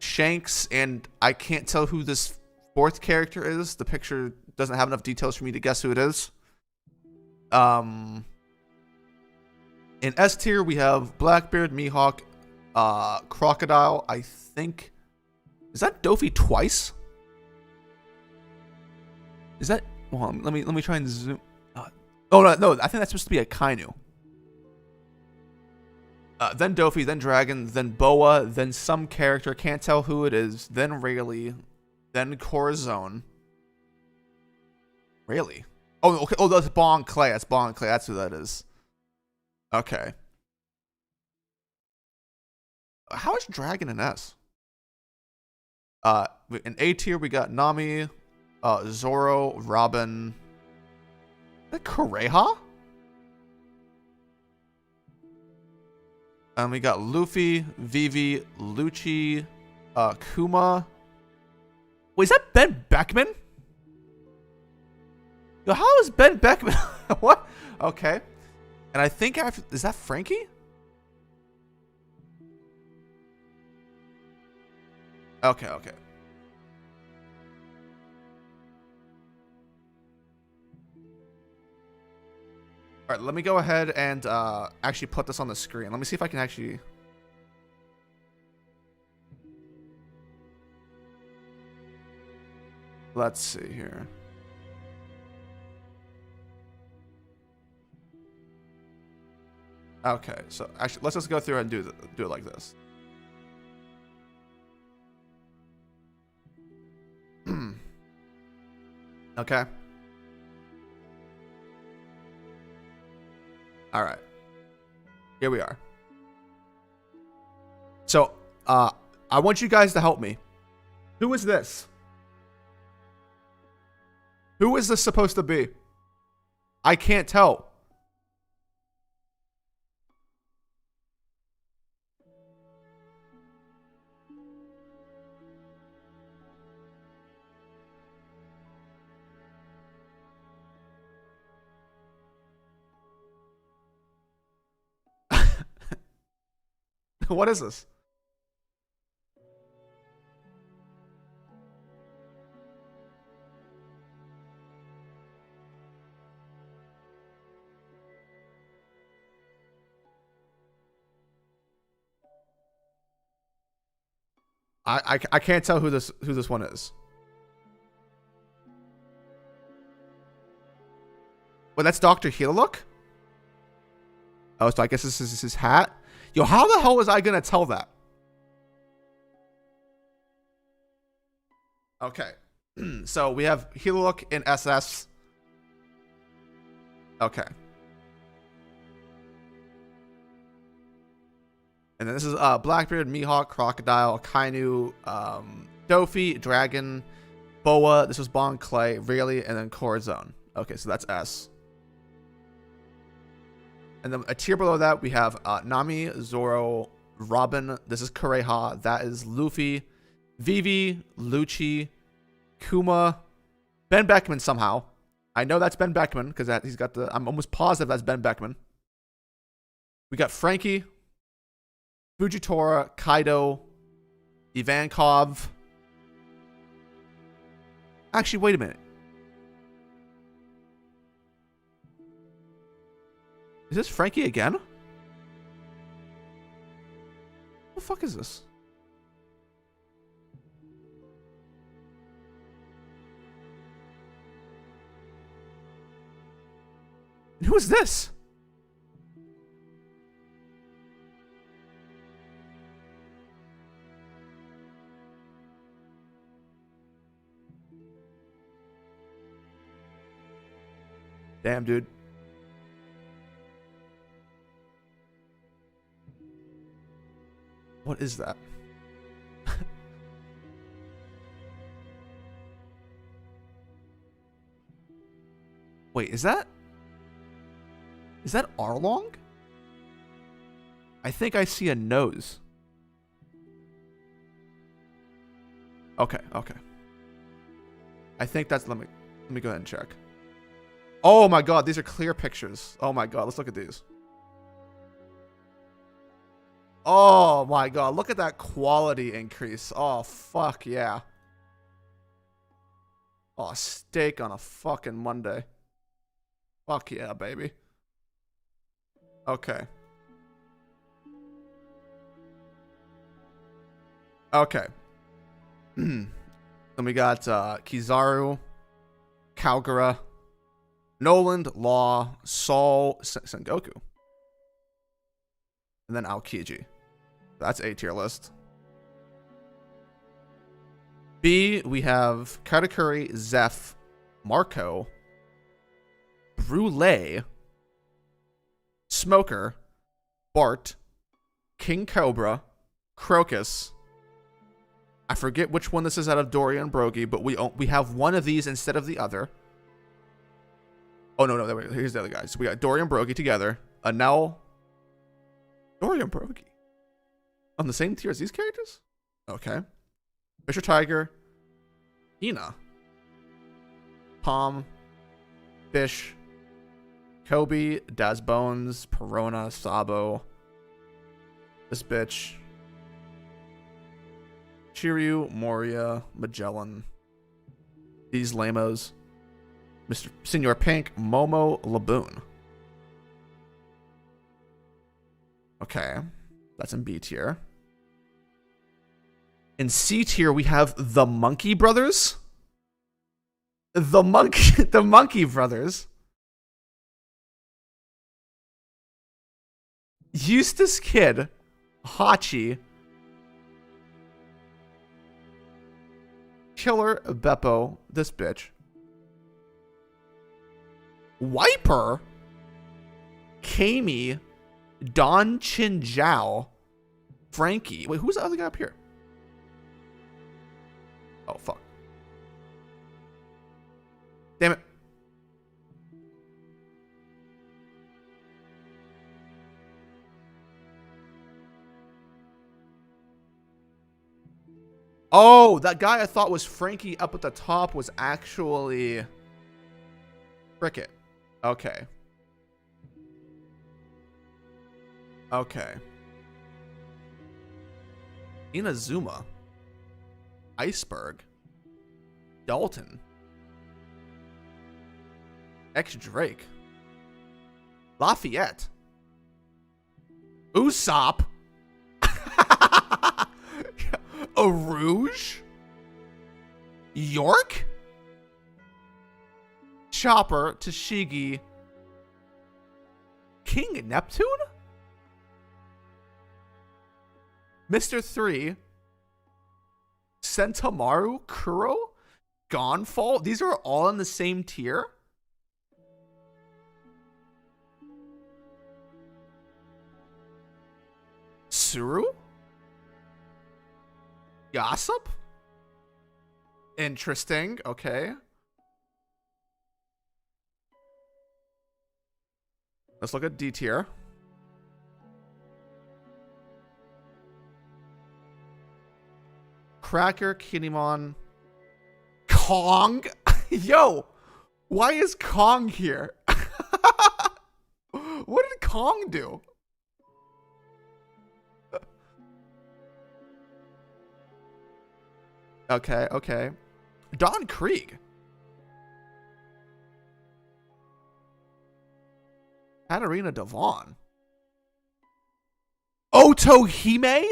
Shanks, and I can't tell who this fourth character is. The picture doesn't have enough details for me to guess who it is. In S tier, we have Blackbeard, Mihawk, Crocodile. I think, is that Dofi twice? Is that? Hold on, let me try and zoom. Oh no, I think that's supposed to be a Kainu. Then Dofi, then Dragon, then Boa, then some character, can't tell who it is, then Rayleigh, then Corazon. Rayleigh? Oh, okay. Oh, that's Bon Clay. That's Bon Clay. That's who that is. Okay. How is Dragon in S? In A tier, we got Nami, Zoro, Robin. Is that Kureha? And we got Luffy, Vivi, Lucci, Kuma. Wait, is that Ben Beckman? Yo, how is Ben Beckman? What? Okay. And I think is that Frankie? Okay. All right, let me go ahead and actually put this on the screen. Let me see if I can actually... Let's see here. Okay, so actually, let's just go through and do it like this. Okay. All right. Here we are. So, I want you guys to help me. Who is this? Who is this supposed to be? I can't tell. What is this? I can't tell who this one is. Well, that's Dr. Healook? Oh, so I guess this is his hat? Yo, how the hell was I gonna tell that? Okay. So we have Healook in SS. Okay. And then this is Blackbeard, Mihawk, Crocodile, Kainu, Dofi, Dragon, Boa. This was Bon Clay, Rayleigh, and then Corazon. Okay, so that's S. And then a tier below that, we have Nami, Zoro, Robin. This is Kureha. That is Luffy, Vivi, Lucci, Kuma, Ben Beckman somehow. I know that's Ben Beckman because he's got the. I'm almost positive that's Ben Beckman. We got Frankie, Fujitora, Kaido, Ivankov. Actually, wait a minute. Is this Frankie again? What the fuck is this? Who is this? Damn, dude. What is that? Wait, is that Arlong? I think I see a nose. Okay. I think that's let me go ahead and check. Oh my god, these are clear pictures. Oh my god, let's look at these. Oh my god, look at that quality increase. Oh, fuck yeah. Oh, steak on a fucking Monday. Fuck yeah, baby. Okay. Okay. Then we got Kizaru, Kalgara, Noland, Law, Sol, Sengoku. And then Aokiji. That's A tier list. B, we have Katakuri, Zeph, Marco, Brule, Smoker, Bart, King Cobra, Crocus. I forget which one this is out of Dory and Brogy, but we have one of these instead of the other. Oh, no, here's the other guys. So we got Dory and Brogy together. Anel, Dory and Brogy. On the same tier as these characters? Okay. Fisher Tiger, Hina, Palm, Fish, Kobe, Daz Bones, Perona, Sabo, this bitch, Shiryu, Moria, Magellan, these lamos, Mr. Senor Pink, Momo, Laboon. Okay, that's in B tier. In C tier, we have the Monkey Brothers. The Monkey Brothers. Eustace Kid. Hachi. Killer Beppo. This bitch. Wiper. Kami. Don Chin Zhao. Frankie. Wait, who's the other guy up here? Oh, fuck. Damn it. Oh, that guy I thought was Frankie up at the top was actually Cricket. Okay. Okay. Inazuma. Iceberg. Dalton. X-Drake. Lafayette. Usopp. Arouge. York. Chopper. Tashigi. King Neptune? Mr. 3. Sentamaru. Kuro. Gonfall. These are all in the same tier? Suru? Gossip? Interesting. Okay. Let's look at D tier. Cracker, Kinemon, Kong. Yo, why is Kong here? What did Kong do? Okay, okay. Don Krieg. Katarina Devon. Otohime?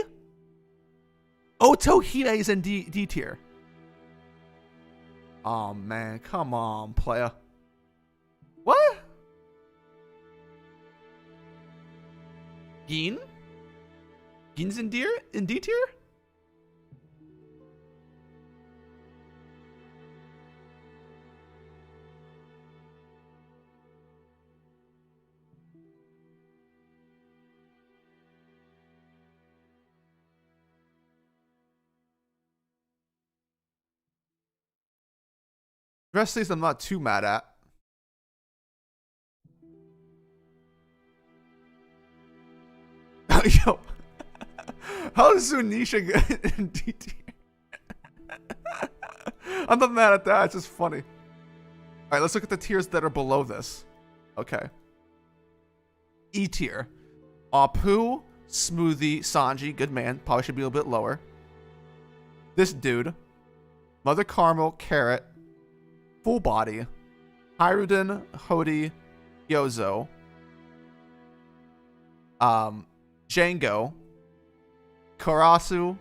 Otohime is in D tier. Oh man, come on, player. What? Gin? Gin's in D tier? The rest of these I'm not too mad at. Yo, how is Zunisha good in D tier? I'm not mad at that. It's just funny. All right, let's look at the tiers that are below this. Okay. E tier. Apu, Smoothie, Sanji, good man. Probably should be a little bit lower. This dude. Mother Caramel, Carrot. Full Body. Hiruden, Hody, Yozo. Django. Karasu.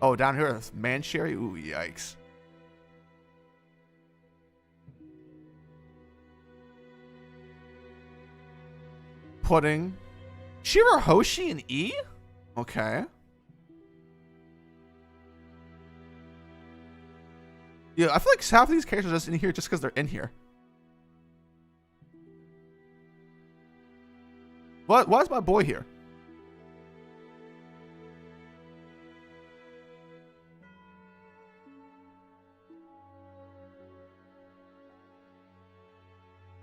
Oh, down here, Mancherry. Ooh, yikes. Pudding. Shirahoshi and E? Okay. Yeah, I feel like half of these characters are just in here just because they're in here. What? Why is my boy here?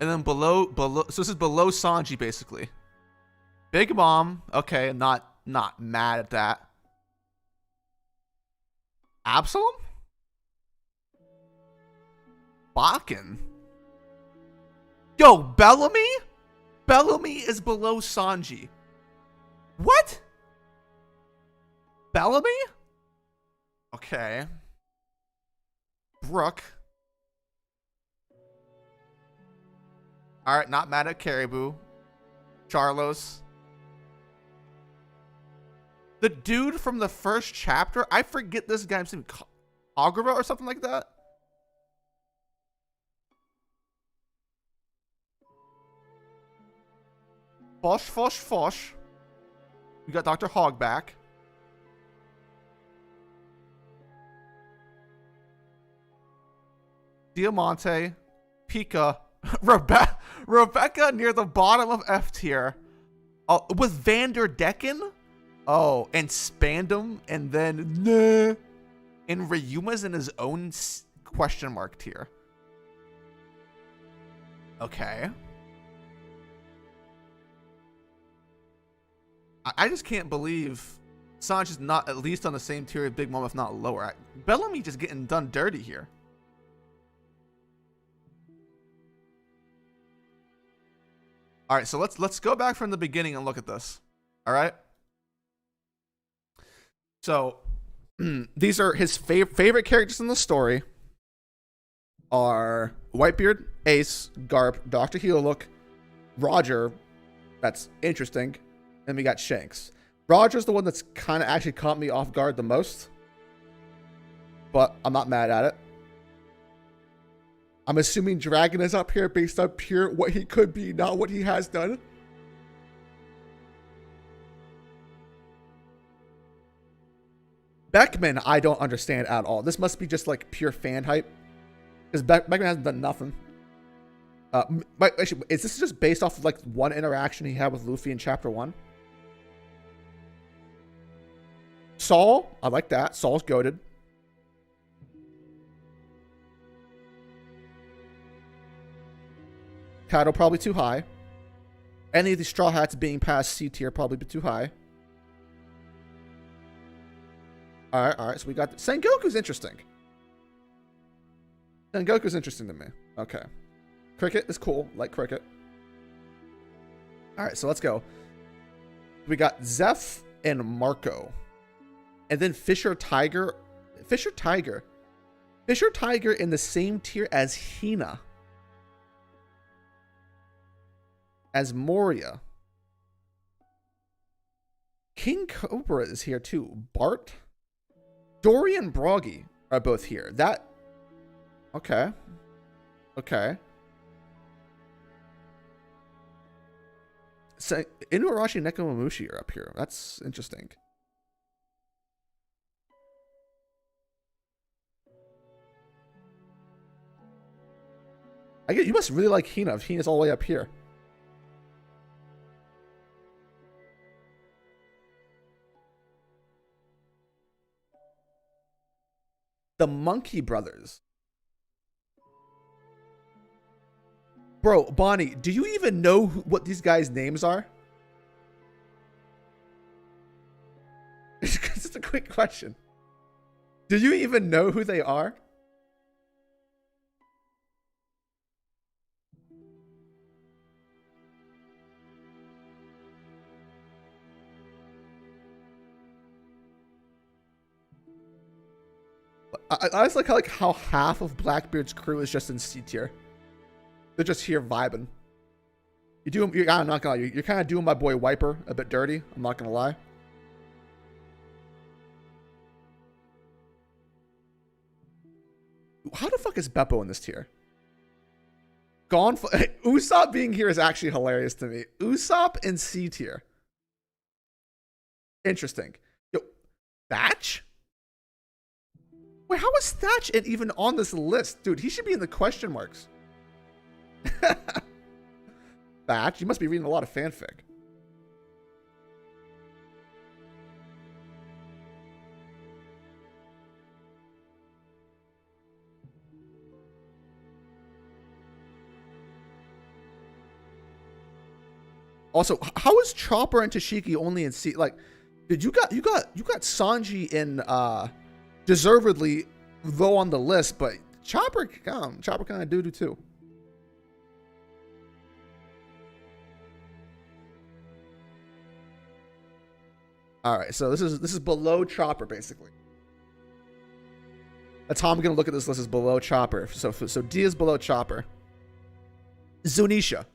And then below, so this is below Sanji, basically. Big Mom, okay, not mad at that. Absalom? Bakken? Yo, Bellamy? Bellamy is below Sanji. What? Bellamy? Okay. Brooke. Alright, not mad at Caribou. Charlos. The dude from the first chapter, I forget this guy's name. Agrava or something like that? Fosh. We got Dr. Hogg back. Diamante, Pika, Rebecca near the bottom of F tier. With Vander Decken? Oh, and Spandam, and then nah. And Ryuma's in his own question mark tier. Okay. I just can't believe Sanj is not at least on the same tier as Big Mom, if not lower. Bellamy just getting done dirty here. All right, so let's go back from the beginning and look at this. All right. So these are his favorite characters in the story. Are Whitebeard, Ace, Garp, Dr. Heellook, Roger. That's interesting. And we got Shanks. Roger's the one that's kind of actually caught me off guard the most. But I'm not mad at it. I'm assuming Dragon is up here based on pure what he could be, not what he has done. Beckman, I don't understand at all. This must be just like pure fan hype. Because Beckman hasn't done nothing. Actually, is this just based off of like one interaction he had with Luffy in Chapter 1? Saul, I like that. Saul's goated. Kaido probably too high. Any of these Straw Hats being past C tier probably be too high. All right. So we got Sengoku's interesting. Sengoku's interesting to me. Okay. Cricket is cool. Like Cricket. All right, so let's go. We got Zeph and Marco. And then Fisher Tiger in the same tier as Hina. As Moria. King Cobra is here too. Bart. Dory and Broggy are both here. Okay. So Inuarashi and Nekomamushi are up here. That's interesting. I get you must really like Hina if Hina's all the way up here. The Monkey Brothers. Bro, Bonnie, do you even know what these guys' names are? Just a quick question. Do you even know who they are? I just like how half of Blackbeard's crew is just in C tier. They're just here vibing. I'm not gonna lie. You're kind of doing my boy Wiper a bit dirty. I'm not gonna lie. How the fuck is Beppo in this tier? Usopp being here is actually hilarious to me. Usopp in C tier. Interesting. Yo, Thatch? Wait, how is Thatch even on this list? Dude, he should be in the question marks. Thatch, you must be reading a lot of fanfic. Also, how is Chopper and Tashiki only in C? Like, dude, you got Sanji in deservedly low on the list, but Chopper kind of doo-doo too. All right, so this is below Chopper basically. That's how I'm gonna look at this list, is below Chopper. So D is below Chopper. Zunisha.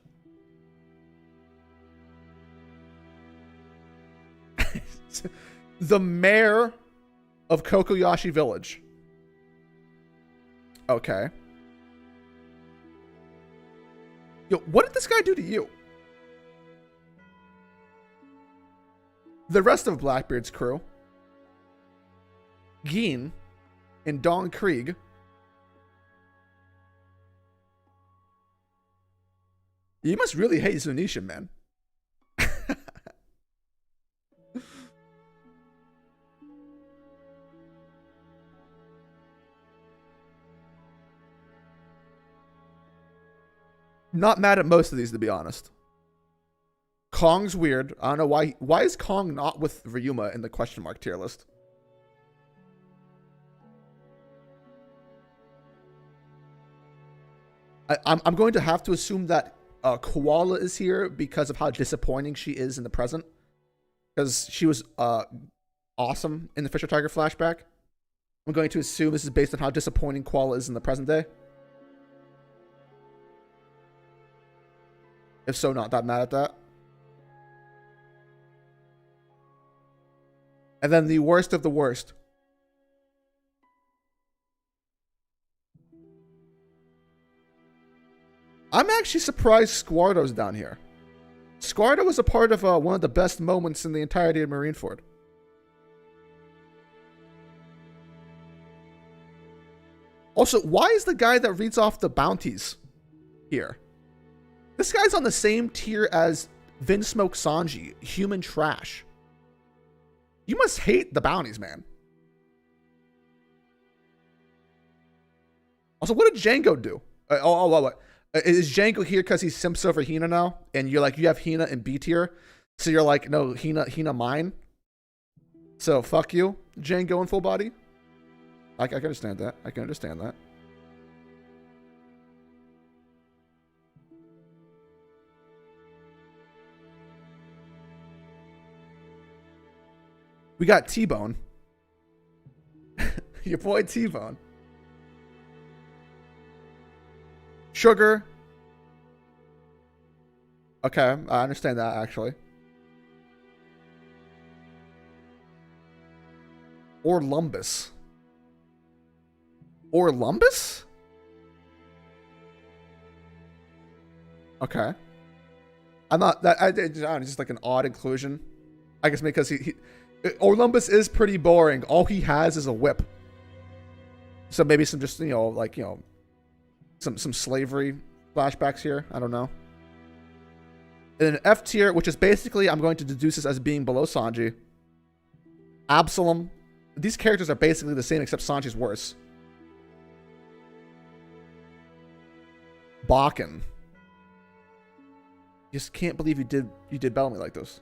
The mayor of Kokoyashi Village. Okay. Yo, what did this guy do to you? The rest of Blackbeard's crew, Geen and Don Krieg, you must really hate Zunisha, man. Not mad at most of these, to be honest. Kong's weird. I don't know why. Why is Kong not with Ryuma in the question mark tier list? I'm going to have to assume that Koala is here because of how disappointing she is in the present. Because she was awesome in the Fisher Tiger flashback. I'm going to assume this is based on how disappointing Koala is in the present day. If so, not that mad at that. And then the worst of the worst. I'm actually surprised Squardo's down here. Squardo was a part of one of the best moments in the entirety of Marineford. Also, why is the guy that reads off the bounties here? This guy's on the same tier as Vinsmoke Sanji, human trash. You must hate the bounties, man. Also, what did Django do? Is Django here because he simps over Hina now? And you're like, you have Hina in B tier? So you're like, no, Hina mine? So, fuck you, Django in full body? I can understand that. I can understand that. We got T-Bone. Your boy T-Bone. Sugar. Okay, I understand that, actually. Or Lumbus. Or Lumbus? Okay. I'm not that. It's just like an odd inclusion. I guess because he Orlumbus is pretty boring. All he has is a whip. So maybe some just, you know, like, you know, some slavery flashbacks here. I don't know. And an F tier, which is basically, I'm going to deduce this as being below Sanji. Absalom. These characters are basically the same, except Sanji's worse. Bakken. Just can't believe you did Bellamy like this.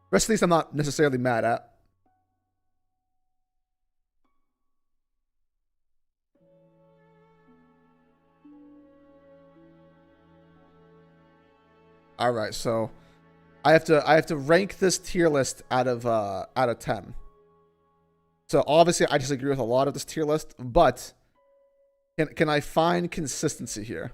Rest of these I'm not necessarily mad at. All right, so I have to rank this tier list out of 10. So obviously I disagree with a lot of this tier list, but can I find consistency here?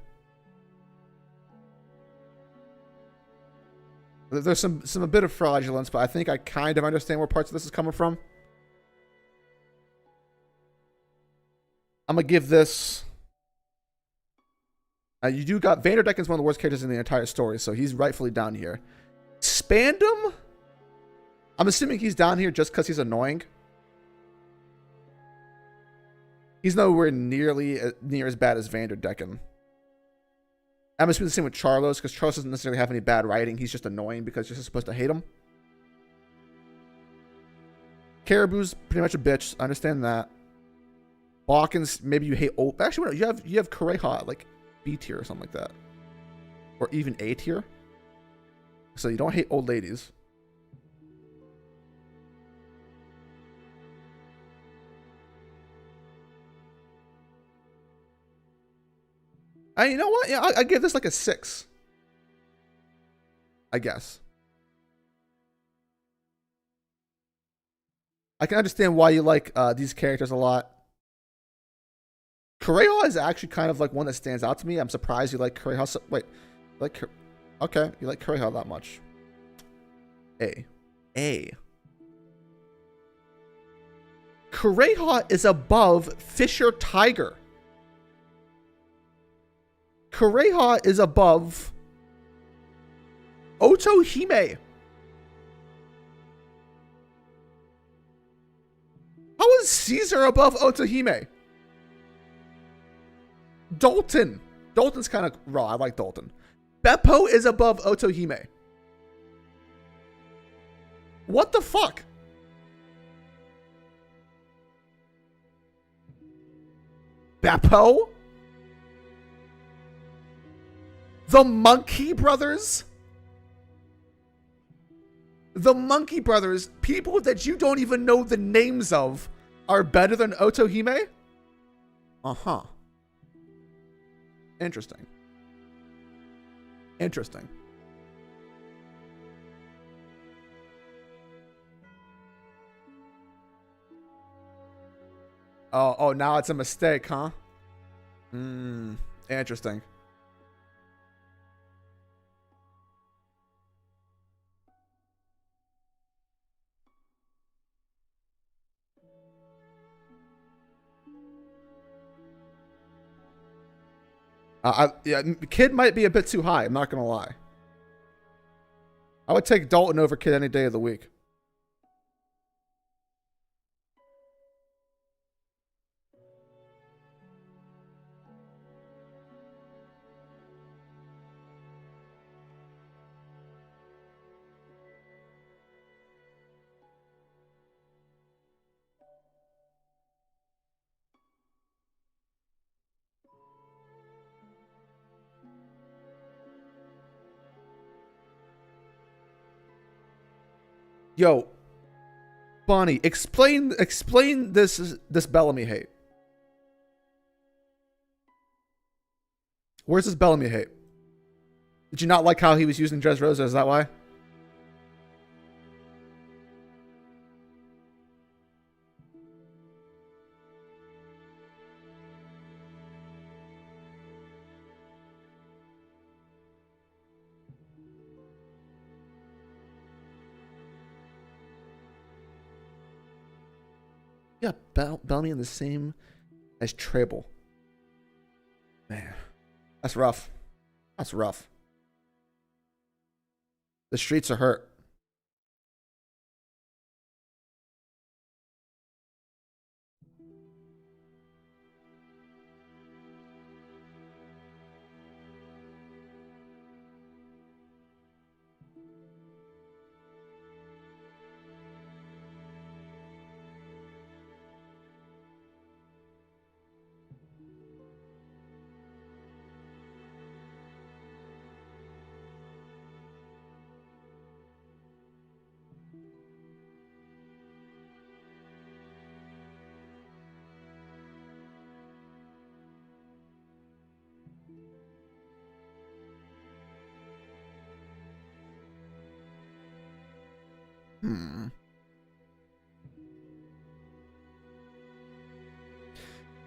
There's a bit of fraudulence, but I think I kind of understand where parts of this is coming from. I'm gonna give this. You do got Vanderdecken's one of the worst characters in the entire story, so he's rightfully down here. Spandam, I'm assuming he's down here just because he's annoying. He's nowhere near as bad as Vanderdecken. I'm assuming the same with Charlos, because Charlos doesn't necessarily have any bad writing. He's just annoying because you're just supposed to hate him. Caribou's pretty much a bitch. I understand that. Balkans, maybe you hate old. Actually, you have Kureha like B tier or something like that, or even A tier. So you don't hate old ladies. You know what? Yeah, I give this like a 6. I guess. I can understand why you like these characters a lot. Kureha is actually kind of like one that stands out to me. I'm surprised you like Kureha. So, wait, okay, you like Kureha that much. A. Kureha is above Fisher Tiger. Kureha is above Otohime. How is Caesar above Otohime? Dalton. Dalton's kind of raw. I like Dalton. Beppo is above Otohime. What the fuck? Beppo? The Monkey Brothers? The Monkey Brothers, people that you don't even know the names of, are better than Otohime? Uh-huh. Interesting. Interesting. Oh, now it's a mistake, huh? Interesting. Yeah, Kid might be a bit too high. I'm not gonna lie. I would take Dalton over Kid any day of the week. Yo, Bonnie, explain this Bellamy hate. Where's this Bellamy hate? Did you not like how he was using Drizzt Rosa? Is that why? Yeah, Bellamy in the same as Trable. Man, that's rough. That's rough. The streets are hurt.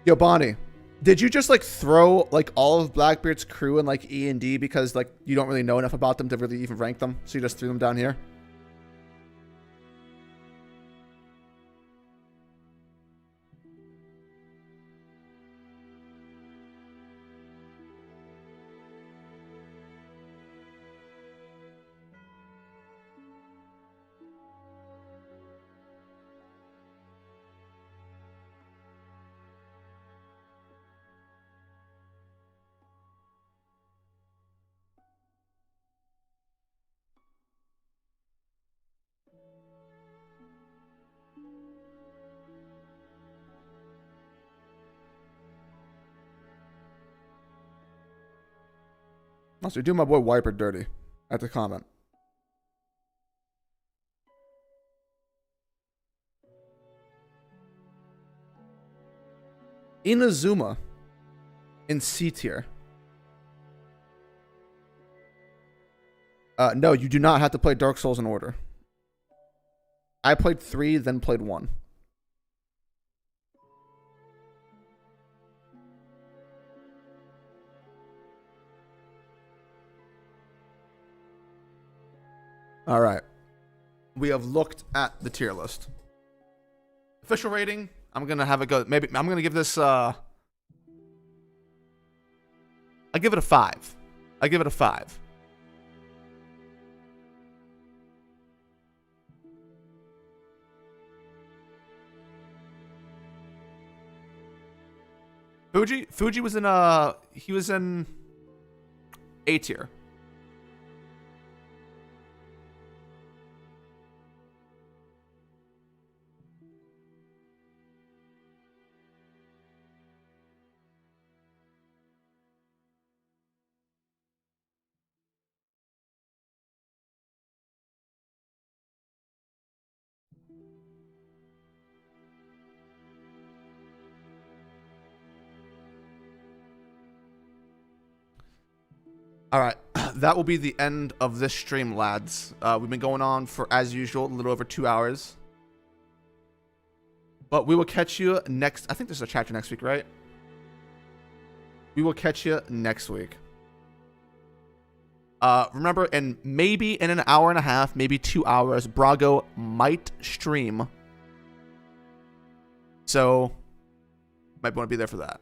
Yo, Bonnie, did you just like throw like all of Blackbeard's crew in like E&D because like you don't really know enough about them to really even rank them? So you just threw them down here? Also, you're doing my boy Wiper dirty at the comment. Inazuma in C tier. No, you do not have to play Dark Souls in order. I played 3, then played 1. All right. We have looked at the tier list. Official rating, I'm going to have it go. Maybe I'm going to give this I give it a 5. I give it a 5. Fuji was in he was in A tier. All right, that will be the end of this stream, lads. We've been going on for, as usual, a little over 2 hours. But we will catch you next. I think there's a chapter next week, right? We will catch you next week. Remember, and maybe in an hour and a half, maybe 2 hours, Brago might stream. So, might want to be there for that.